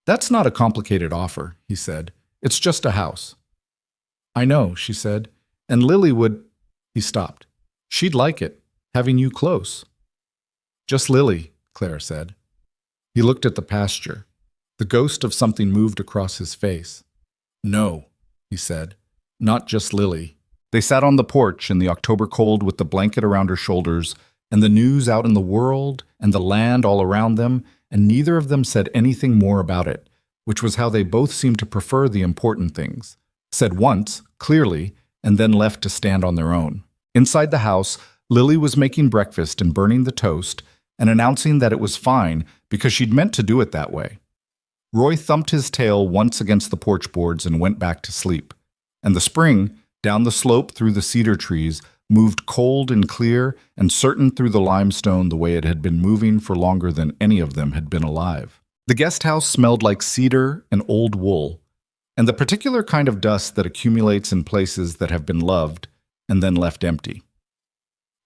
"That's not a complicated offer," he said. "It's just a house." "I know," she said. "And Lily would—" He stopped. "She'd like it, having you close." "Just Lily," Clara said. He looked at the pasture. The ghost of something moved across his face. "No," he said. "Not just Lily." They sat on the porch in the October cold with the blanket around her shoulders and the news out in the world and the land all around them, and neither of them said anything more about it, which was how they both seemed to prefer the important things. Said once, clearly, and then left to stand on their own. Inside the house, Lily was making breakfast and burning the toast and announcing that it was fine because she'd meant to do it that way. Roy thumped his tail once against the porch boards and went back to sleep. And the spring, down the slope through the cedar trees, moved cold and clear and certain through the limestone the way it had been moving for longer than any of them had been alive. The guest house smelled like cedar and old wool, and the particular kind of dust that accumulates in places that have been loved and then left empty.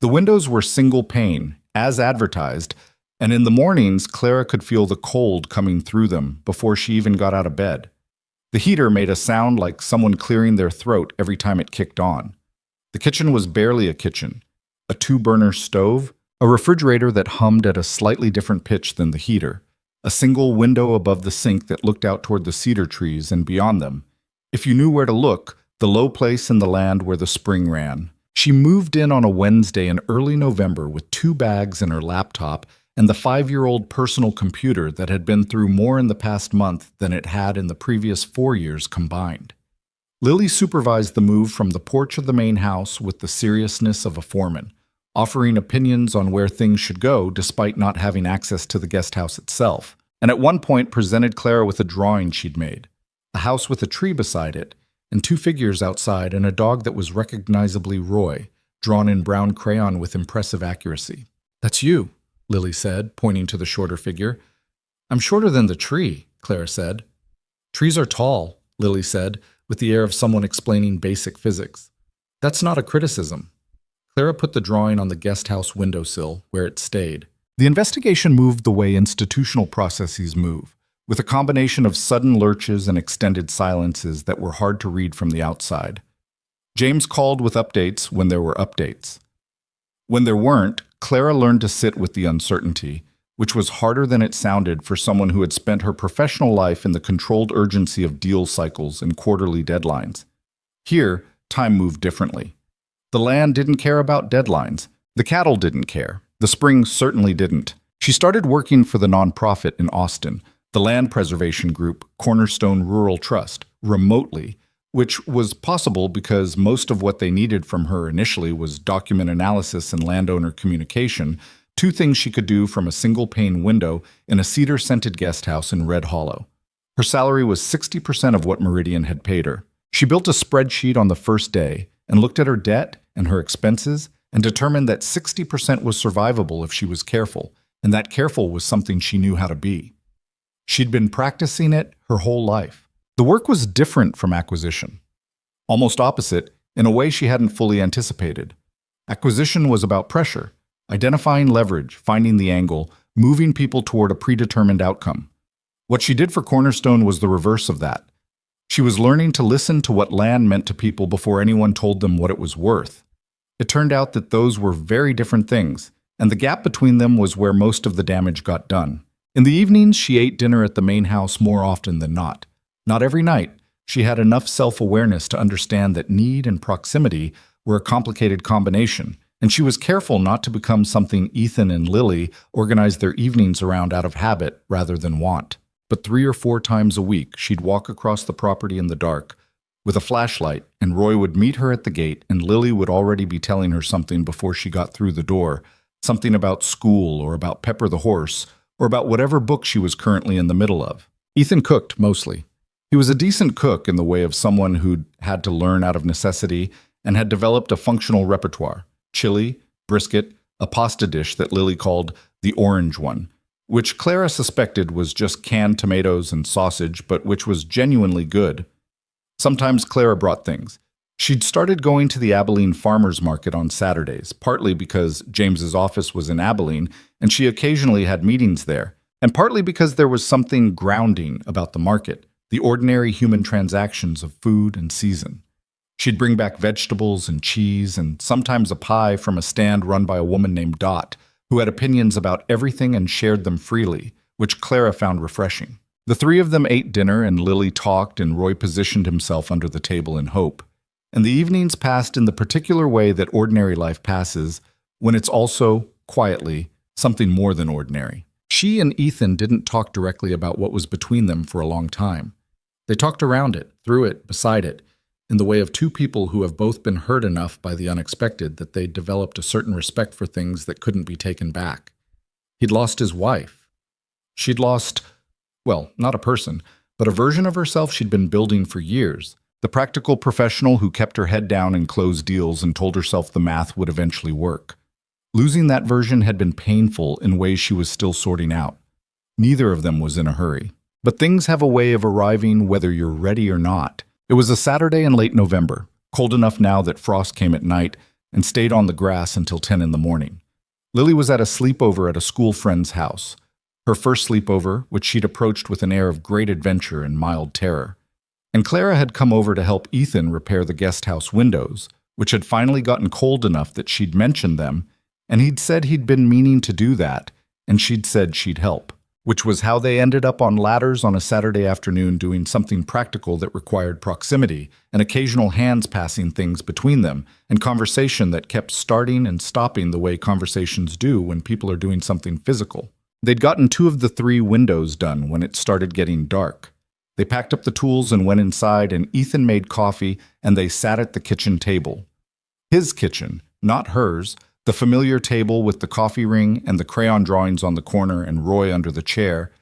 The windows were single pane, as advertised, and in the mornings Clara could feel the cold coming through them before she even got out of bed. The heater made a sound like someone clearing their throat every time it kicked on. The kitchen was barely a kitchen. A 2-burner stove, a refrigerator that hummed at a slightly different pitch than the heater, a single window above the sink that looked out toward the cedar trees and beyond them. If you knew where to look, the low place in the land where the spring ran. She moved in on a Wednesday in early November with 2 bags and her laptop and the 5-year-old personal computer that had been through more in the past month than it had in the previous 4 years combined. Lily supervised the move from the porch of the main house with the seriousness of a foreman, offering opinions on where things should go despite not having access to the guest house itself, and at one point presented Clara with a drawing she'd made, a house with a tree beside it, and 2 figures outside and a dog that was recognizably Roy, drawn in brown crayon with impressive accuracy. "That's you," Lily said, pointing to the shorter figure. "I'm shorter than the tree," Clara said. "Trees are tall," Lily said, with the air of someone explaining basic physics. "That's not a criticism." Clara put the drawing on the guest house windowsill, where it stayed. The investigation moved the way institutional processes move, with a combination of sudden lurches and extended silences that were hard to read from the outside. James called with updates when there were updates. When there weren't, Clara learned to sit with the uncertainty, which was harder than it sounded for someone who had spent her professional life in the controlled urgency of deal cycles and quarterly deadlines. Here, time moved differently. The land didn't care about deadlines. The cattle didn't care. The spring certainly didn't. She started working for the nonprofit in Austin, the land preservation group Cornerstone Rural Trust, remotely, which was possible because most of what they needed from her initially was document analysis and landowner communication, two things she could do from a single-pane window in a cedar-scented guest house in Red Hollow. Her salary was 60% of what Meridian had paid her. She built a spreadsheet on the first day and looked at her debt and her expenses and determined that 60% was survivable if she was careful, and that careful was something she knew how to be. She'd been practicing it her whole life. The work was different from acquisition. Almost opposite, in a way she hadn't fully anticipated. Acquisition was about pressure, identifying leverage, finding the angle, moving people toward a predetermined outcome. What she did for Cornerstone was the reverse of that. She was learning to listen to what land meant to people before anyone told them what it was worth. It turned out that those were very different things, and the gap between them was where most of the damage got done. In the evenings, she ate dinner at the main house more often than not. Not every night. She had enough self-awareness to understand that need and proximity were a complicated combination, and she was careful not to become something Ethan and Lily organized their evenings around out of habit rather than want. But 3 or 4 times a week, she'd walk across the property in the dark with a flashlight, and Roy would meet her at the gate, and Lily would already be telling her something before she got through the door, something about school or about Pepper the horse, or about whatever book she was currently in the middle of. Ethan cooked, mostly. He was a decent cook in the way of someone who'd had to learn out of necessity and had developed a functional repertoire: chili, brisket, a pasta dish that Lily called the orange one, which Clara suspected was just canned tomatoes and sausage, but which was genuinely good. Sometimes Clara brought things. She'd started going to the Abilene Farmers Market on Saturdays, partly because James's office was in Abilene, and she occasionally had meetings there, and partly because there was something grounding about the market, the ordinary human transactions of food and season. She'd bring back vegetables and cheese and sometimes a pie from a stand run by a woman named Dot, who had opinions about everything and shared them freely, which Clara found refreshing. The 3 of them ate dinner, and Lily talked, and Roy positioned himself under the table in hope. And the evenings passed in the particular way that ordinary life passes, when it's also, quietly, something more than ordinary. She and Ethan didn't talk directly about what was between them for a long time. They talked around it, through it, beside it, in the way of 2 people who have both been hurt enough by the unexpected that they developed a certain respect for things that couldn't be taken back. He'd lost his wife. She'd lost, well, not a person, but a version of herself she'd been building for years. The practical professional who kept her head down and closed deals and told herself the math would eventually work. Losing that version had been painful in ways she was still sorting out. Neither of them was in a hurry. But things have a way of arriving whether you're ready or not. It was a Saturday in late November, cold enough now that frost came at night and stayed on the grass until 10 in the morning. Lily was at a sleepover at a school friend's house. Her first sleepover, which she'd approached with an air of great adventure and mild terror. And Clara had come over to help Ethan repair the guest house windows, which had finally gotten cold enough that she'd mentioned them, and he'd said he'd been meaning to do that, and she'd said she'd help, which was how they ended up on ladders on a Saturday afternoon doing something practical that required proximity, and occasional hands passing things between them, and conversation that kept starting and stopping the way conversations do when people are doing something physical. They'd gotten 2 of the 3 windows done when it started getting dark. They packed up the tools and went inside, and Ethan made coffee, and they sat at the kitchen table. His kitchen, not hers, the familiar table with the coffee ring and the crayon drawings on the corner and Roy under the chair,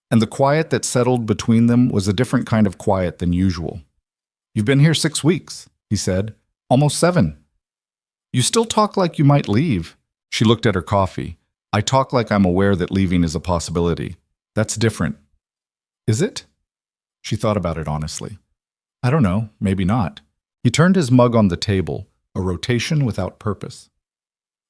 and the quiet that settled between them was a different kind of quiet than usual. "You've been here 6 weeks," he said. "Almost 7. You still talk like you might leave." She looked at her coffee. "I talk like I'm aware that leaving is a possibility. That's different." "Is it?" She thought about it honestly. "I don't know, maybe not." He turned his mug on the table, a rotation without purpose.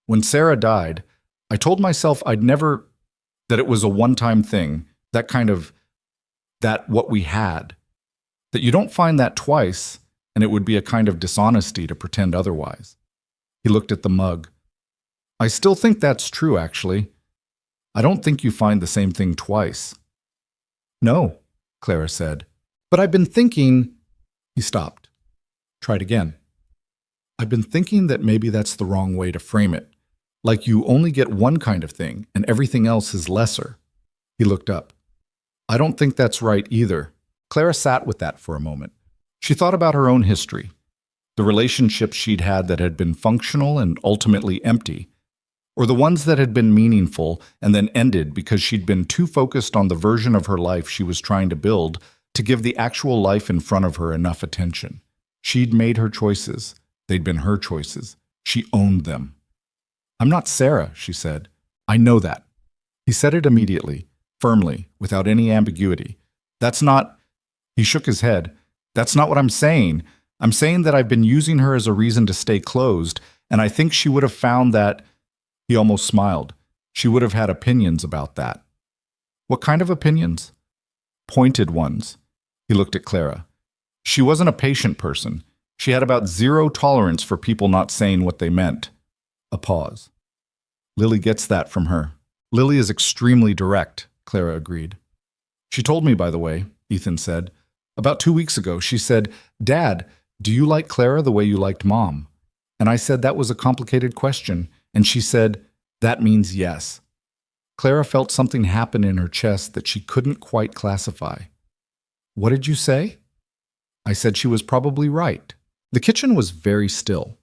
"When Sarah died, I told myself that it was a one-time thing, that what we had. That you don't find that twice, and it would be a kind of dishonesty to pretend otherwise." He looked at the mug. "I still think that's true, actually. I don't think you find the same thing twice. No, Clara said. But I've been thinking... He stopped. Tried again. I've been thinking that maybe that's the wrong way to frame it. Like you only get one kind of thing and everything else is lesser. He looked up. I don't think that's right either. Clara sat with that for a moment. She thought about her own history, the relationships she'd had that had been functional and ultimately empty, or the ones that had been meaningful and then ended because she'd been too focused on the version of her life she was trying to build to give the actual life in front of her enough attention. She'd made her choices. They'd been her choices. She owned them. I'm not Sarah, she said. I know that. He said it immediately, firmly, without any ambiguity. That's not... He shook his head. That's not what I'm saying. I'm saying that I've been using her as a reason to stay closed, and I think she would have found that... He almost smiled. She would have had opinions about that. What kind of opinions? Pointed ones. He looked at Clara. She wasn't a patient person. She had about zero tolerance for people not saying what they meant. A pause. Lily gets that from her. Lily is extremely direct, Clara agreed. She told me, by the way, Ethan said. About 2 weeks ago, she said, Dad, do you like Clara the way you liked Mom? And I said that was a complicated question, and she said, that means yes. Clara felt something happen in her chest that she couldn't quite classify. What did you say? I said she was probably right. The kitchen was very still.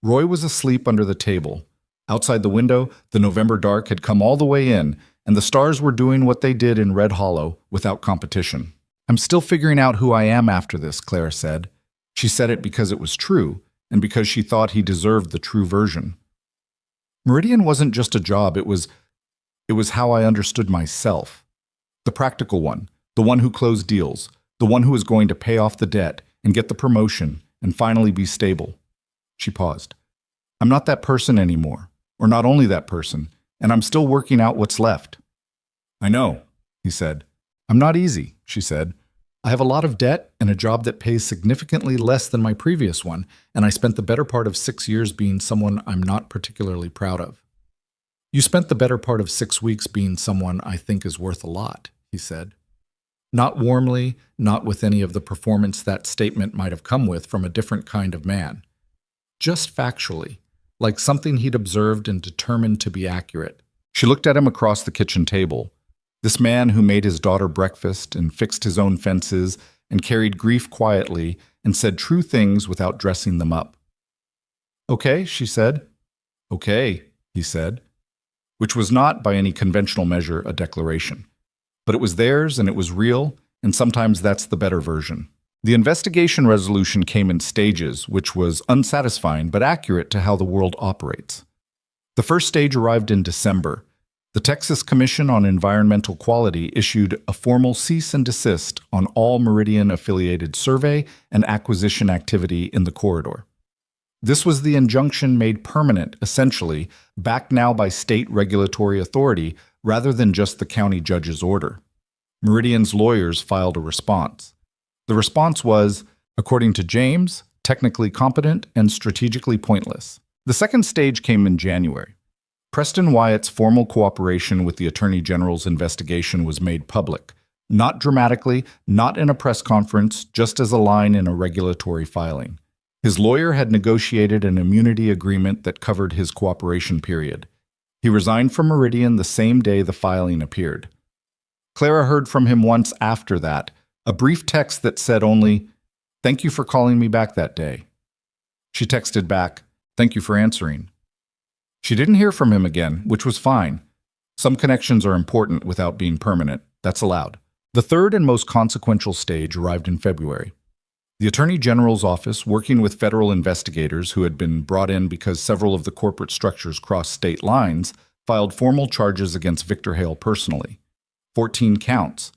Roy was asleep under the table. Outside the window, the November dark had come all the way in, and the stars were doing what they did in Red Hollow without competition. I'm still figuring out who I am after this, Clara said. She said it because it was true, and because she thought he deserved the true version. Meridian wasn't just a job, it was how I understood myself. The practical one, the one who closed deals, the one who was going to pay off the debt and get the promotion and finally be stable. She paused. I'm not that person anymore, or not only that person, and I'm still working out what's left. I know, he said. I'm not easy, she said. I have a lot of debt and a job that pays significantly less than my previous one, and I spent the better part of 6 years being someone I'm not particularly proud of. You spent the better part of 6 weeks being someone I think is worth a lot, he said. Not warmly, not with any of the performance that statement might have come with from a different kind of man. Just factually, like something he'd observed and determined to be accurate. She looked at him across the kitchen table. This man who made his daughter breakfast and fixed his own fences and carried grief quietly and said true things without dressing them up. Okay, she said. Okay, he said. Which was not, by any conventional measure, a declaration. But it was theirs and it was real, and sometimes that's the better version. The investigation resolution came in stages, which was unsatisfying but accurate to how the world operates. The first stage arrived in December. The Texas Commission on Environmental Quality issued a formal cease and desist on all Meridian-affiliated survey and acquisition activity in the corridor. This was the injunction made permanent, essentially, backed now by state regulatory authority rather than just the county judge's order. Meridian's lawyers filed a response. The response was, according to James, technically competent and strategically pointless. The second stage came in January. Preston Wyatt's formal cooperation with the Attorney General's investigation was made public, not dramatically, not in a press conference, just as a line in a regulatory filing. His lawyer had negotiated an immunity agreement that covered his cooperation period. He resigned from Meridian the same day the filing appeared. Clara heard from him once after that, a brief text that said only, "Thank you for calling me back that day." She texted back, "Thank you for answering." She didn't hear from him again, which was fine. Some connections are important without being permanent. That's allowed. The third and most consequential stage arrived in February. The Attorney General's office, working with federal investigators who had been brought in because several of the corporate structures crossed state lines, filed formal charges against Victor Hale personally. 14 counts.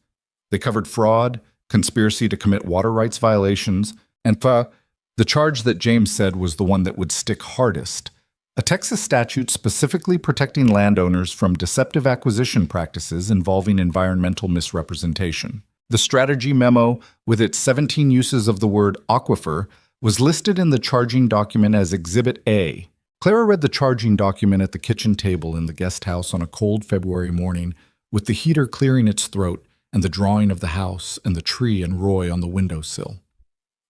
They covered fraud, conspiracy to commit water rights violations, and the charge that James said was the one that would stick hardest. A Texas statute specifically protecting landowners from deceptive acquisition practices involving environmental misrepresentation. The strategy memo, with its 17 uses of the word aquifer, was listed in the charging document as Exhibit A, Clara read the charging document at the kitchen table in the guest house on a cold February morning, with the heater clearing its throat and the drawing of the house and the tree and Roy on the windowsill.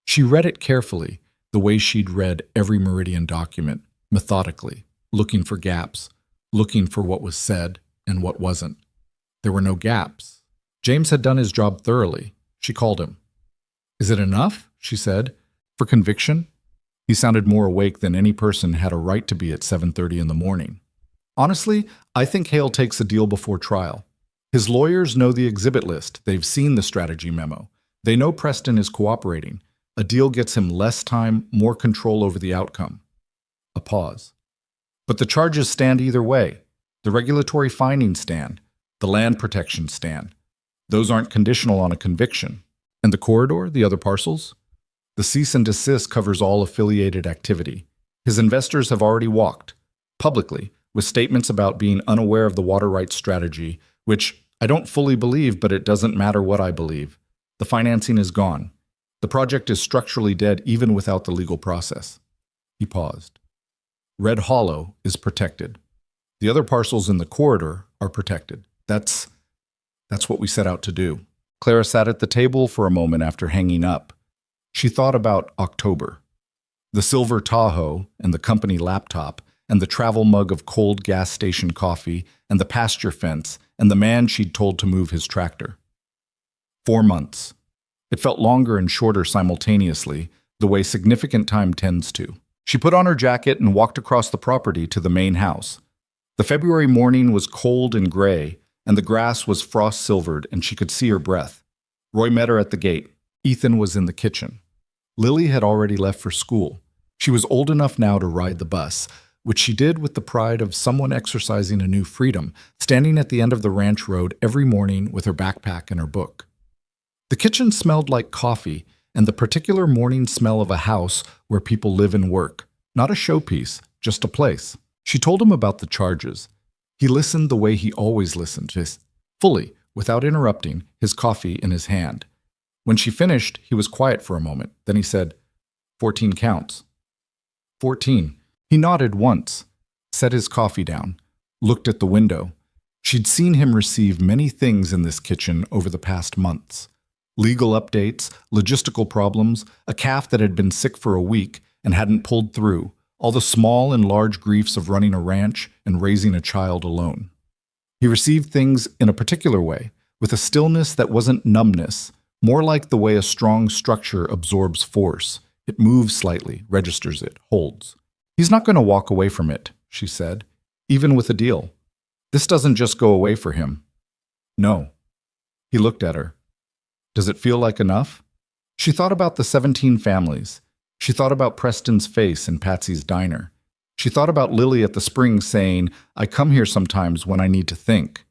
She read it carefully, the way she'd read every Meridian document, methodically, looking for gaps, looking for what was said and what wasn't. There were no gaps. James had done his job thoroughly. She called him. "Is it enough?" she said. "For conviction?" He sounded more awake than any person had a right to be at 7:30 in the morning. "Honestly, I think Hale takes a deal before trial. His lawyers know the exhibit list. They've seen the strategy memo. They know Preston is cooperating. A deal gets him less time, more control over the outcome." A pause. "But the charges stand either way. The regulatory findings stand. The land protection stand. Those aren't conditional on a conviction. And the corridor, the other parcels? The cease and desist covers all affiliated activity. His investors have already walked, publicly, with statements about being unaware of the water rights strategy, which I don't fully believe, but it doesn't matter what I believe. The financing is gone. The project is structurally dead even without the legal process." He paused. "Red Hollow is protected. The other parcels in the corridor are protected. That's what we set out to do." Clara sat at the table for a moment after hanging up. She thought about October. The silver Tahoe and the company laptop and the travel mug of cold gas station coffee and the pasture fence and the man she'd told to move his tractor. 4 months. It felt longer and shorter simultaneously, the way significant time tends to. She put on her jacket and walked across the property to the main house. The February morning was cold and gray, and the grass was frost-silvered, and she could see her breath. Roy met her at the gate. Ethan was in the kitchen. Lily had already left for school. She was old enough now to ride the bus, which she did with the pride of someone exercising a new freedom, standing at the end of the ranch road every morning with her backpack and her book. The kitchen smelled like coffee and the particular morning smell of a house where people live and work. Not a showpiece, just a place. She told him about the charges. He listened the way he always listened, just fully, without interrupting, his coffee in his hand. When she finished, he was quiet for a moment. Then he said, 14 counts. 14. He nodded once, set his coffee down, looked at the window. She'd seen him receive many things in this kitchen over the past months. Legal updates, logistical problems, a calf that had been sick for a week and hadn't pulled through, all the small and large griefs of running a ranch and raising a child alone. He received things in a particular way, with a stillness that wasn't numbness, more like the way a strong structure absorbs force. It moves slightly, registers it, holds. "He's not going to walk away from it," she said, "even with a deal. This doesn't just go away for him." "No." He looked at her. "Does it feel like enough?" She thought about the 17 families. She thought about Preston's face in Patsy's diner. She thought about Lily at the spring saying, "I come here sometimes when I need to think."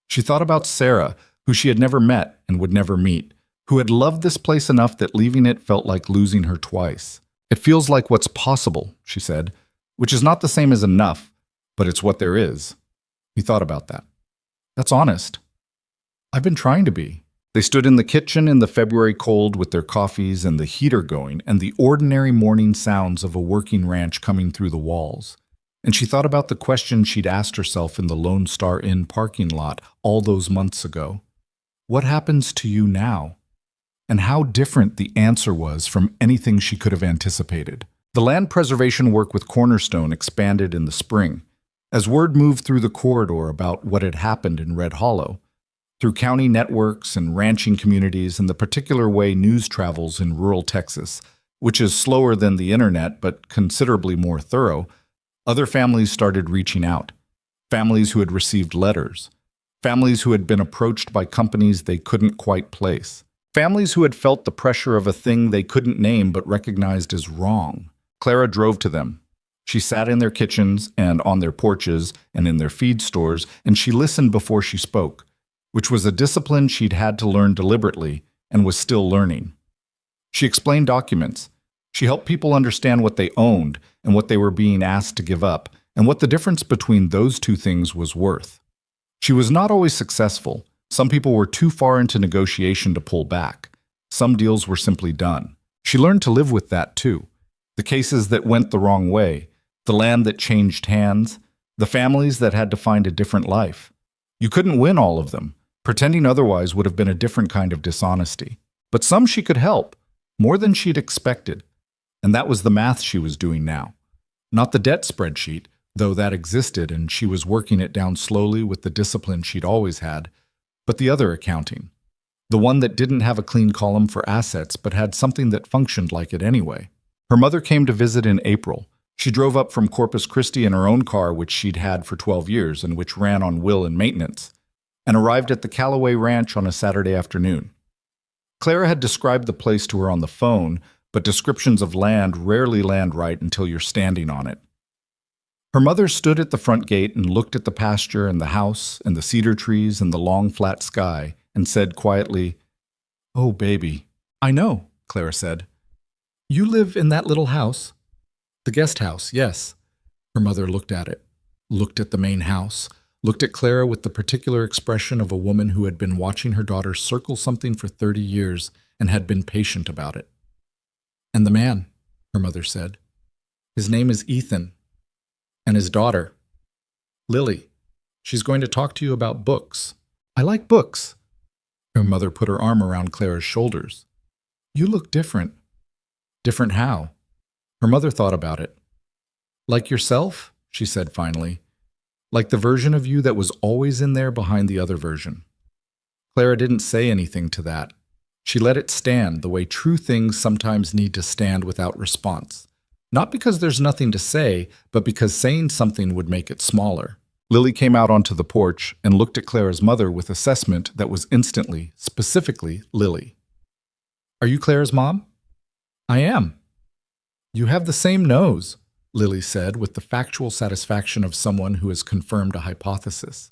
She thought about Sarah, who she had never met and would never meet, who had loved this place enough that leaving it felt like losing her twice. "It feels like what's possible," she said, "which is not the same as enough, but it's what there is." He thought about that. "That's honest." "I've been trying to be." They stood in the kitchen in the February cold with their coffees and the heater going and the ordinary morning sounds of a working ranch coming through the walls. And she thought about the question she'd asked herself in the Lone Star Inn parking lot all those months ago. What happens to you now? And how different the answer was from anything she could have anticipated. The land preservation work with Cornerstone expanded in the spring. As word moved through the corridor about what had happened in Red Hollow, through county networks and ranching communities and the particular way news travels in rural Texas, which is slower than the internet but considerably more thorough, other families started reaching out. Families who had received letters. Families who had been approached by companies they couldn't quite place. Families who had felt the pressure of a thing they couldn't name but recognized as wrong. Clara drove to them. She sat in their kitchens and on their porches and in their feed stores, and she listened before she spoke, which was a discipline she'd had to learn deliberately and was still learning. She explained documents. She helped people understand what they owned and what they were being asked to give up, and what the difference between those two things was worth. She was not always successful. Some people were too far into negotiation to pull back. Some deals were simply done. She learned to live with that too. The cases that went the wrong way, the land that changed hands, the families that had to find a different life. You couldn't win all of them. Pretending otherwise would have been a different kind of dishonesty. But some she could help, more than she'd expected. And that was the math she was doing now. Not the debt spreadsheet, though that existed and she was working it down slowly with the discipline she'd always had, but the other accounting. The one that didn't have a clean column for assets but had something that functioned like it anyway. Her mother came to visit in April. She drove up from Corpus Christi in her own car, which she'd had for 12 years and which ran on will and maintenance, and arrived at the Callaway Ranch on a Saturday afternoon. Clara had described the place to her on the phone, but descriptions of land rarely land right until you're standing on it. Her mother stood at the front gate and looked at the pasture and the house and the cedar trees and the long flat sky and said quietly, "Oh, baby." "I know," Clara said. "You live in that little house?" "The guest house, yes." Her mother looked at it, looked at the main house, looked at Clara with the particular expression of a woman who had been watching her daughter circle something for 30 years and had been patient about it. "And the man," her mother said. "His name is Ethan. And his daughter, Lily. She's going to talk to you about books." "I like books." Her mother put her arm around Clara's shoulders. "You look different." "Different how?" Her mother thought about it. "Like yourself?" she said finally. "Like the version of you that was always in there behind the other version." Clara didn't say anything to that. She let it stand the way true things sometimes need to stand without response. Not because there's nothing to say, but because saying something would make it smaller. Lily came out onto the porch and looked at Clara's mother with assessment that was instantly, specifically, Lily. "Are you Clara's mom?" "I am." "You have the same nose," Lily said with the factual satisfaction of someone who has confirmed a hypothesis.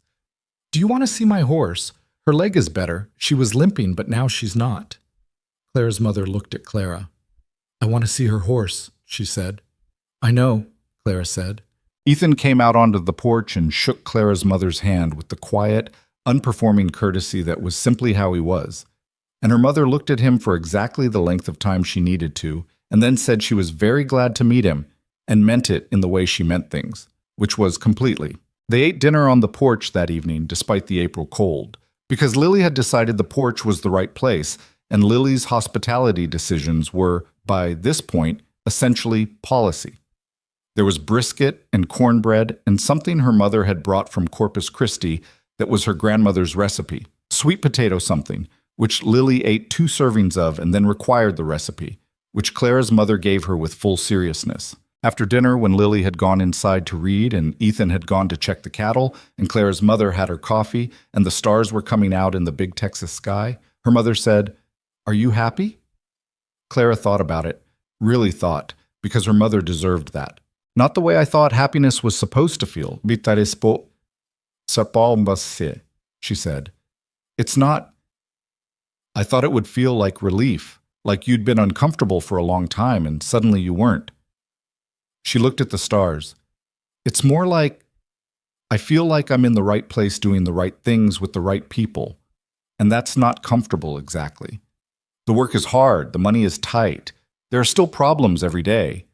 "Do you want to see my horse? Her leg is better. She was limping, but now she's not." Clara's mother looked at Clara. "I want to see her horse," she said. "I know," Clara said. Ethan came out onto the porch and shook Clara's mother's hand with the quiet, unperforming courtesy that was simply how he was. And her mother looked at him for exactly the length of time she needed to, and then said she was very glad to meet him, and meant it in the way she meant things, which was completely. They ate dinner on the porch that evening, despite the April cold, because Lily had decided the porch was the right place, and Lily's hospitality decisions were, by this point, essentially policy. There was brisket and cornbread and something her mother had brought from Corpus Christi that was her grandmother's recipe, sweet potato something, which Lily ate 2 servings of and then required the recipe, which Clara's mother gave her with full seriousness. After dinner, when Lily had gone inside to read and Ethan had gone to check the cattle and Clara's mother had her coffee and the stars were coming out in the big Texas sky, her mother said, "Are you happy?" Clara thought about it, really thought, because her mother deserved that. "Not the way I thought happiness was supposed to feel," she said. "It's not. I thought it would feel like relief, like you'd been uncomfortable for a long time and suddenly you weren't." She looked at the stars. "It's more like I feel like I'm in the right place doing the right things with the right people, and that's not comfortable exactly. The work is hard, the money is tight. There are still problems every day."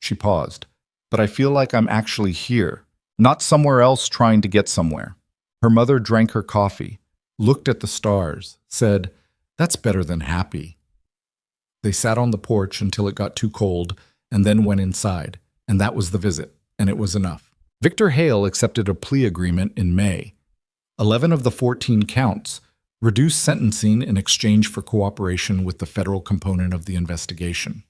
She paused. "But I feel like I'm actually here, not somewhere else trying to get somewhere." Her mother drank her coffee, looked at the stars, said, "That's better than happy." They sat on the porch until it got too cold, and then went inside, and that was the visit, and it was enough. Victor Hale accepted a plea agreement in May. 11 of the 14 counts, reduced sentencing in exchange for cooperation with the federal component of the investigation.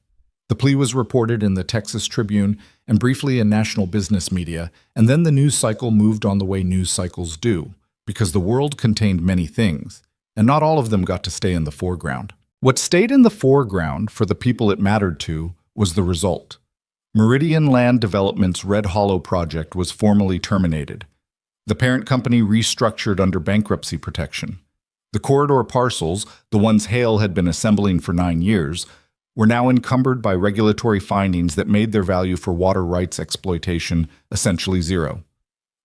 The plea was reported in the Texas Tribune and briefly in national business media, and then the news cycle moved on the way news cycles do, because the world contained many things, and not all of them got to stay in the foreground. What stayed in the foreground for the people it mattered to was the result. Meridian Land Development's Red Hollow project was formally terminated. The parent company restructured under bankruptcy protection. The corridor parcels, the ones Hale had been assembling for 9 years, were now encumbered by regulatory findings that made their value for water rights exploitation essentially zero.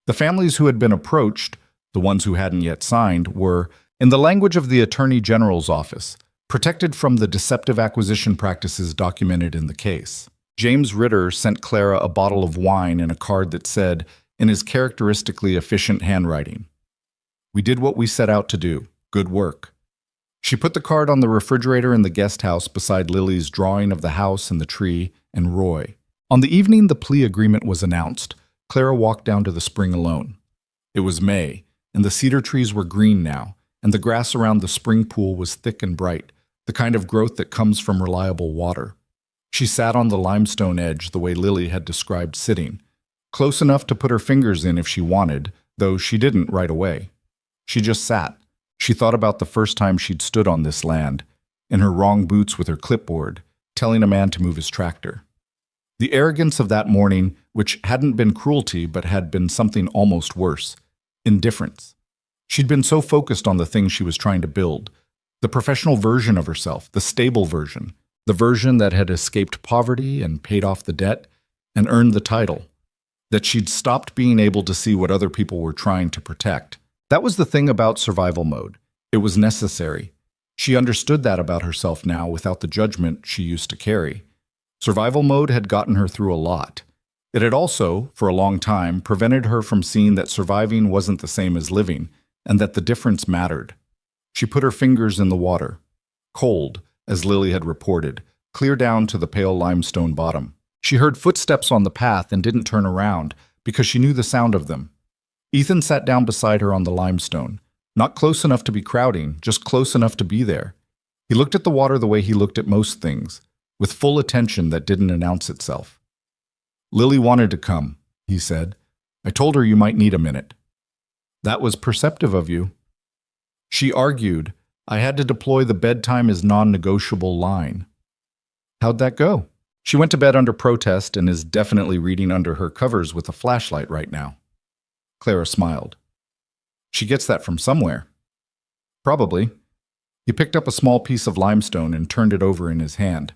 The families who had been approached, the ones who hadn't yet signed, were, in the language of the Attorney General's office, protected from the deceptive acquisition practices documented in the case. James Ritter sent Clara a bottle of wine and a card that said, in his characteristically efficient handwriting, "We did what we set out to do. Good work." She put the card on the refrigerator in the guest house beside Lily's drawing of the house and the tree and Roy. On the evening the plea agreement was announced, Clara walked down to the spring alone. It was May, and the cedar trees were green now, and the grass around the spring pool was thick and bright, the kind of growth that comes from reliable water. She sat on the limestone edge the way Lily had described sitting, close enough to put her fingers in if she wanted, though she didn't right away. She just sat. She thought about the first time she'd stood on this land, in her wrong boots with her clipboard, telling a man to move his tractor. The arrogance of that morning, which hadn't been cruelty but had been something almost worse, indifference. She'd been so focused on the thing she was trying to build, the professional version of herself, the stable version, the version that had escaped poverty and paid off the debt and earned the title, that she'd stopped being able to see what other people were trying to protect. That was the thing about survival mode. It was necessary. She understood that about herself now without the judgment she used to carry. Survival mode had gotten her through a lot. It had also, for a long time, prevented her from seeing that surviving wasn't the same as living, and that the difference mattered. She put her fingers in the water. Cold, as Lily had reported, clear down to the pale limestone bottom. She heard footsteps on the path and didn't turn around, because she knew the sound of them. Ethan sat down beside her on the limestone, not close enough to be crowding, just close enough to be there. He looked at the water the way he looked at most things, with full attention that didn't announce itself. "Lily wanted to come," he said. "I told her you might need a minute." "That was perceptive of you." She argued, "I had to deploy the bedtime is non-negotiable line." "How'd that go?" "She went to bed under protest and is definitely reading under her covers with a flashlight right now." Clara smiled. "She gets that from somewhere." "Probably." He picked up a small piece of limestone and turned it over in his hand.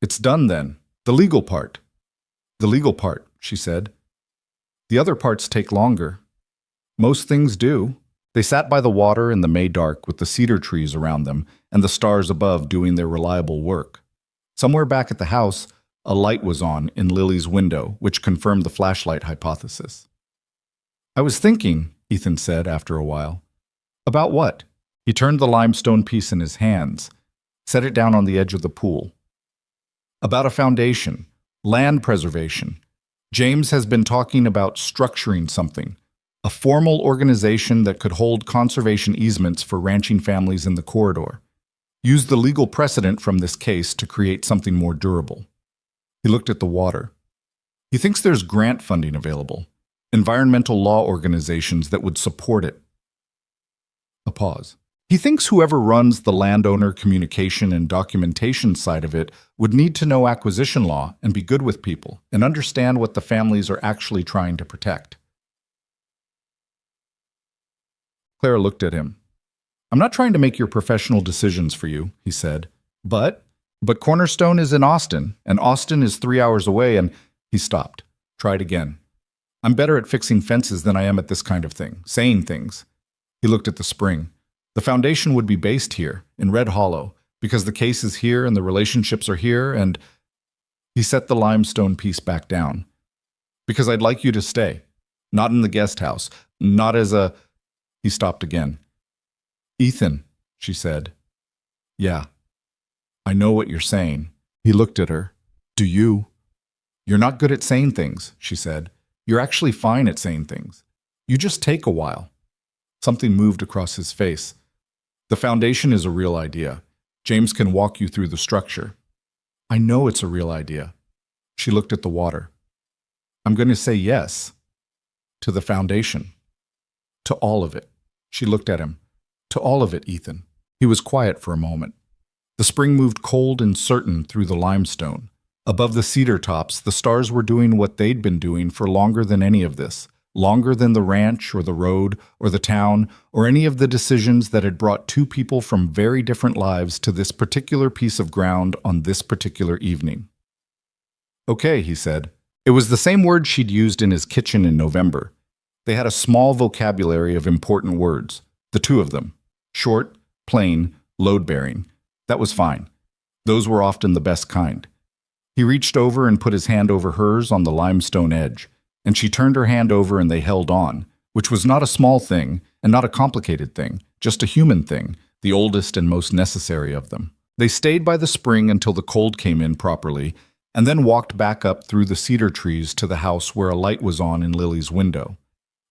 "It's done then. The legal part." "The legal part," she said. "The other parts take longer." "Most things do." They sat by the water in the May dark with the cedar trees around them and the stars above doing their reliable work. Somewhere back at the house, a light was on in Lily's window, which confirmed the flashlight hypothesis. "I was thinking," Ethan said after a while. "About what?" He turned the limestone piece in his hands, set it down on the edge of the pool. "About a foundation, land preservation. James has been talking about structuring something, a formal organization that could hold conservation easements for ranching families in the corridor. Use the legal precedent from this case to create something more durable." He looked at the water. "He thinks there's grant funding available, environmental law organizations that would support it." A pause. "He thinks whoever runs the landowner communication and documentation side of it would need to know acquisition law and be good with people and understand what the families are actually trying to protect." Clara looked at him. "I'm not trying to make your professional decisions for you," he said. But Cornerstone is in Austin, and Austin is 3 hours away, and..." He stopped. Tried again. "I'm better at fixing fences than I am at this kind of thing, saying things." He looked at the spring. "The foundation would be based here, in Red Hollow, because the case is here and the relationships are here, and..." He set the limestone piece back down. "Because I'd like you to stay. Not in the guest house. Not as a..." He stopped again. "Ethan," she said. "Yeah. I know what you're saying." He looked at her. "Do you?" "You're not good at saying things," she said. "You're actually fine at saying things. You just take a while." Something moved across his face. "The foundation is a real idea. James can walk you through the structure." "I know it's a real idea." She looked at the water. "I'm going to say yes. To the foundation. To all of it." She looked at him. "To all of it, Ethan." He was quiet for a moment. The spring moved cold and certain through the limestone. Above the cedar tops, the stars were doing what they'd been doing for longer than any of this, longer than the ranch or the road or the town or any of the decisions that had brought two people from very different lives to this particular piece of ground on this particular evening. "Okay," he said. It was the same word she'd used in his kitchen in November. They had a small vocabulary of important words, the two of them. Short, plain, load-bearing. That was fine. Those were often the best kind. He reached over and put his hand over hers on the limestone edge, and she turned her hand over and they held on, which was not a small thing and not a complicated thing, just a human thing, the oldest and most necessary of them. They stayed by the spring until the cold came in properly, and then walked back up through the cedar trees to the house where a light was on in Lily's window.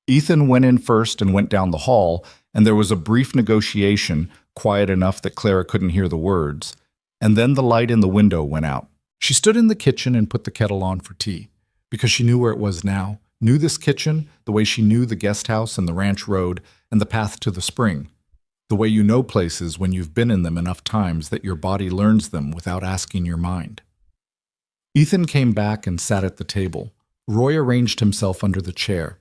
Ethan went in first and went down the hall, and there was a brief negotiation, quiet enough that Clara couldn't hear the words, and then the light in the window went out. She stood in the kitchen and put the kettle on for tea, because she knew where it was now, knew this kitchen the way she knew the guest house and the ranch road and the path to the spring, the way you know places when you've been in them enough times that your body learns them without asking your mind. Ethan came back and sat at the table. Roy arranged himself under the chair.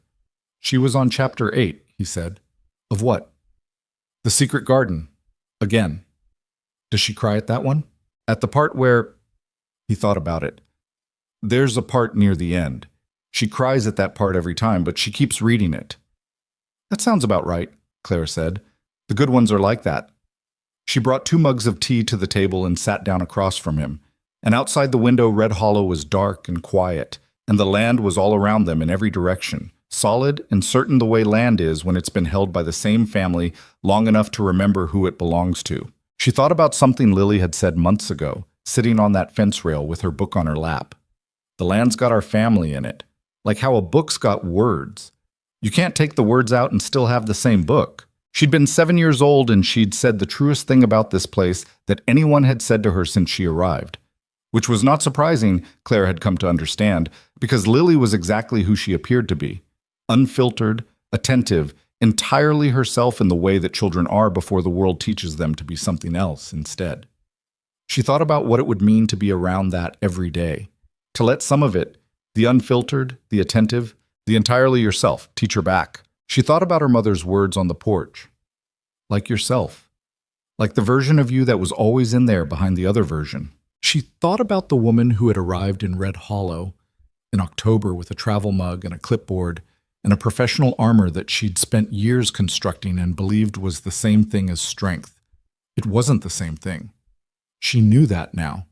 She was on chapter 8, he said. Of what? The Secret Garden. Again. Does she cry at that one? At the part where... He thought about it. There's a part near the end. She cries at that part every time, but she keeps reading it. That sounds about right, Clara said. The good ones are like that. She brought 2 mugs of tea to the table and sat down across from him. And outside the window, Red Hollow was dark and quiet, and the land was all around them in every direction, solid and certain the way land is when it's been held by the same family long enough to remember who it belongs to. She thought about something Lily had said months ago, sitting on that fence rail with her book on her lap. The land's got our family in it, like how a book's got words. You can't take the words out and still have the same book. She'd been 7 years old and she'd said the truest thing about this place that anyone had said to her since she arrived. Which was not surprising, Claire had come to understand, because Lily was exactly who she appeared to be. Unfiltered, attentive, entirely herself in the way that children are before the world teaches them to be something else instead. She thought about what it would mean to be around that every day, to let some of it, the unfiltered, the attentive, the entirely yourself, teach her back. She thought about her mother's words on the porch. Like yourself. Like the version of you that was always in there behind the other version. She thought about the woman who had arrived in Red Hollow in October with a travel mug and a clipboard and a professional armor that she'd spent years constructing and believed was the same thing as strength. It wasn't the same thing. She knew that now.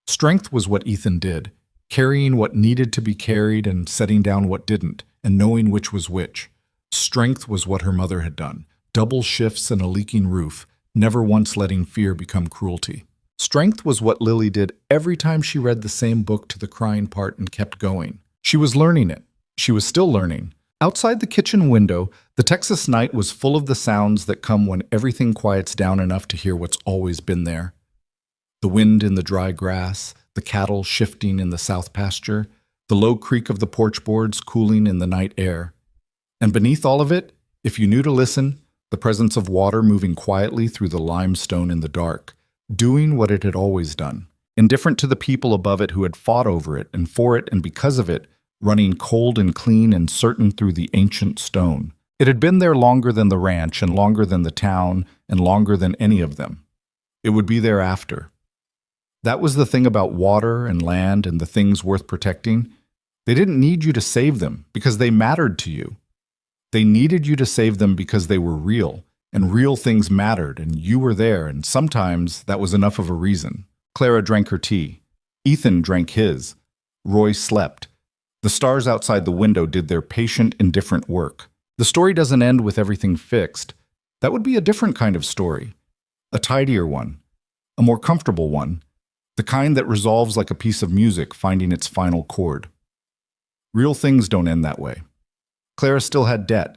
Strength was what Ethan did, carrying what needed to be carried and setting down what didn't, and knowing which was which. Strength was what her mother had done, double shifts and a leaking roof, never once letting fear become cruelty. Strength was what Lily did every time she read the same book to the crying part and kept going. She was learning it. She was still learning. Outside the kitchen window, the Texas night was full of the sounds that come when everything quiets down enough to hear what's always been there. The wind in the dry grass, the cattle shifting in the south pasture, the low creak of the porch boards cooling in the night air. And beneath all of it, if you knew to listen, the presence of water moving quietly through the limestone in the dark, doing what it had always done, indifferent to the people above it who had fought over it and for it and because of it, running cold and clean and certain through the ancient stone. It had been there longer than the ranch and longer than the town and longer than any of them. It would be there after. That was the thing about water and land and the things worth protecting. They didn't need you to save them because they mattered to you. They needed you to save them because they were real, and real things mattered, and you were there, and sometimes that was enough of a reason. Clara drank her tea. Ethan drank his. Roy slept. The stars outside the window did their patient, indifferent work. The story doesn't end with everything fixed. That would be a different kind of story. A tidier one. A more comfortable one. The kind that resolves like a piece of music finding its final chord. Real things don't end that way. Clara still had debt.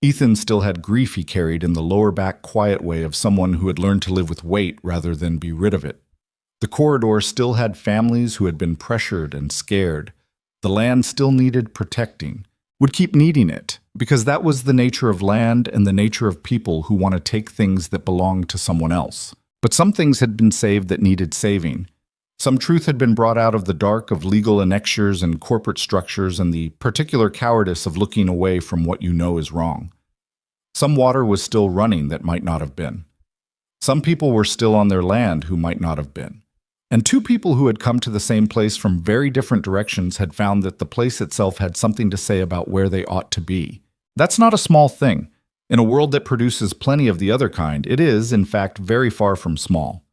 Ethan still had grief he carried in the lower back quiet way of someone who had learned to live with weight rather than be rid of it. The corridor still had families who had been pressured and scared. The land still needed protecting, would keep needing it, because that was the nature of land and the nature of people who want to take things that belong to someone else. But some things had been saved that needed saving. Some truth had been brought out of the dark of legal annexures and corporate structures and the particular cowardice of looking away from what you know is wrong. Some water was still running that might not have been. Some people were still on their land who might not have been. And 2 people who had come to the same place from very different directions had found that the place itself had something to say about where they ought to be. That's not a small thing. In a world that produces plenty of the other kind, it is, in fact, very far from small.